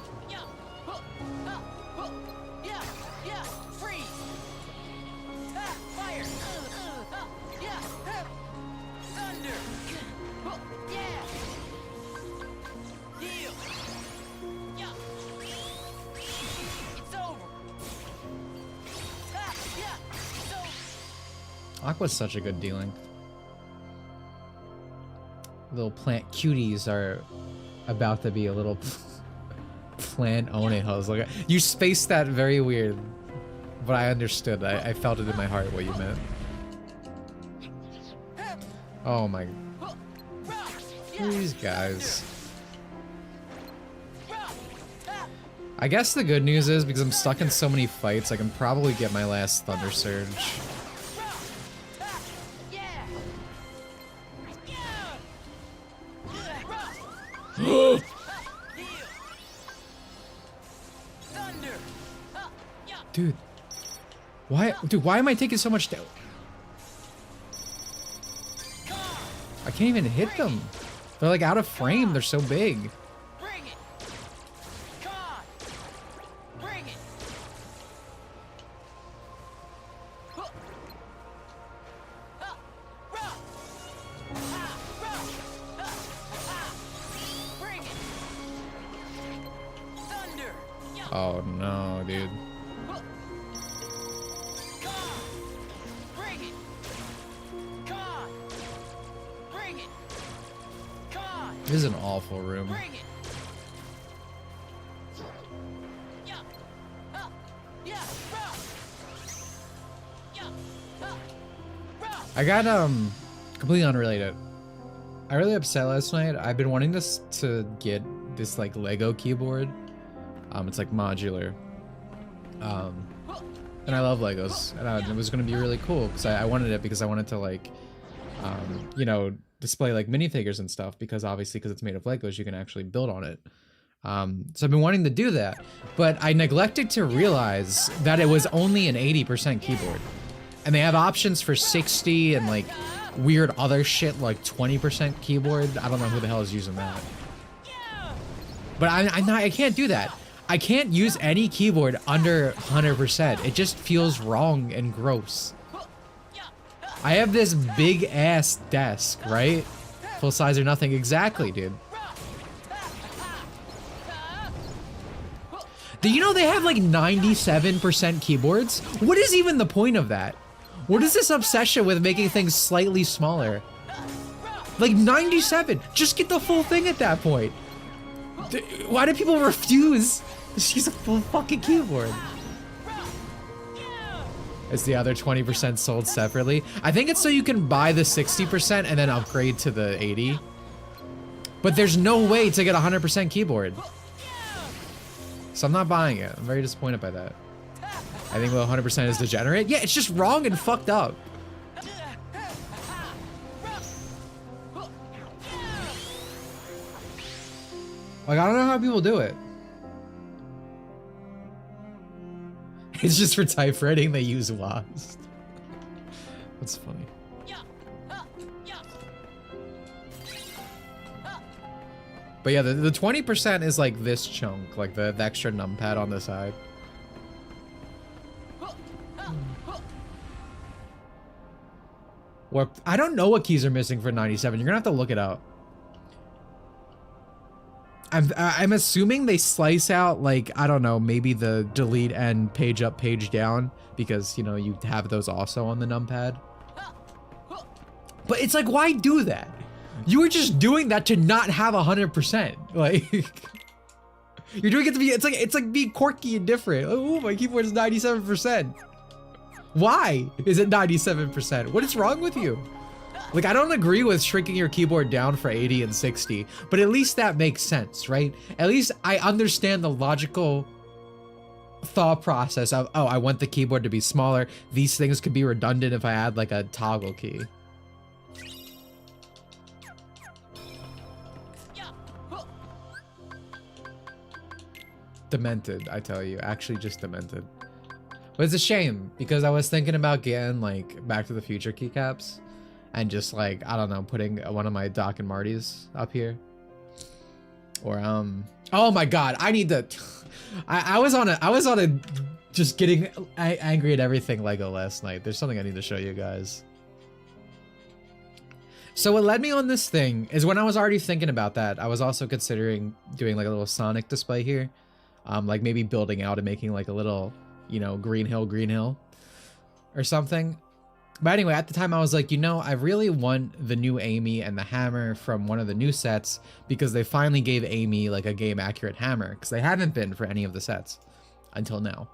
S1: Aqua's such a good D-Link. Little plant cuties are about to be a little plant own hoes. Like, you spaced that very weird, but I understood. I felt it in my heart what you meant. Oh my. These guys. I guess the good news is because I'm stuck in so many fights, I can probably get my last Thunder Surge. Dude. Why am I taking so much down? I can't even hit them. They're like out of frame. They're so big. Oh no, dude. This is an awful room. I got completely unrelated. I really upset last night. I've been wanting to get this like Lego keyboard. It's like modular. And I love Legos. And it was gonna be really cool because I wanted it because I wanted to like, you know, display like minifigures and stuff because obviously because it's made of Legos you can actually build on it. So I've been wanting to do that, but I neglected to realize that it was only an 80% keyboard. And they have options for 60 and like weird other shit like 20% keyboard. I don't know who the hell is using that. But I can't do that. I can't use any keyboard under 100%. It just feels wrong and gross. I have this big ass desk, right? Full size or nothing. Exactly, dude. Do you know they have like 97% keyboards? What is even the point of that? What is this obsession with making things slightly smaller? Like 97, just get the full thing at that point. Why do people refuse to use a full fucking keyboard? Is the other 20% sold separately? I think it's so you can buy the 60% and then upgrade to the 80. But there's no way to get a 100% keyboard. So I'm not buying it. I'm very disappointed by that. I think 100% is degenerate. Yeah, it's just wrong and fucked up. Like, I don't know how people do it. It's just for typewriting they use WASD. That's funny. But yeah, the 20% is like this chunk, like the extra numpad on the side. Or I don't know what keys are missing for 97. You're gonna have to look it up. I'm assuming they slice out, like, I don't know, maybe the delete and page up, page down, because, you know, you have those also on the numpad. But it's like, why do that? You were just doing that to not have 100%. Like, you're doing it to be, it's like being quirky and different. Oh, my keyboard is 97%. Why is it 97%? What is wrong with you? Like, I don't agree with shrinking your keyboard down for 80 and 60, but at least that makes sense, right? At least I understand the logical thought process of, oh, I want the keyboard to be smaller. These things could be redundant if I add like a toggle key. Demented, I tell you, actually just demented. But it's a shame because I was thinking about getting like Back to the Future keycaps. And just like, I don't know, putting one of my Doc and Marty's up here. Or, oh my God, I need to, I was on a, just getting angry at everything Lego last night. There's something I need to show you guys. So what led me on this thing is when I was already thinking about that, I was also considering doing like a little Sonic display here. Like maybe building out and making like a little, you know, Green Hill or something. But anyway, at the time I was like, you know, I really want the new Amy and the hammer from one of the new sets because they finally gave Amy like a game accurate hammer because they haven't been for any of the sets until now.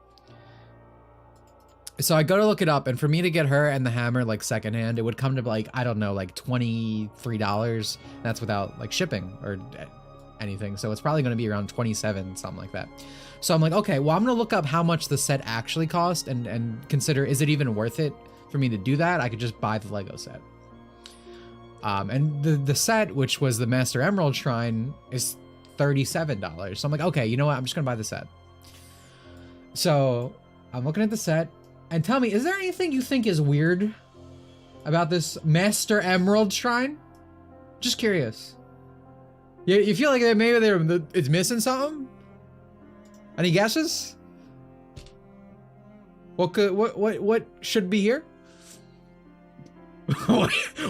S1: So I go to look it up, and for me to get her and the hammer like secondhand, it would come to like, I don't know, like $23. That's without like shipping or anything. So it's probably going to be around 27, something like that. So I'm like, okay, well, I'm going to look up how much the set actually cost and consider, is it even worth it for me to do that? I could just buy the Lego set. And the set, which was the Master Emerald Shrine, is $37. So I'm like, okay, you know what? I'm just gonna buy the set. So I'm looking at the set, and tell me, is there anything you think is weird about this Master Emerald Shrine? Just curious. You feel like maybe it's missing something? Any guesses? What should be here?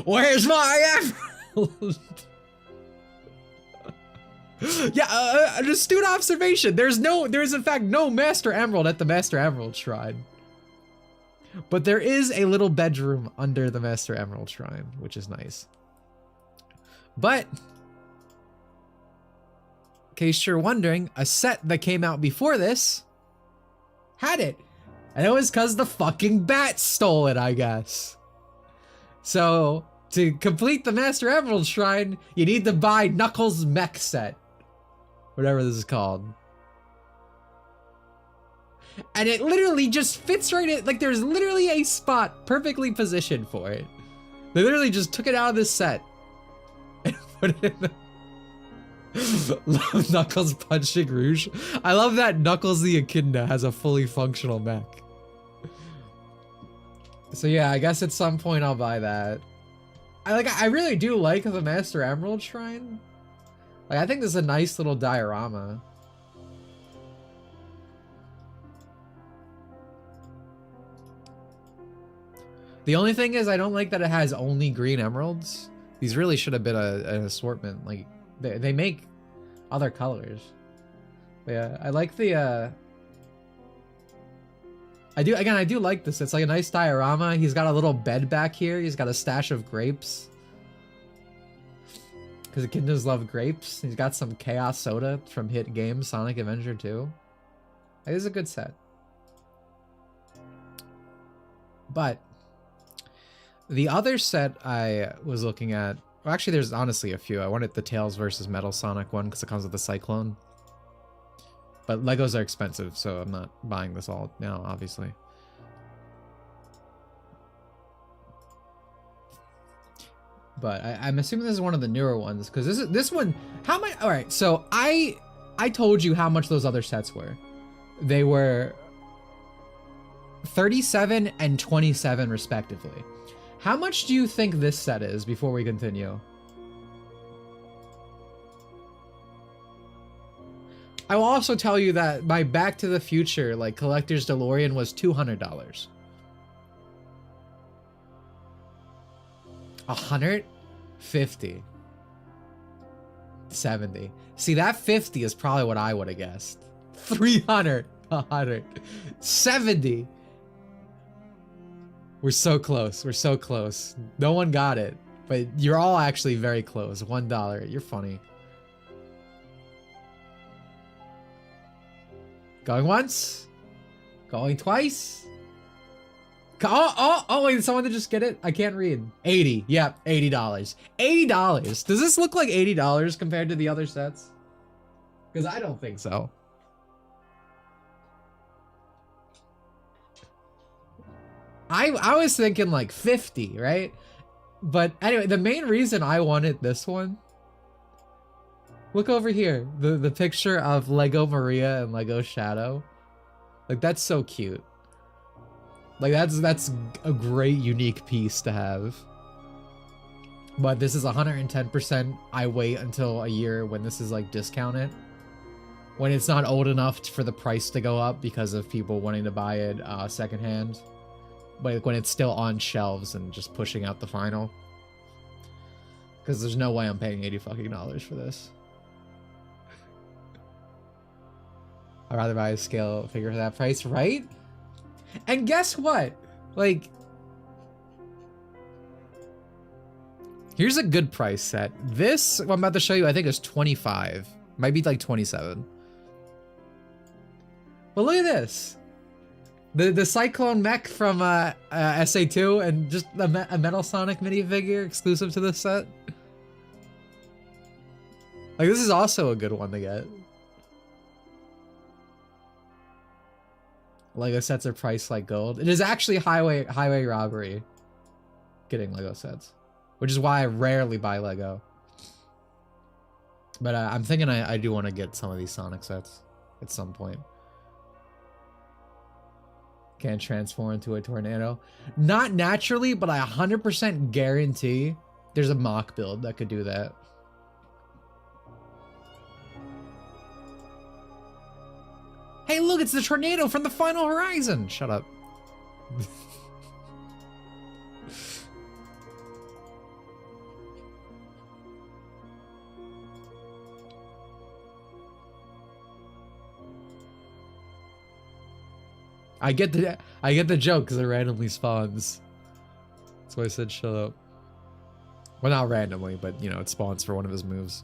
S1: Where's my emerald? Yeah, an astute observation. There is in fact no Master Emerald at the Master Emerald Shrine. But there is a little bedroom under the Master Emerald Shrine, which is nice. But, in case you're wondering, a set that came out before this had it. And it was because the fucking bats stole it, I guess. So, to complete the Master Emerald Shrine, you need to buy Knuckles' mech set. Whatever this is called. And it literally just fits right in, like there's literally a spot perfectly positioned for it. They literally just took it out of this set and put it in the Knuckles Punching Rouge. I love that Knuckles the Echidna has a fully functional mech. So yeah, I guess at some point I'll buy that. I really do like the Master Emerald Shrine. Like, I think this is a nice little diorama. The only thing is I don't like that it has only green emeralds. These really should have been an assortment. Like, they make other colors. But yeah, I like the I do like this. It's like a nice diorama. He's got a little bed back here. He's got a stash of grapes. Because the kid does love grapes. He's got some Chaos Soda from hit game Sonic Adventure 2. It is a good set. But the other set I was looking at, well, actually there's honestly a few. I wanted the Tails versus Metal Sonic one because it comes with the Cyclone. But Legos are expensive, so I'm not buying this all now, obviously. But I'm assuming this is one of the newer ones, because this one, how much? All right, so I told you how much those other sets were. They were 37 and 27 respectively. How much do you think this set is before we continue? I will also tell you that my Back to the Future, like, collector's DeLorean was $200. 150. 70. See, that 50 is probably what I would have guessed. 300. 100. 70. We're so close. We're so close. No one got it. But you're all actually very close. $1. You're funny. Going once. Going twice. Oh, wait, did someone to just get it? I can't read. 80. Yep, $80. $80. Does this look like $80 compared to the other sets? Because I don't think so. I was thinking like 50, right? But anyway, the main reason I wanted this one. Look over here. The picture of Lego Maria and Lego Shadow. Like, that's so cute. Like, that's a great, unique piece to have. But this is 110%. I wait until a year when this is, like, discounted. When it's not old enough for the price to go up because of people wanting to buy it secondhand. But when it's still on shelves and just pushing out the final. Because there's no way I'm paying $80 fucking for this. I'd rather buy a scale figure for that price, right? And guess what? Like, here's a good price set. This, what I'm about to show you, I think is 25. Might be like 27. But look at this. The Cyclone mech from SA2 and just a Metal Sonic minifigure exclusive to this set. Like, this is also a good one to get. Lego sets are priced like gold. It is actually highway robbery getting Lego sets, which is why I rarely buy Lego. But I'm thinking I do want to get some of these Sonic sets at some point. Can't transform into a tornado. Not naturally, but I 100% guarantee there's a mock build that could do that. Hey, look, it's the tornado from the Final Horizon. Shut up. I get the joke because it randomly spawns. That's why I said shut up. Well, not randomly, but you know, it spawns for one of his moves.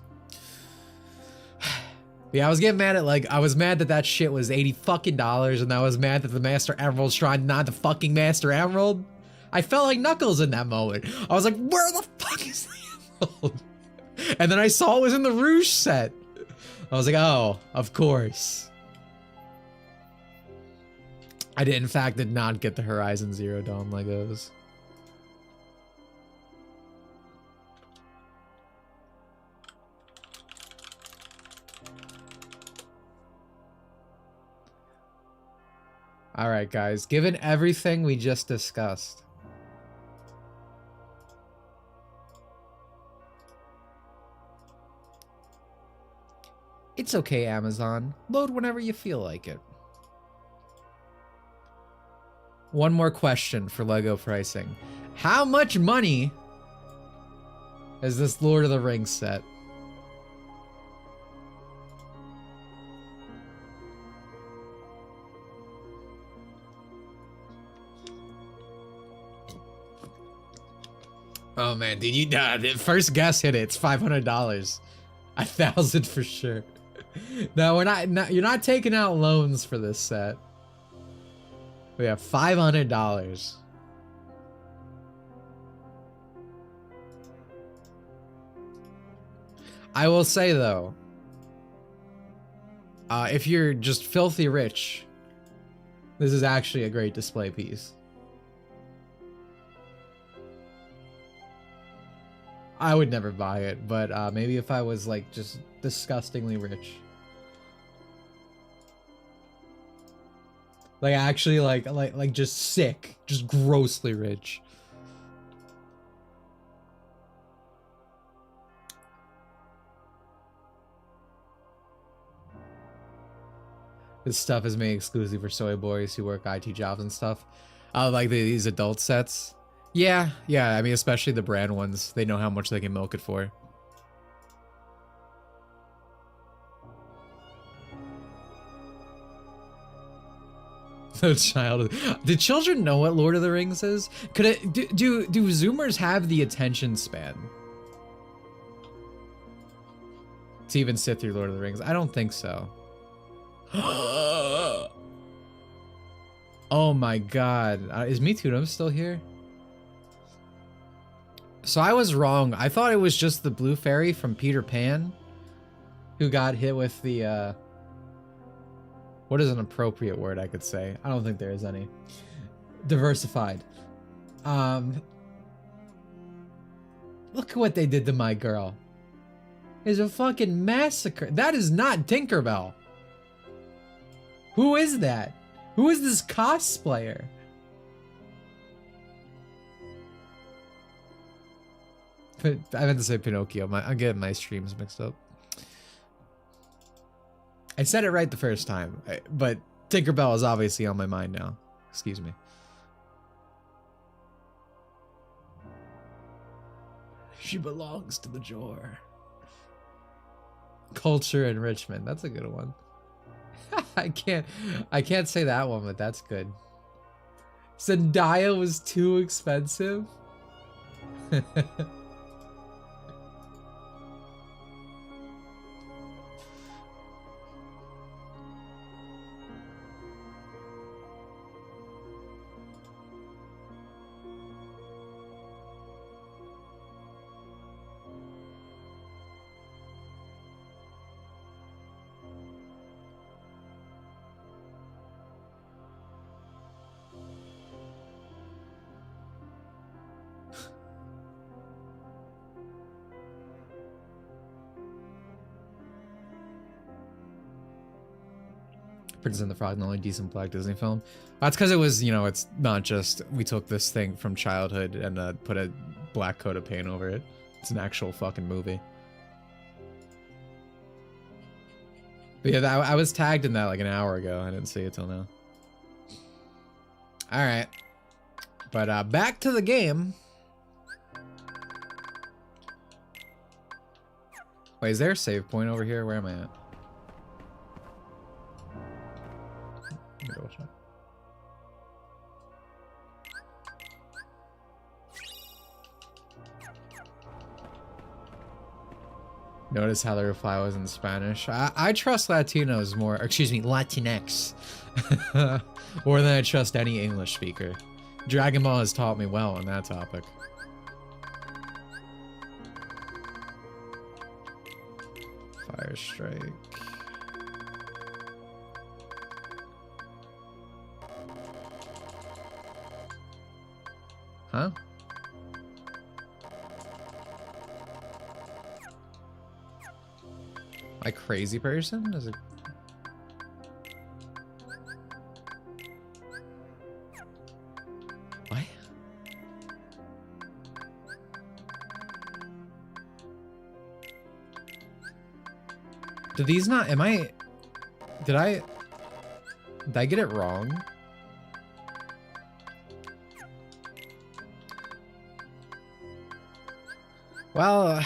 S1: Yeah, I was getting mad at, like, I was mad that that shit was $80 fucking, and I was mad that the Master Emerald Shrine, not the fucking Master Emerald. I felt like Knuckles in that moment. I was like, where the fuck is the Emerald? And then I saw it was in the Rouge set. I was like, oh, of course. I did, in fact, did not get the Horizon Zero Dawn Legos. All right, guys, given everything we just discussed, it's okay, Amazon. Load whenever you feel like it. One more question for Lego pricing. How much money is this Lord of the Rings set? Oh man, dude, you the first guess hit it. It's $500. 1,000 for sure. No, you're not taking out loans for this set. We have $500. I will say though, if you're just filthy rich, this is actually a great display piece. I would never buy it, but maybe if I was like just disgustingly rich. Like actually like just sick, just grossly rich. This stuff is made exclusive for soy boys who work IT jobs and stuff. Like these adult sets. Yeah, yeah. I mean, especially the brand ones, they know how much they can milk it for. The child. Do children know what Lord of the Rings is? Could it? Do Zoomers have the attention span to even sit through Lord of the Rings? I don't think so. Oh my God! Is Mitudum still here? So I was wrong. I thought it was just the blue fairy from Peter Pan who got hit with the, what is an appropriate word I could say? I don't think there is any. Diversified. Look at what they did to my girl. It's a fucking massacre. That is not Tinkerbell. Who is that? Who is this cosplayer? I meant to say Pinocchio. I'm getting my streams mixed up. I said it right the first time, but Tinkerbell is obviously on my mind now. Excuse me. She belongs to the drawer. Culture enrichment. That's a good one. I can't say that one, but that's good. Zendaya was too expensive. Princess and the Frog, the only decent Black Disney film. That's because it was, you know, it's not just we took this thing from childhood and put a black coat of paint over it. It's an actual fucking movie. But yeah, I was tagged in that like an hour ago. I didn't see it till now. All right, but back to the game. Wait, is there a save point over here? Where am I at? Notice how the reply was in Spanish. I trust Latinos more, or excuse me, Latinx, more than I trust any English speaker. Dragon Ball has taught me well on that topic. Fire Strike. Huh? A crazy person? Is it? What? Do these not? Am I? Did I get it wrong? Well.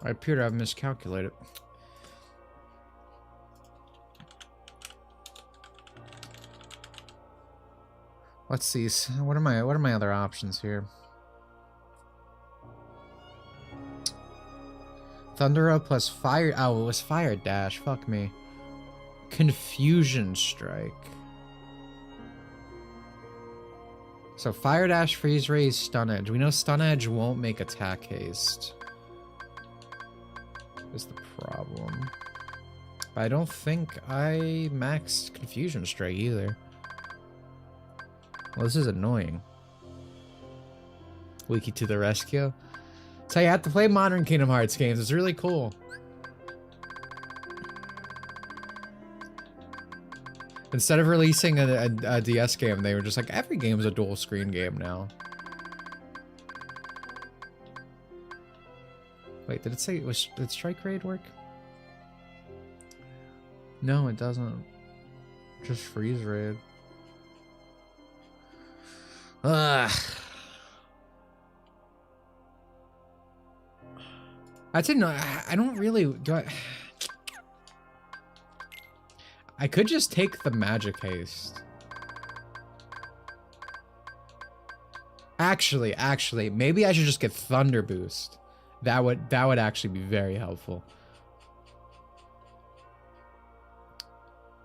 S1: I appear to have miscalculated. Let's see. What are my other options here? Thundera plus fire. Oh, it was Fire Dash. Fuck me. Confusion Strike. So Fire Dash, Freeze Raise, Stun Edge. We know Stun Edge won't make attack haste. Is the problem. I don't think I maxed Confusion Strike either. Well, this is annoying. Wiki to the rescue. So you have to play modern Kingdom Hearts games. It's really cool. Instead of releasing a DS game, they were just like, every game's a dual screen game now. Wait, did it say did strike raid work? No, it doesn't. Just freeze raid. Ugh. I didn't know. I don't really do. I could just take the magic haste. Actually, maybe I should just get thunder boost. That would actually be very helpful.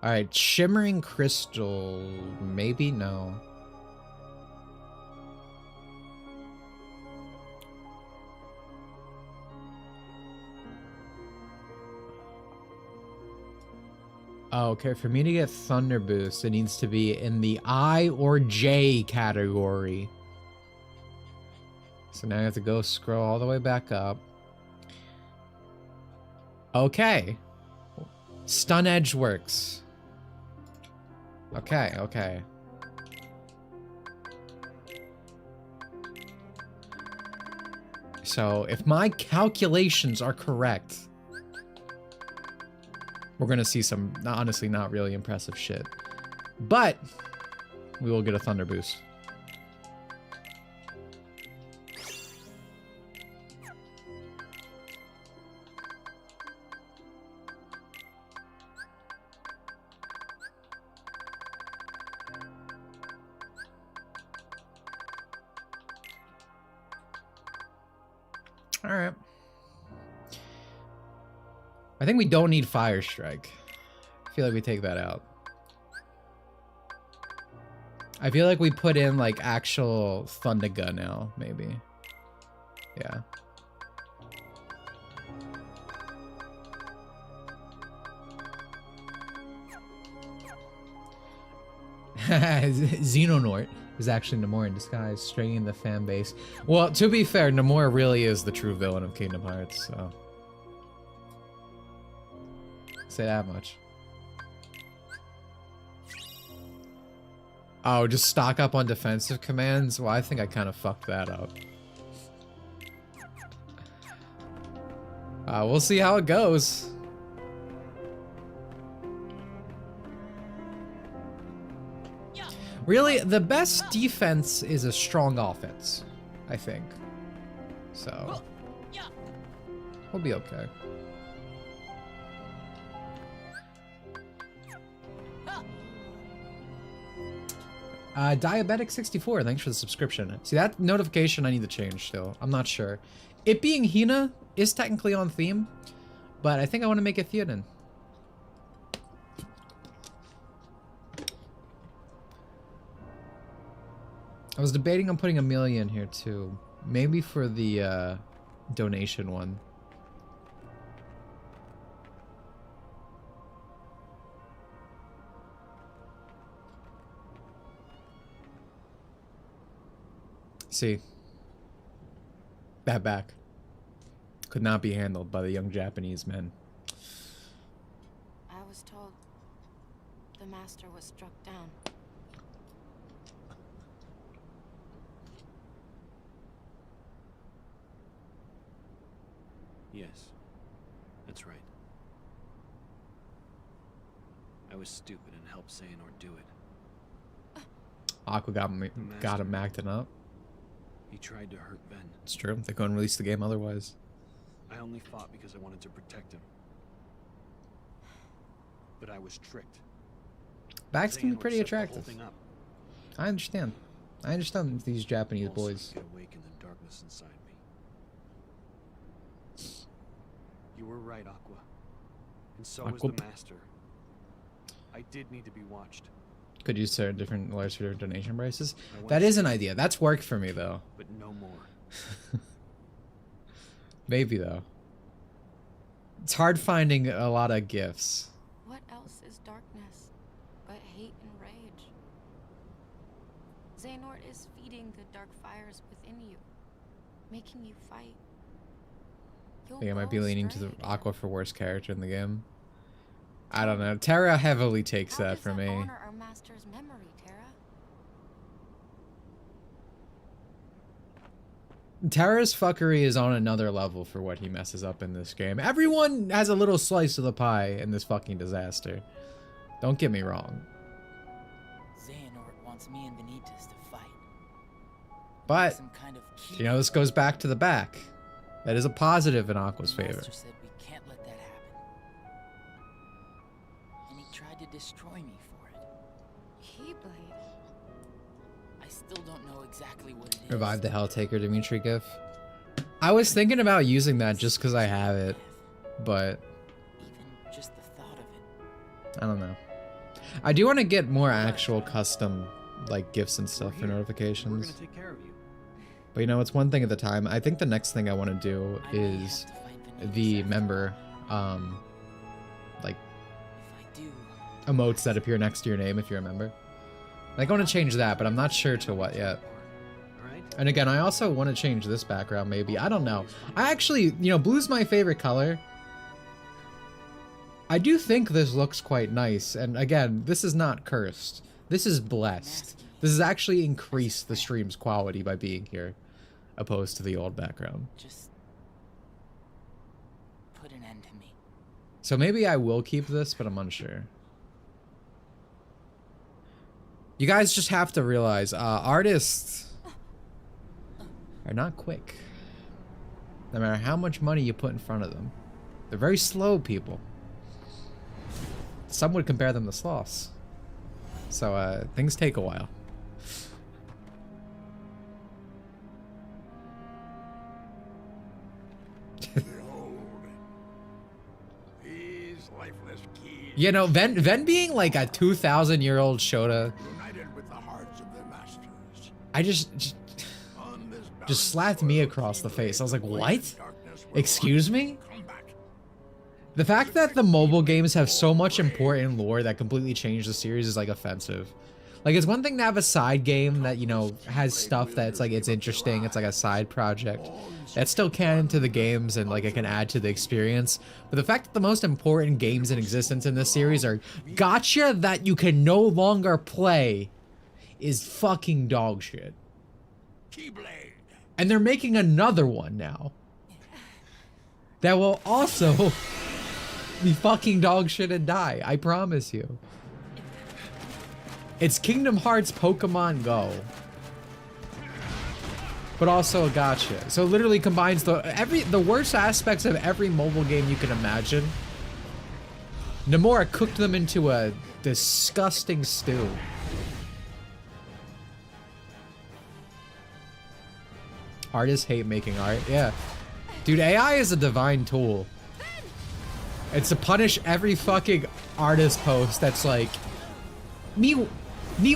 S1: All right, shimmering crystal. Maybe no. Oh, okay, for me to get Thunder Boost, it needs to be in the I or J category. So now I have to go scroll all the way back up. Okay. Stun Edge works. Okay. So, if my calculations are correct, we're gonna see some, honestly, not really impressive shit. But, we will get a Thunder Boost. Alright. I think we don't need Fire Strike. I feel like we take that out. I feel like we put in, like, actual Thundaga now, maybe. Yeah. Xenonort is actually Namor in disguise, straining the fan base. Well, to be fair, Namor really is the true villain of Kingdom Hearts, so... say that much. Oh, just stock up on defensive commands? Well, I think I kind of fucked that up. We'll see how it goes. Really, the best defense is a strong offense, I think. So, we'll be okay. Diabetic64, thanks for the subscription. See, that notification I need to change still. I'm not sure. It being Hina is technically on theme, but I think I want to make it Theoden. I was debating on putting Amelia in here too. Maybe for the donation one. See, that back could not be handled by the young Japanese men.
S12: I was told the master was struck down.
S11: Yes, that's right. I was stupid and helped Xehanort do it.
S1: Aqua got him acting up.
S11: He tried to hurt Ben.
S1: It's true. They couldn't release the game otherwise.
S11: I only fought because I wanted to protect him. But I was tricked.
S1: Backs can be
S11: Xehanort
S1: pretty
S11: set the whole
S1: attractive.
S11: thing up.
S1: I understand. I understand these Japanese
S11: Also,
S1: boys.
S11: could awaken the darkness inside me. You were right, Aqua. And so was
S1: Aqua.
S11: the master. I did need to be watched.
S1: Could use different larger donation prices. That is an idea. That's work for me though.
S11: But no more.
S1: Maybe though. It's hard finding a lot of gifts.
S12: What else is darkness but hate and rage? Xehanort is feeding the dark fires within you, making you fight.
S1: I think I might be leaning to the Aqua for worst character in the game. I don't know. Terra heavily takes that for me.
S12: Honor our master's memory, Terra.
S1: Terra's fuckery is on another level for what he messes up in this game. Everyone has a little slice of the pie in this fucking disaster. Don't get me wrong.
S4: Xehanort wants me and Benitez to fight.
S1: But,
S4: Some kind of
S1: you know, this goes back to the back. That is a positive in Aqua's
S4: The
S1: favor.
S4: Master said we can't let that happen. And he tried to destroy me for it.
S12: Keyblade.
S4: I still don't know exactly what it is.
S1: Revive the Helltaker Dimitri gif. I was thinking about using that just because I have it, but
S4: Even just the thought of it.
S1: I don't know. I do want to get more actual custom like gifts and stuff for
S11: We're
S1: notifications.
S11: gonna take care of you.
S1: But you know, it's one thing at a time. I think the next thing I want to do
S4: I may
S1: is
S4: have to fight Benitez
S1: the
S4: after
S1: member
S4: all.
S1: like
S4: If I do,
S1: emotes that appear next to your name if you're a member. Like, I want to change that, but I'm not sure to what yet.
S11: Alright?
S1: And again, I also want to change this background maybe. I don't know. I actually, you know, blue's my favorite color. I do think this looks quite nice. And again, this is not cursed. This is blessed. This has actually increased the stream's quality by being here, opposed to the old background.
S4: just put an end to me.
S1: So maybe I will keep this, but I'm unsure. You guys just have to realize, artists are not quick. No matter how much money you put in front of them. They're very slow people. Some would compare them to sloths. So, things take a while.
S3: Behold, these lifeless keys
S1: You know, Ven being like a 2,000-year-old Shota,
S3: united with the hearts of their masters.
S1: I just
S3: On this
S1: just slapped me across the face. I was like, what? Excuse me? The fact that the mobile games have so much important lore that completely changed the series is like offensive. Like, it's one thing to have a side game that, you know, has stuff that's like, it's interesting, it's like a side project. That's still canon to the games and like it can add to the experience. But the fact that the most important games in existence in this series are gotcha that you can no longer play is fucking dog shit.
S3: Keyblade.
S1: And they're making another one now. That will also be fucking dog shit and die. I promise you. It's Kingdom Hearts Pokemon Go. But also a gacha. So it literally combines the worst aspects of every mobile game you can imagine. Nomura cooked them into a disgusting stew. Artists hate making art. Yeah. Dude, AI is a divine tool. It's to punish every fucking artist post that's like, me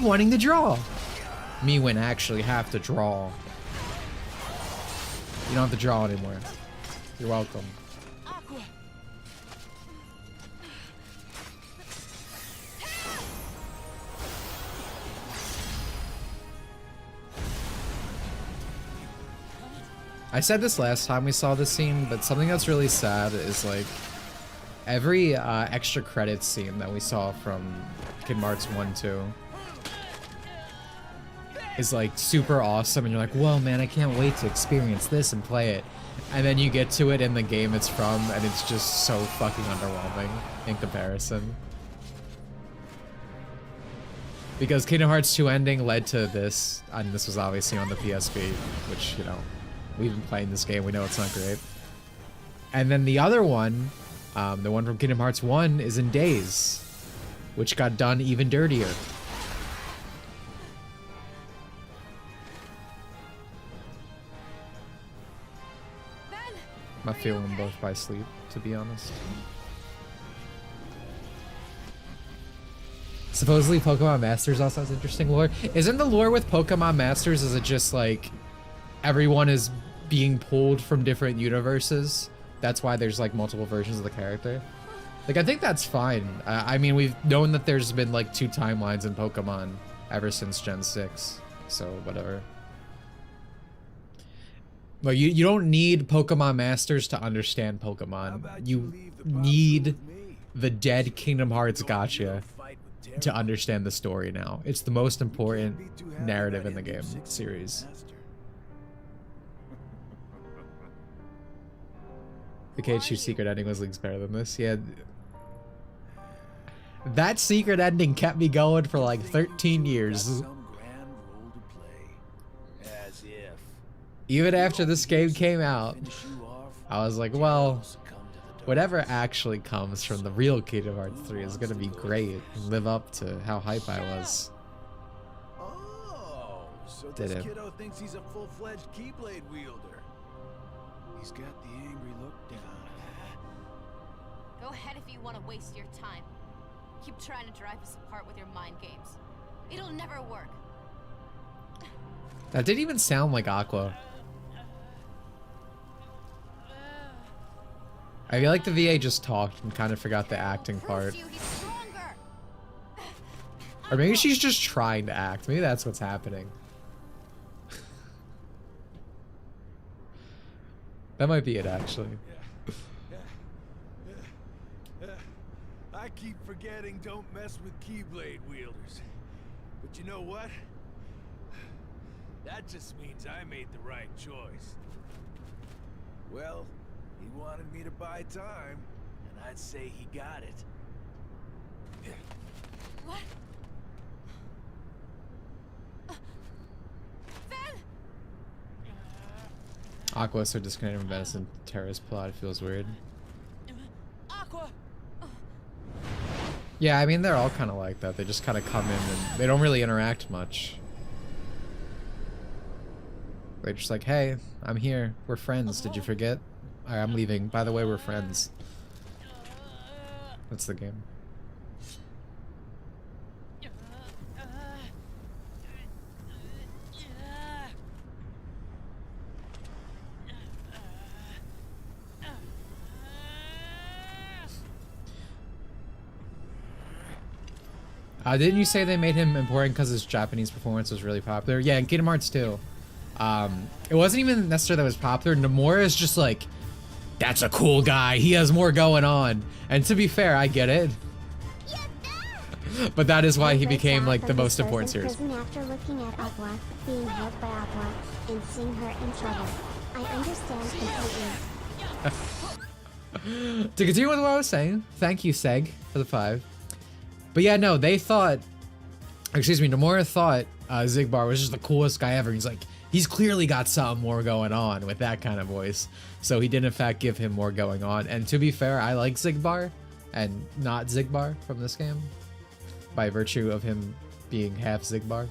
S1: wanting to draw. Me when I actually have to draw. You don't have to draw anymore. You're welcome. I said this last time we saw this scene, but something that's really sad is like every extra credits scene that we saw from Kingdom Hearts 1-2 is like super awesome, and you're like, whoa man, I can't wait to experience this and play it. And then you get to it in the game it's from, and it's just so fucking underwhelming in comparison. Because Kingdom Hearts 2 ending led to this, and this was obviously on the PSP, which, you know, we've been playing this game, we know it's not great. And then the other one, the one from Kingdom Hearts 1, is in Days, which got done even dirtier. I'm feeling them both by sleep, to be honest. Supposedly Pokemon Masters also has interesting lore. Isn't the lore with Pokemon Masters, is it just like everyone is being pulled from different universes? That's why there's like multiple versions of the character? Like, I think that's fine. I mean, we've known that there's been like 2 timelines in Pokemon ever since Gen 6, so whatever. But you don't need Pokemon Masters to understand Pokemon. You need the dead Kingdom Hearts gacha to understand the story now. It's the most important narrative in the game series. The K2 secret ending was leagues better than this. Yeah. That secret ending kept me going for like 13 years. Even after this game came out, I was like, well, whatever actually comes from the real Kingdom Hearts 3 is gonna be great and live up to how hype I was.
S13: Oh, so
S1: Did
S13: this
S1: it.
S13: kiddo thinks he's a full-fledged Keyblade wielder. He's got the angry look down.
S14: Go ahead if you want to waste your time. Keep trying to drive us apart with your mind games. It'll never work.
S1: That didn't even sound like Aqua. I feel like the VA just talked and kind of forgot the acting part. Or maybe she's just trying to act. Maybe that's what's happening. That might be it, actually.
S13: I keep forgetting don't mess with Keyblade wielders. But you know what? That just means I made the right choice. Well, he wanted me to buy time, and I'd say he got it.
S14: What?
S1: Aqua is so disconnected from Venison terrorist plot, it feels weird.
S14: Aqua.
S1: Yeah, I mean, they're all kind of like that. They just kind of come in and they don't really interact much. They're just like, hey, I'm here. We're friends. Did you forget? Alright, I'm leaving. By the way, we're friends. That's the game. Didn't you say they made him important because his Japanese performance was really popular? Yeah, in Kingdom Hearts 2. It wasn't even necessarily that it was popular. Nomura is just like, that's a cool guy. He has more going on. And to be fair, I get it. But that is why he became like the most important series.
S5: After looking at Aqua, being held by Aqua, and seeing her in trouble, I understand completely.
S1: To continue with what I was saying, thank you, Seg, for the 5. But yeah, no, they thought, excuse me, Nomura thought Zigbar was just the coolest guy ever. He's like, he's clearly got something more going on with that kind of voice. So he did in fact give him more going on. And to be fair, I like Zigbar and not Zigbar from this game by virtue of him being half Zigbar.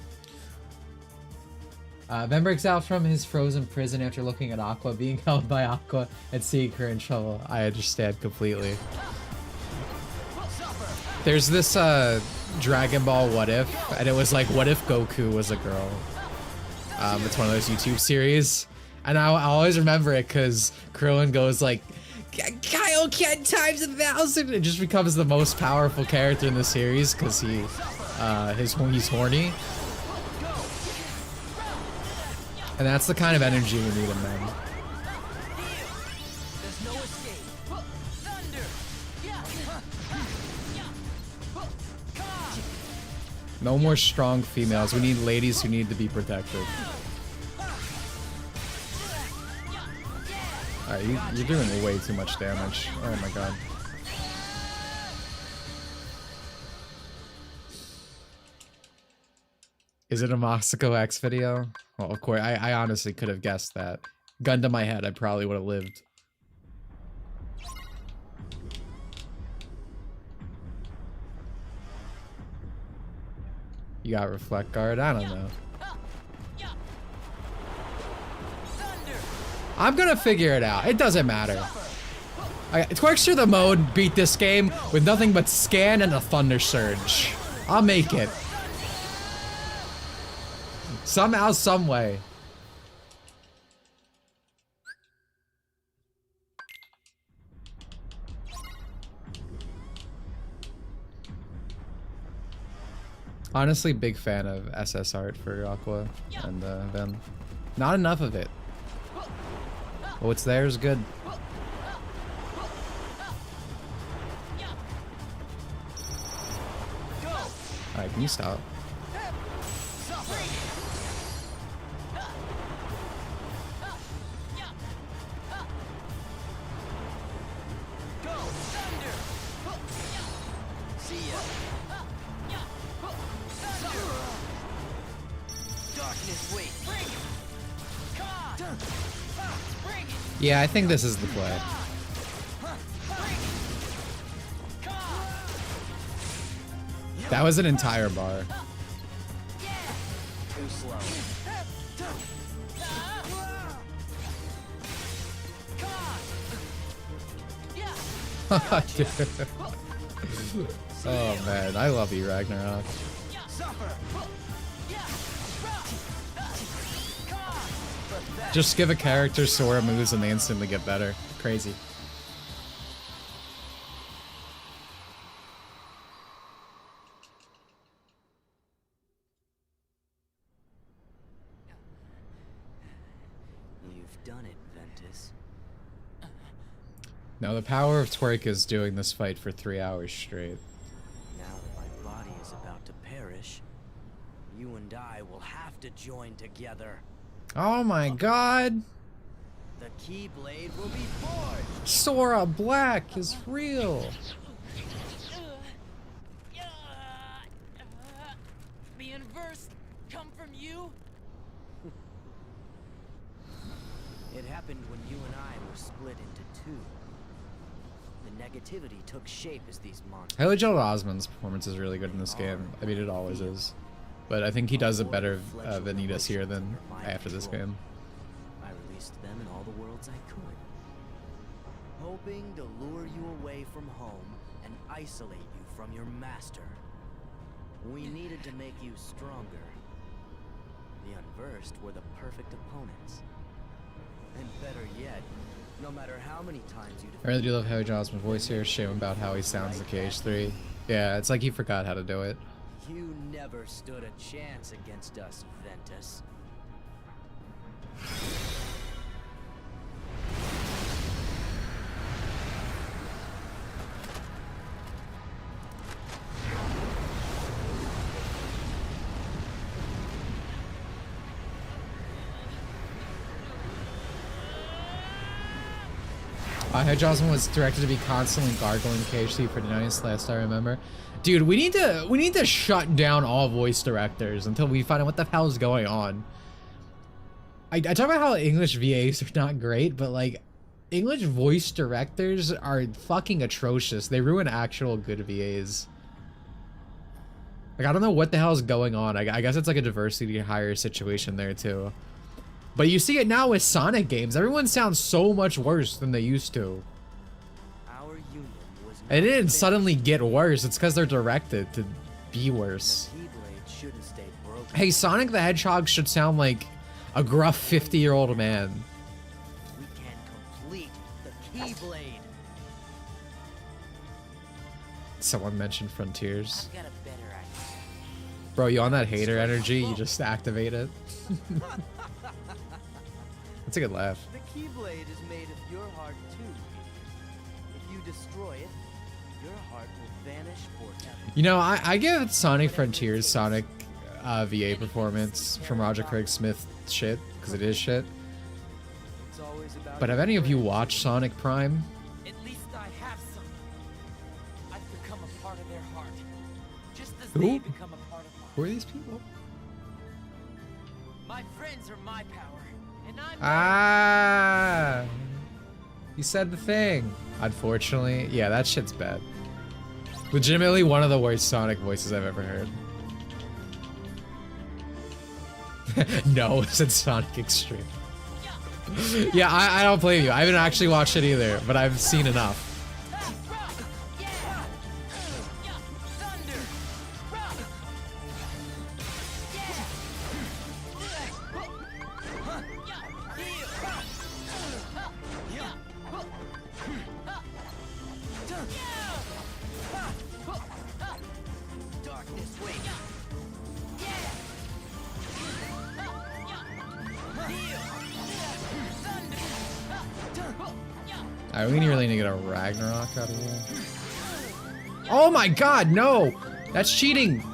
S1: Ben breaks out from his frozen prison after looking at Aqua, being held by Aqua and seeing her in trouble. I understand completely. There's this Dragon Ball What If, and it was like, what if Goku was a girl? It's one of those YouTube series, and I always remember it because Krillin goes like, Kaioken times 1,000. It just becomes the most powerful character in the series because he's horny, and that's the kind of energy we need in men. No more strong females. We need ladies who need to be protected. Alright, you're doing way too much damage. Oh my god. Is it a Moxico X video? Well, of course, I honestly could have guessed that. Gun to my head, I probably would have lived. You got Reflect Guard? I don't know. I'm gonna figure it out. It doesn't matter. Twixter the mode beat this game with nothing but Scan and a Thunder Surge. I'll make it. Somehow, some way. Honestly, big fan of SS art for Aqua and Ven. Not enough of it. But what's there is good. Alright, can you stop? Yeah, I think this is the play. That was an entire bar.
S11: Too slow.
S1: Oh man, I love you, Ragnarok. Just give a character Sora moves and they instantly get better. Crazy.
S11: You've done it, Ventus.
S1: Now the power of Twerk is doing this fight for 3 hours straight.
S11: Now that my body is about to perish, you and I will have to join together.
S1: Oh my god!
S11: The Keyblade will be forged!
S1: Sora Black is real!
S4: The inverse come from you?
S11: It happened when you and I were split into two. The negativity took shape as these monsters.
S1: Haley Joel Osment's performance is really good in this game. I mean, it always is. But I think he does it better than he does here than after this game.
S11: I released them in all the worlds I could, hoping to lure you away from home and isolate you from your master. We needed to make you stronger. The Unversed were the perfect opponents. And better yet, no matter how many times you
S1: I really do love Haley Joel Osment's voice here. Shame about how he sounds in KH3. Yeah, it's like he forgot how to do it.
S11: You never stood a chance against us, Ventus.
S1: Hedge Osmond was directed to be constantly gargling KHC pretty nice, last I remember. Dude, we need to shut down all voice directors until we find out what the hell is going on. I talk about how English VAs are not great, but like English voice directors are fucking atrocious. They ruin actual good VAs. Like, I don't know what the hell is going on. I guess it's like a diversity hire situation there too. But you see it now with Sonic games. Everyone sounds so much worse than they used to.
S11: Our union was
S1: And it didn't suddenly get worse. It's because they're directed to be worse.
S11: Keyblade shouldn't stay broken.
S1: Hey, Sonic the Hedgehog should sound like a gruff 50-year-old man.
S11: We can complete the Keyblade.
S1: Someone mentioned Frontiers.
S11: I've got a better idea.
S1: Bro, you on that hater energy? You just activate it. That's a good laugh.
S10: The Keyblade is made of your heart too. If you destroy it, your heart will vanish forever.
S1: You know, I give Sonic Frontiers Sonic VA performance from Roger Craig Smith shit, because it is shit. But have any of you watched Sonic Prime?
S4: At least I have some. I've become a part of their heart. Just as
S1: Who?
S4: they become a part of mine.
S1: Who are these people?
S4: My friends are my power. And I'm
S1: Ah! You said the thing. Unfortunately, yeah, that shit's bad. Legitimately one of the worst Sonic voices I've ever heard. No, said Sonic Extreme. Yeah, I don't blame you. I haven't actually watched it either, but I've seen enough. Alright, we really need to get a Ragnarok out of here. Oh my god, no! That's cheating!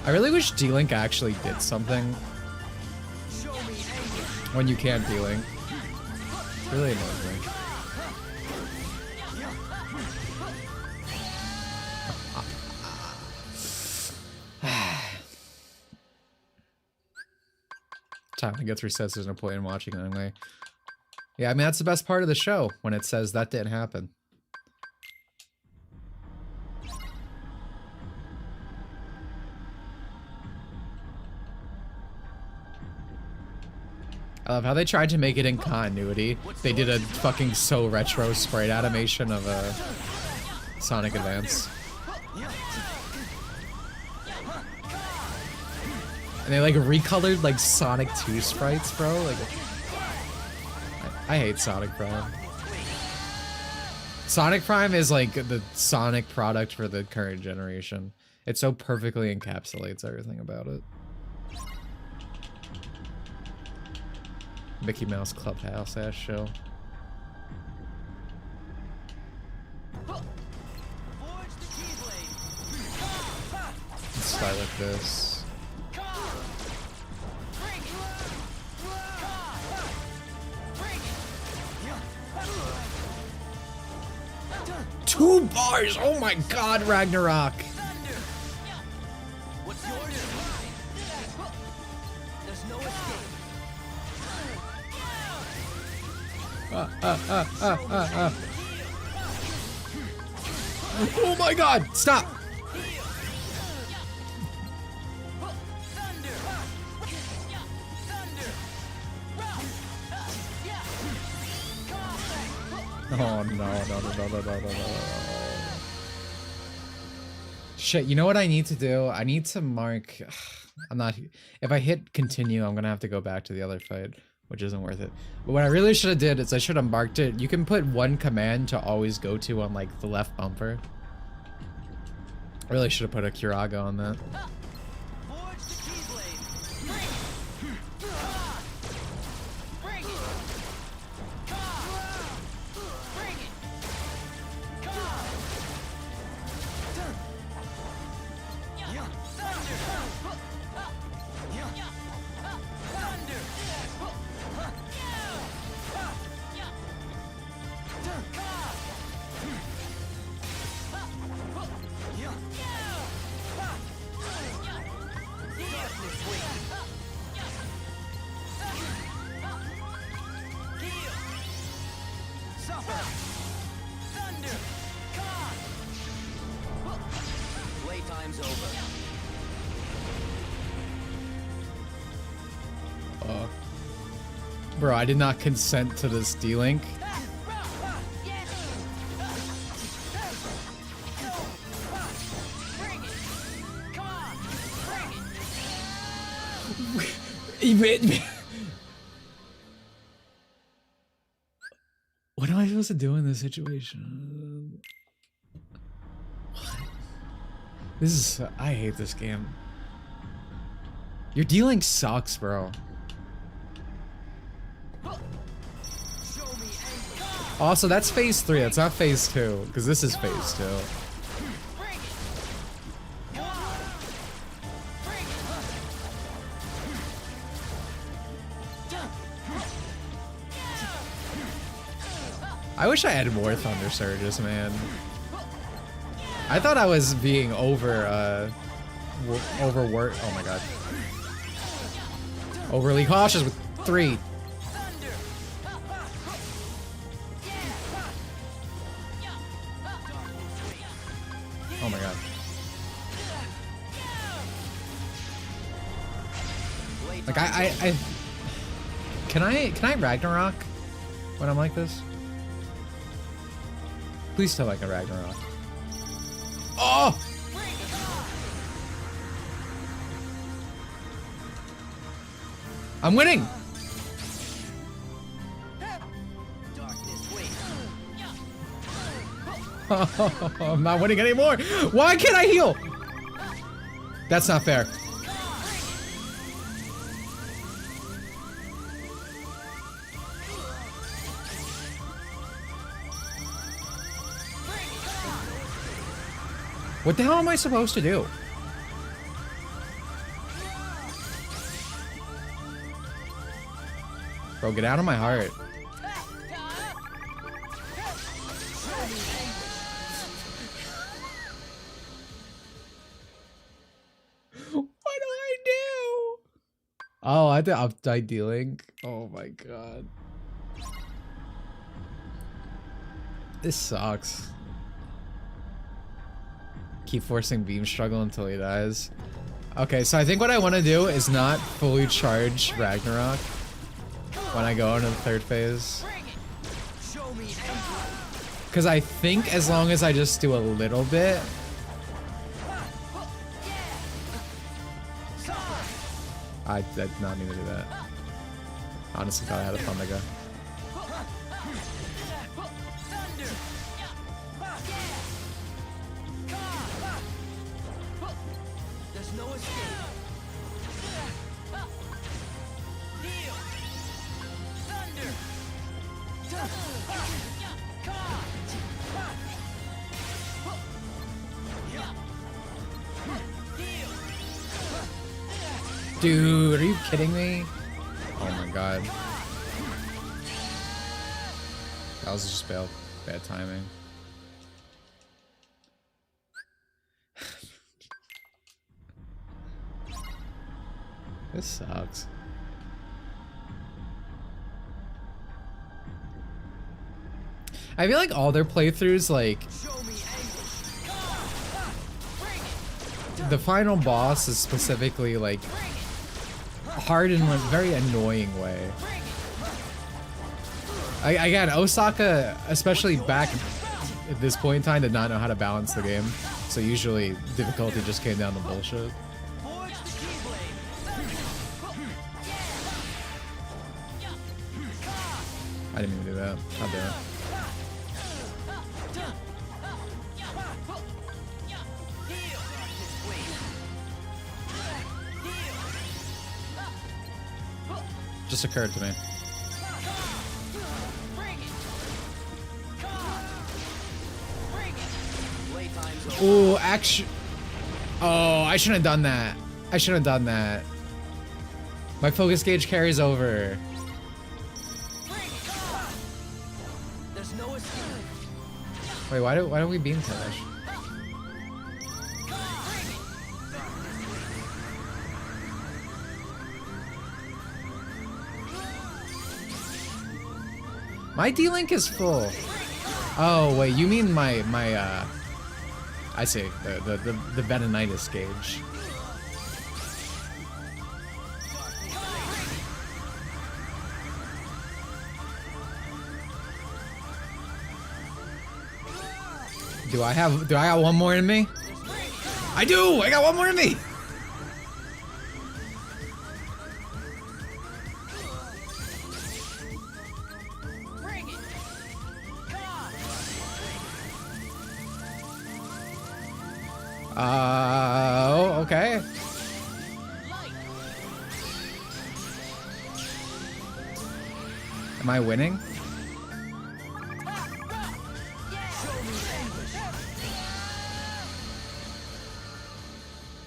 S1: I really wish D-Link actually did something when you can't D-Link. It really annoys me. time to get through sets, there's no point in watching it anyway. Yeah, I mean, that's the best part of the show, when it says that didn't happen. I love how they tried to make it in continuity. They did a fucking so retro sprite animation of Sonic Advance. And they like recolored like Sonic 2 sprites, bro. Like, I hate Sonic Prime. Sonic Prime is like the Sonic product for the current generation. It so perfectly encapsulates everything about it. Mickey Mouse Clubhouse ass show. Let's start like this. Two bars! Oh my god, Ragnarok! Oh my god! Stop! Oh no. Shit, you know what I need to do? I need to mark... I'm not... If I hit continue, I'm gonna have to go back to the other fight, which isn't worth it. But what I really should have did is I should have marked it. You can put one command to always go to on like the left bumper. I really should have put a Curaga on that.
S11: Playtime's over.
S1: Bro, I did not consent to this D-Link. What am I supposed to do in this situation? What? This is... I hate this game. Your D-Link sucks, bro. Also, that's phase 3. That's not phase 2, because this is phase 2. I wish I had more Thunder Surges, man. I thought I was being overworked. Oh my god. Overly cautious with 3. Oh my god. Like I can I Ragnarok when I'm like this? Please tell I can Ragnarok. Oh! I'm winning! I'm not winning anymore! Why can't I heal? That's not fair. What the hell am I supposed to do? Bro, get out of my heart. What do I do? Oh, I had to update D-Link. Oh my god. This sucks. Keep forcing beam struggle until he dies. Okay, so I think what I want to do is not fully charge Ragnarok when I go into the third phase. Because I think as long as I just do a little bit. I did not need to do that. Honestly thought I had a Thunder go. Dude, are you kidding me? Oh my god. That was just bad timing. This sucks. I feel like all their playthroughs, like, the final boss is specifically, like, hard in a very annoying way. Again, Osaka, especially back at this point in time, did not know how to balance the game. So usually difficulty just came down to bullshit. I didn't even do that. How dare I? Just occurred to me. Oh, action. Oh, I shouldn't have done that. I shouldn't have done that. My focus gauge carries over. Wait, why don't we beam clash? My D-Link is full. Oh wait, you mean my I see, the Venonitis gauge. Do I got one more in me? I do! I got one more in me! Oh, okay. Am I winning?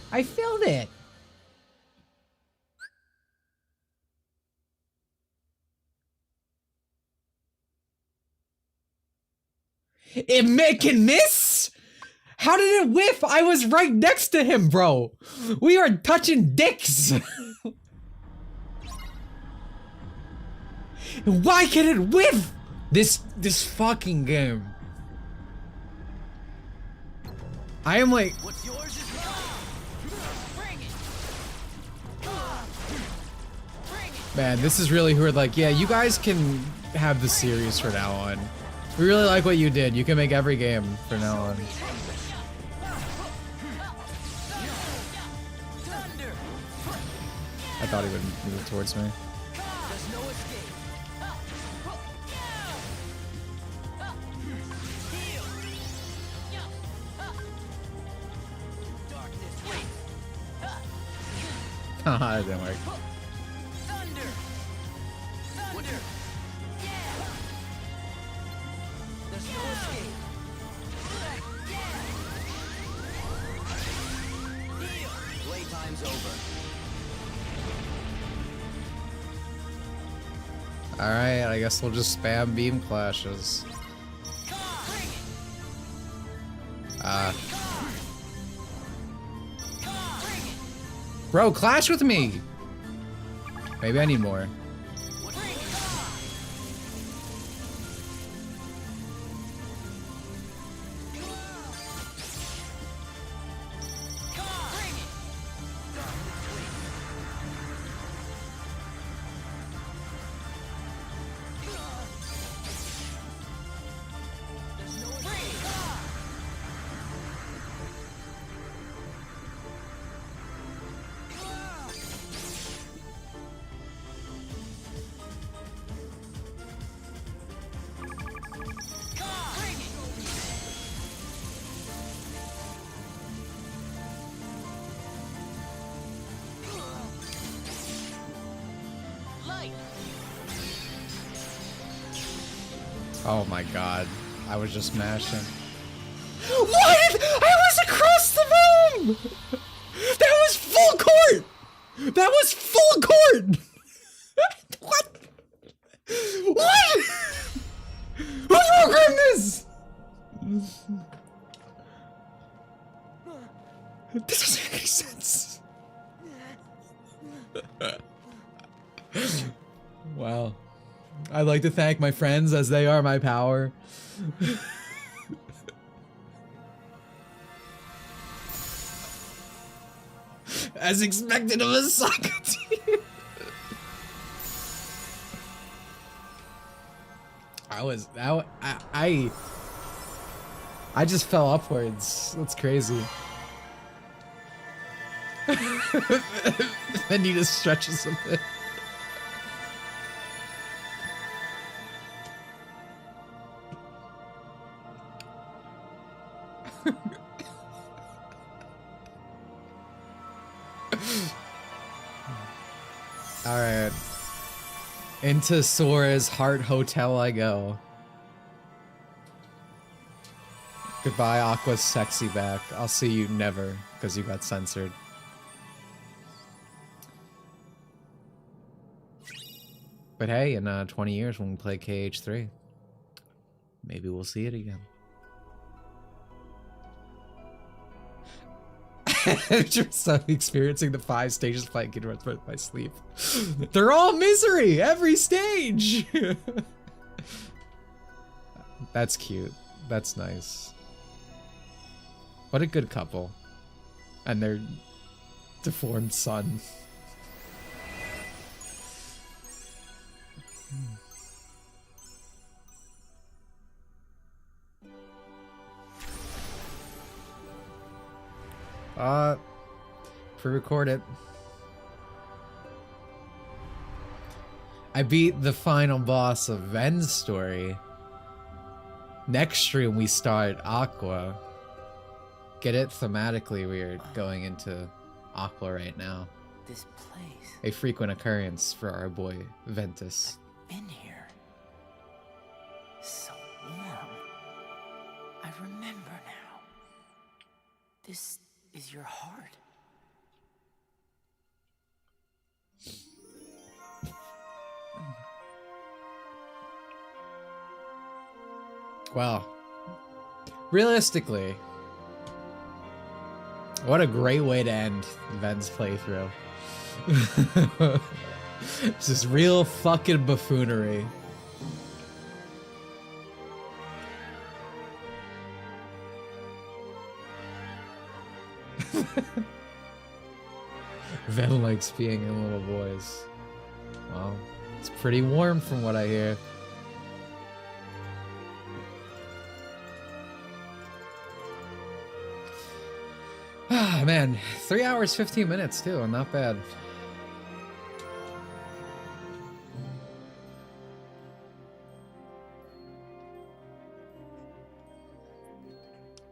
S1: I filled it. It can miss? How did it whiff? I was right next to him, bro. We are touching dicks. Why can it whiff? This fucking game. I am like. What's yours is man, this is really who are like, yeah, you guys can have the series from now on. We really like what you did. You can make every game from now on. I thought he would move towards me. Haha, it didn't work. Alright, I guess we'll just spam beam clashes. Bro, clash with me! Maybe I need more. Oh my god. I was just mashing. What? I was across the room! That was full court! That was full court! What? What? Who programmed this? This doesn't make any sense. Wow. I'd like to thank my friends as they are my power. As expected of a soccer team. I just fell upwards. That's crazy. Anita stretches a bit. Alright. Into Sora's Heart Hotel I go. Goodbye, Aqua's sexy back. I'll see you never, because you got censored. But hey, in 20 years when we play KH3, maybe we'll see it again. Just experiencing the 5 stages playing Kid Runs by sleep. They're all misery, every stage. That's cute. That's nice. What a good couple. And their deformed son. Pre-record it. I beat the final boss of Ven's story. Next stream we start Aqua. Get it? Thematically weird going into Aqua right now.
S4: This place.
S1: A frequent occurrence for our boy Ventus.
S4: Been here. So warm. I remember now. This is your heart.
S1: Well, realistically, what a great way to end Ven's playthrough. This is real fucking buffoonery. Ven likes being in little boys. Well, it's pretty warm from what I hear. Ah, man, 3 hours, 15 minutes too, not bad.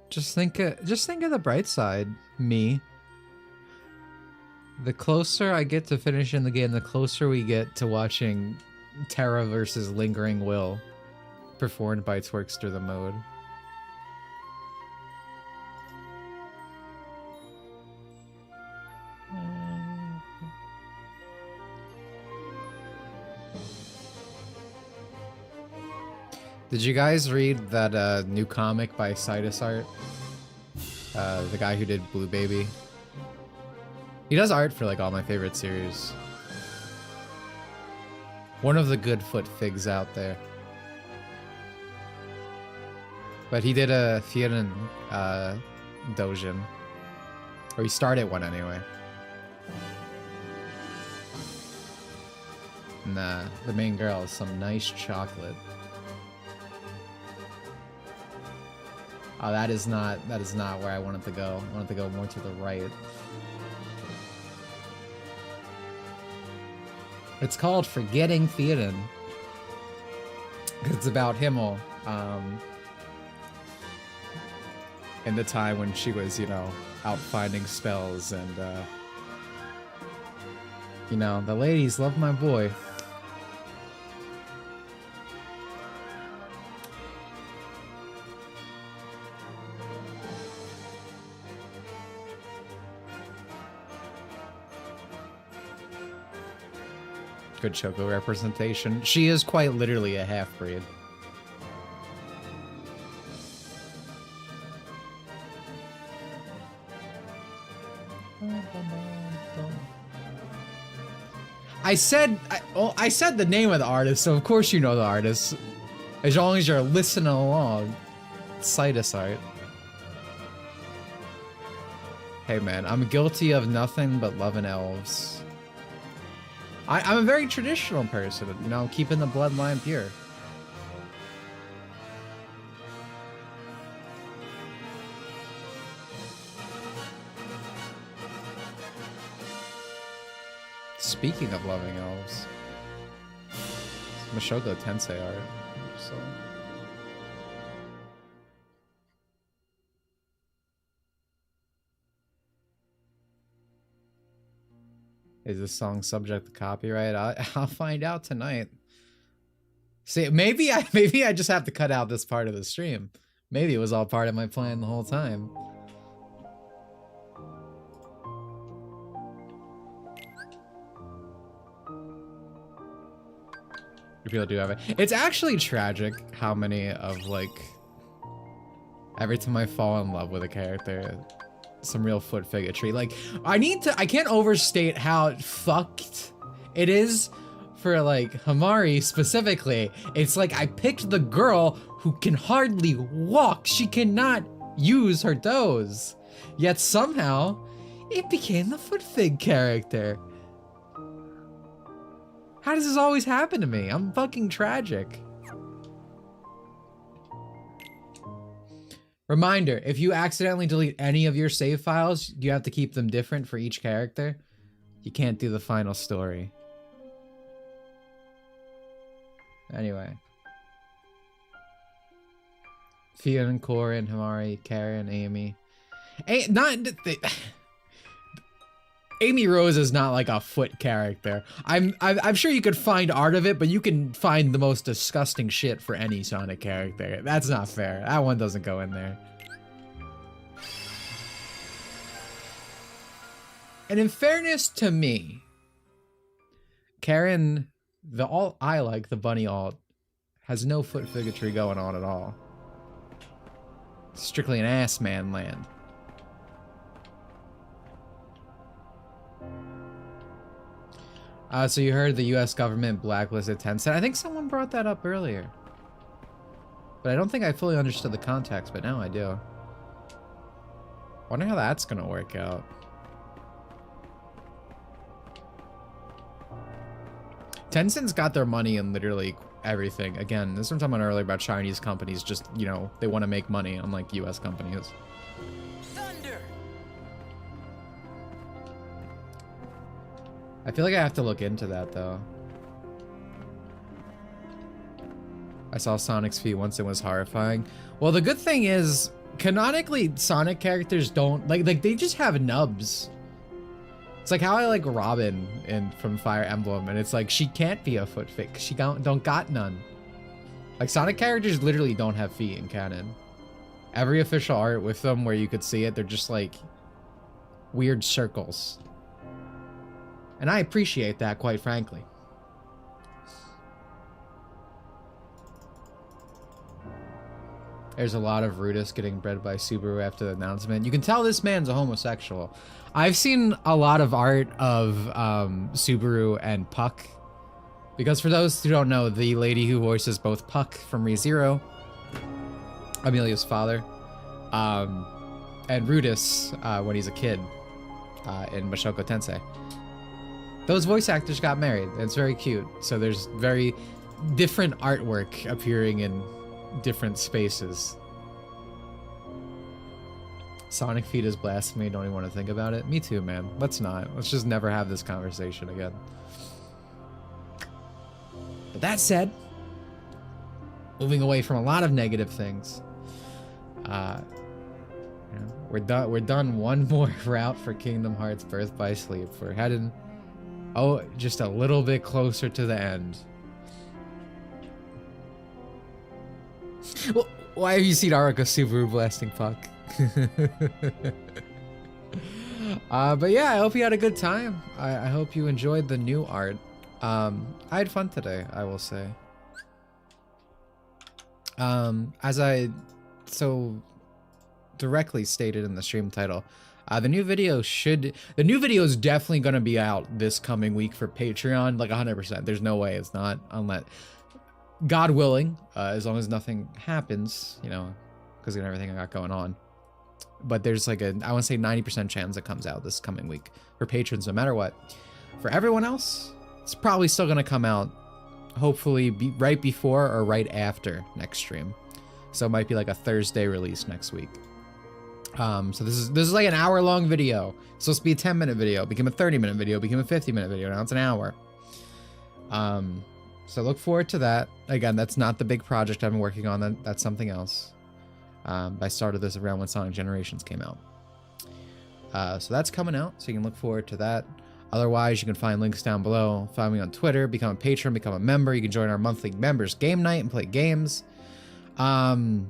S1: Just think of the bright side, me. The closer I get to finishing the game, the closer we get to watching Terra versus Lingering Will, performed by Twerkster the Mode. Did you guys read that new comic by Citus Art? The guy who did Blue Baby. He does art for like all my favorite series. One of the good foot figs out there. But he did a Firen Dojin. Or he started one anyway. Nah, the main girl is some nice chocolate. Oh, that is not where I wanted to go. I wanted to go more to the right. It's called Forgetting Theoden. It's about Himmel. In the time when she was, you know, out finding spells and, you know, the ladies love my boy. Good Choco representation. She is quite literally a half-breed. I said the name of the artist, so of course you know the artist. As long as you're listening along. Citus art. Hey man, I'm guilty of nothing but loving elves. I'm a very traditional person, you know, keeping the bloodline pure. Speaking of loving elves, Mashogo Tensei art. So. Is this song subject to copyright? I'll find out tonight. See, maybe I just have to cut out this part of the stream. Maybe it was all part of my plan the whole time. People do have it. It's actually tragic how many of, like, every time I fall in love with a character, some real foot figotry. Like, I can't overstate how fucked it is for, like, Hamari specifically. It's like I picked the girl who can hardly walk. She cannot use her toes. Yet somehow, it became the foot fig character. How does this always happen to me? I'm fucking tragic. Reminder, if you accidentally delete any of your save files, you have to keep them different for each character. You can't do the final story. Anyway. Fion, Corin, Hamari, Karen, Amy. Amy Rose is not like a foot character. I'm sure you could find art of it, but you can find the most disgusting shit for any Sonic character. That's not fair. That one doesn't go in there. And in fairness to me, Karen, the alt I like, the bunny alt, has no foot figotry going on at all. Strictly an ass man land. So you heard the US government blacklisted Tencent. I think someone brought that up earlier. But I don't think I fully understood the context, but now I do. Wonder how that's gonna work out. Tencent's got their money in literally everything. Again, this is what I'm talking about earlier about Chinese companies just, you know, they want to make money unlike US companies. I feel like I have to look into that, though. I saw Sonic's feet once, it was horrifying. Well, the good thing is, canonically, Sonic characters don't, like they just have nubs. It's like how I like Robin from Fire Emblem, and it's like, she can't be a foot fig, she don't got none. Like, Sonic characters literally don't have feet in canon. Every official art with them where you could see it, they're just like weird circles. And I appreciate that, quite frankly. There's a lot of Rudis getting bred by Subaru after the announcement. You can tell this man's a homosexual. I've seen a lot of art of Subaru and Puck Because for those who don't know, the lady who voices both Puck from ReZero, Amelia's father, and Rudis when he's a kid in Mashoko Tensei, those voice actors got married. It's very cute. So there's very different artwork appearing in different spaces. Sonic Feet is blasphemy. Don't even want to think about it. Me too, man. Let's not. Let's just never have this conversation again. But that said, moving away from a lot of negative things, we're done one more route for Kingdom Hearts Birth by Sleep. We're heading, just a little bit closer to the end. Well, why have you seen Araka Subaru blasting Puck? But yeah, I hope you had a good time. I hope you enjoyed the new art. I had fun today, I will say. As I so directly stated in the stream title, the new video is definitely going to be out this coming week for Patreon, like 100%. There's no way it's not, unless God willing, as long as nothing happens, you know, because of everything I got going on. But there's like I want to say 90% chance it comes out this coming week for patrons, no matter what. For everyone else, it's probably still going to come out, hopefully right before or right after next stream. So it might be like a Thursday release next week. So this is like an hour-long video. It's supposed to be a 10-minute video, became a 30-minute video, became a 50-minute video. Now it's an hour. So look forward to that. Again, that's not the big project I've been working on. That's something else. I started this around when Sonic Generations came out. So that's coming out, so you can look forward to that. Otherwise, you can find links down below. Find me on Twitter, become a patron, become a member. You can join our monthly members game night and play games. Marianica,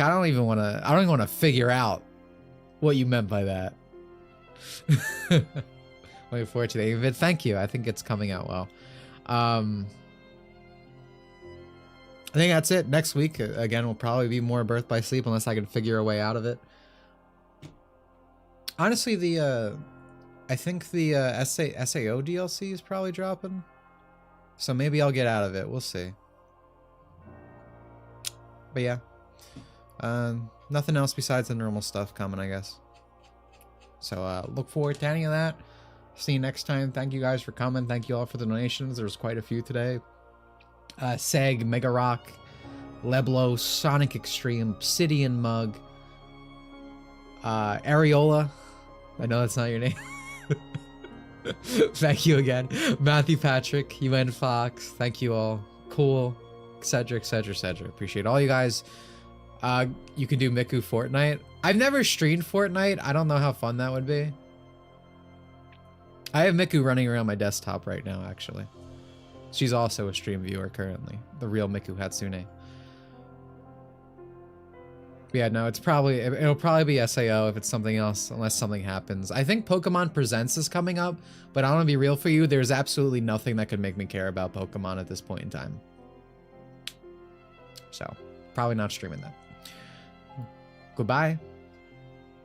S1: I don't even want to figure out what you meant by that. Looking forward to that. But thank you. I think it's coming out well. I think that's it. Next week, again, will probably be more Birth by Sleep unless I can figure a way out of it. Honestly, I think the SAO DLC is probably dropping. So maybe I'll get out of it. We'll see. But yeah. Nothing else besides the normal stuff coming, I guess. So look forward to any of that. See you next time. Thank you guys for coming. Thank you all for the donations. There was quite a few today. Seg, Mega Rock, Leblo, Sonic Extreme, Obsidian Mug, Areola. I know that's not your name. Thank you again. Matthew Patrick, UN Fox. Thank you all. Cool. Etc. Etc. Etc. Appreciate all you guys. You can do Miku Fortnite. I've never streamed Fortnite. I don't know how fun that would be. I have Miku running around my desktop right now, actually. She's also a stream viewer currently. The real Miku Hatsune. But yeah, no, it'll probably be SAO if it's something else, unless something happens. I think Pokemon Presents is coming up, but I want to be real for you. There's absolutely nothing that could make me care about Pokemon at this point in time. So, probably not streaming that. Goodbye.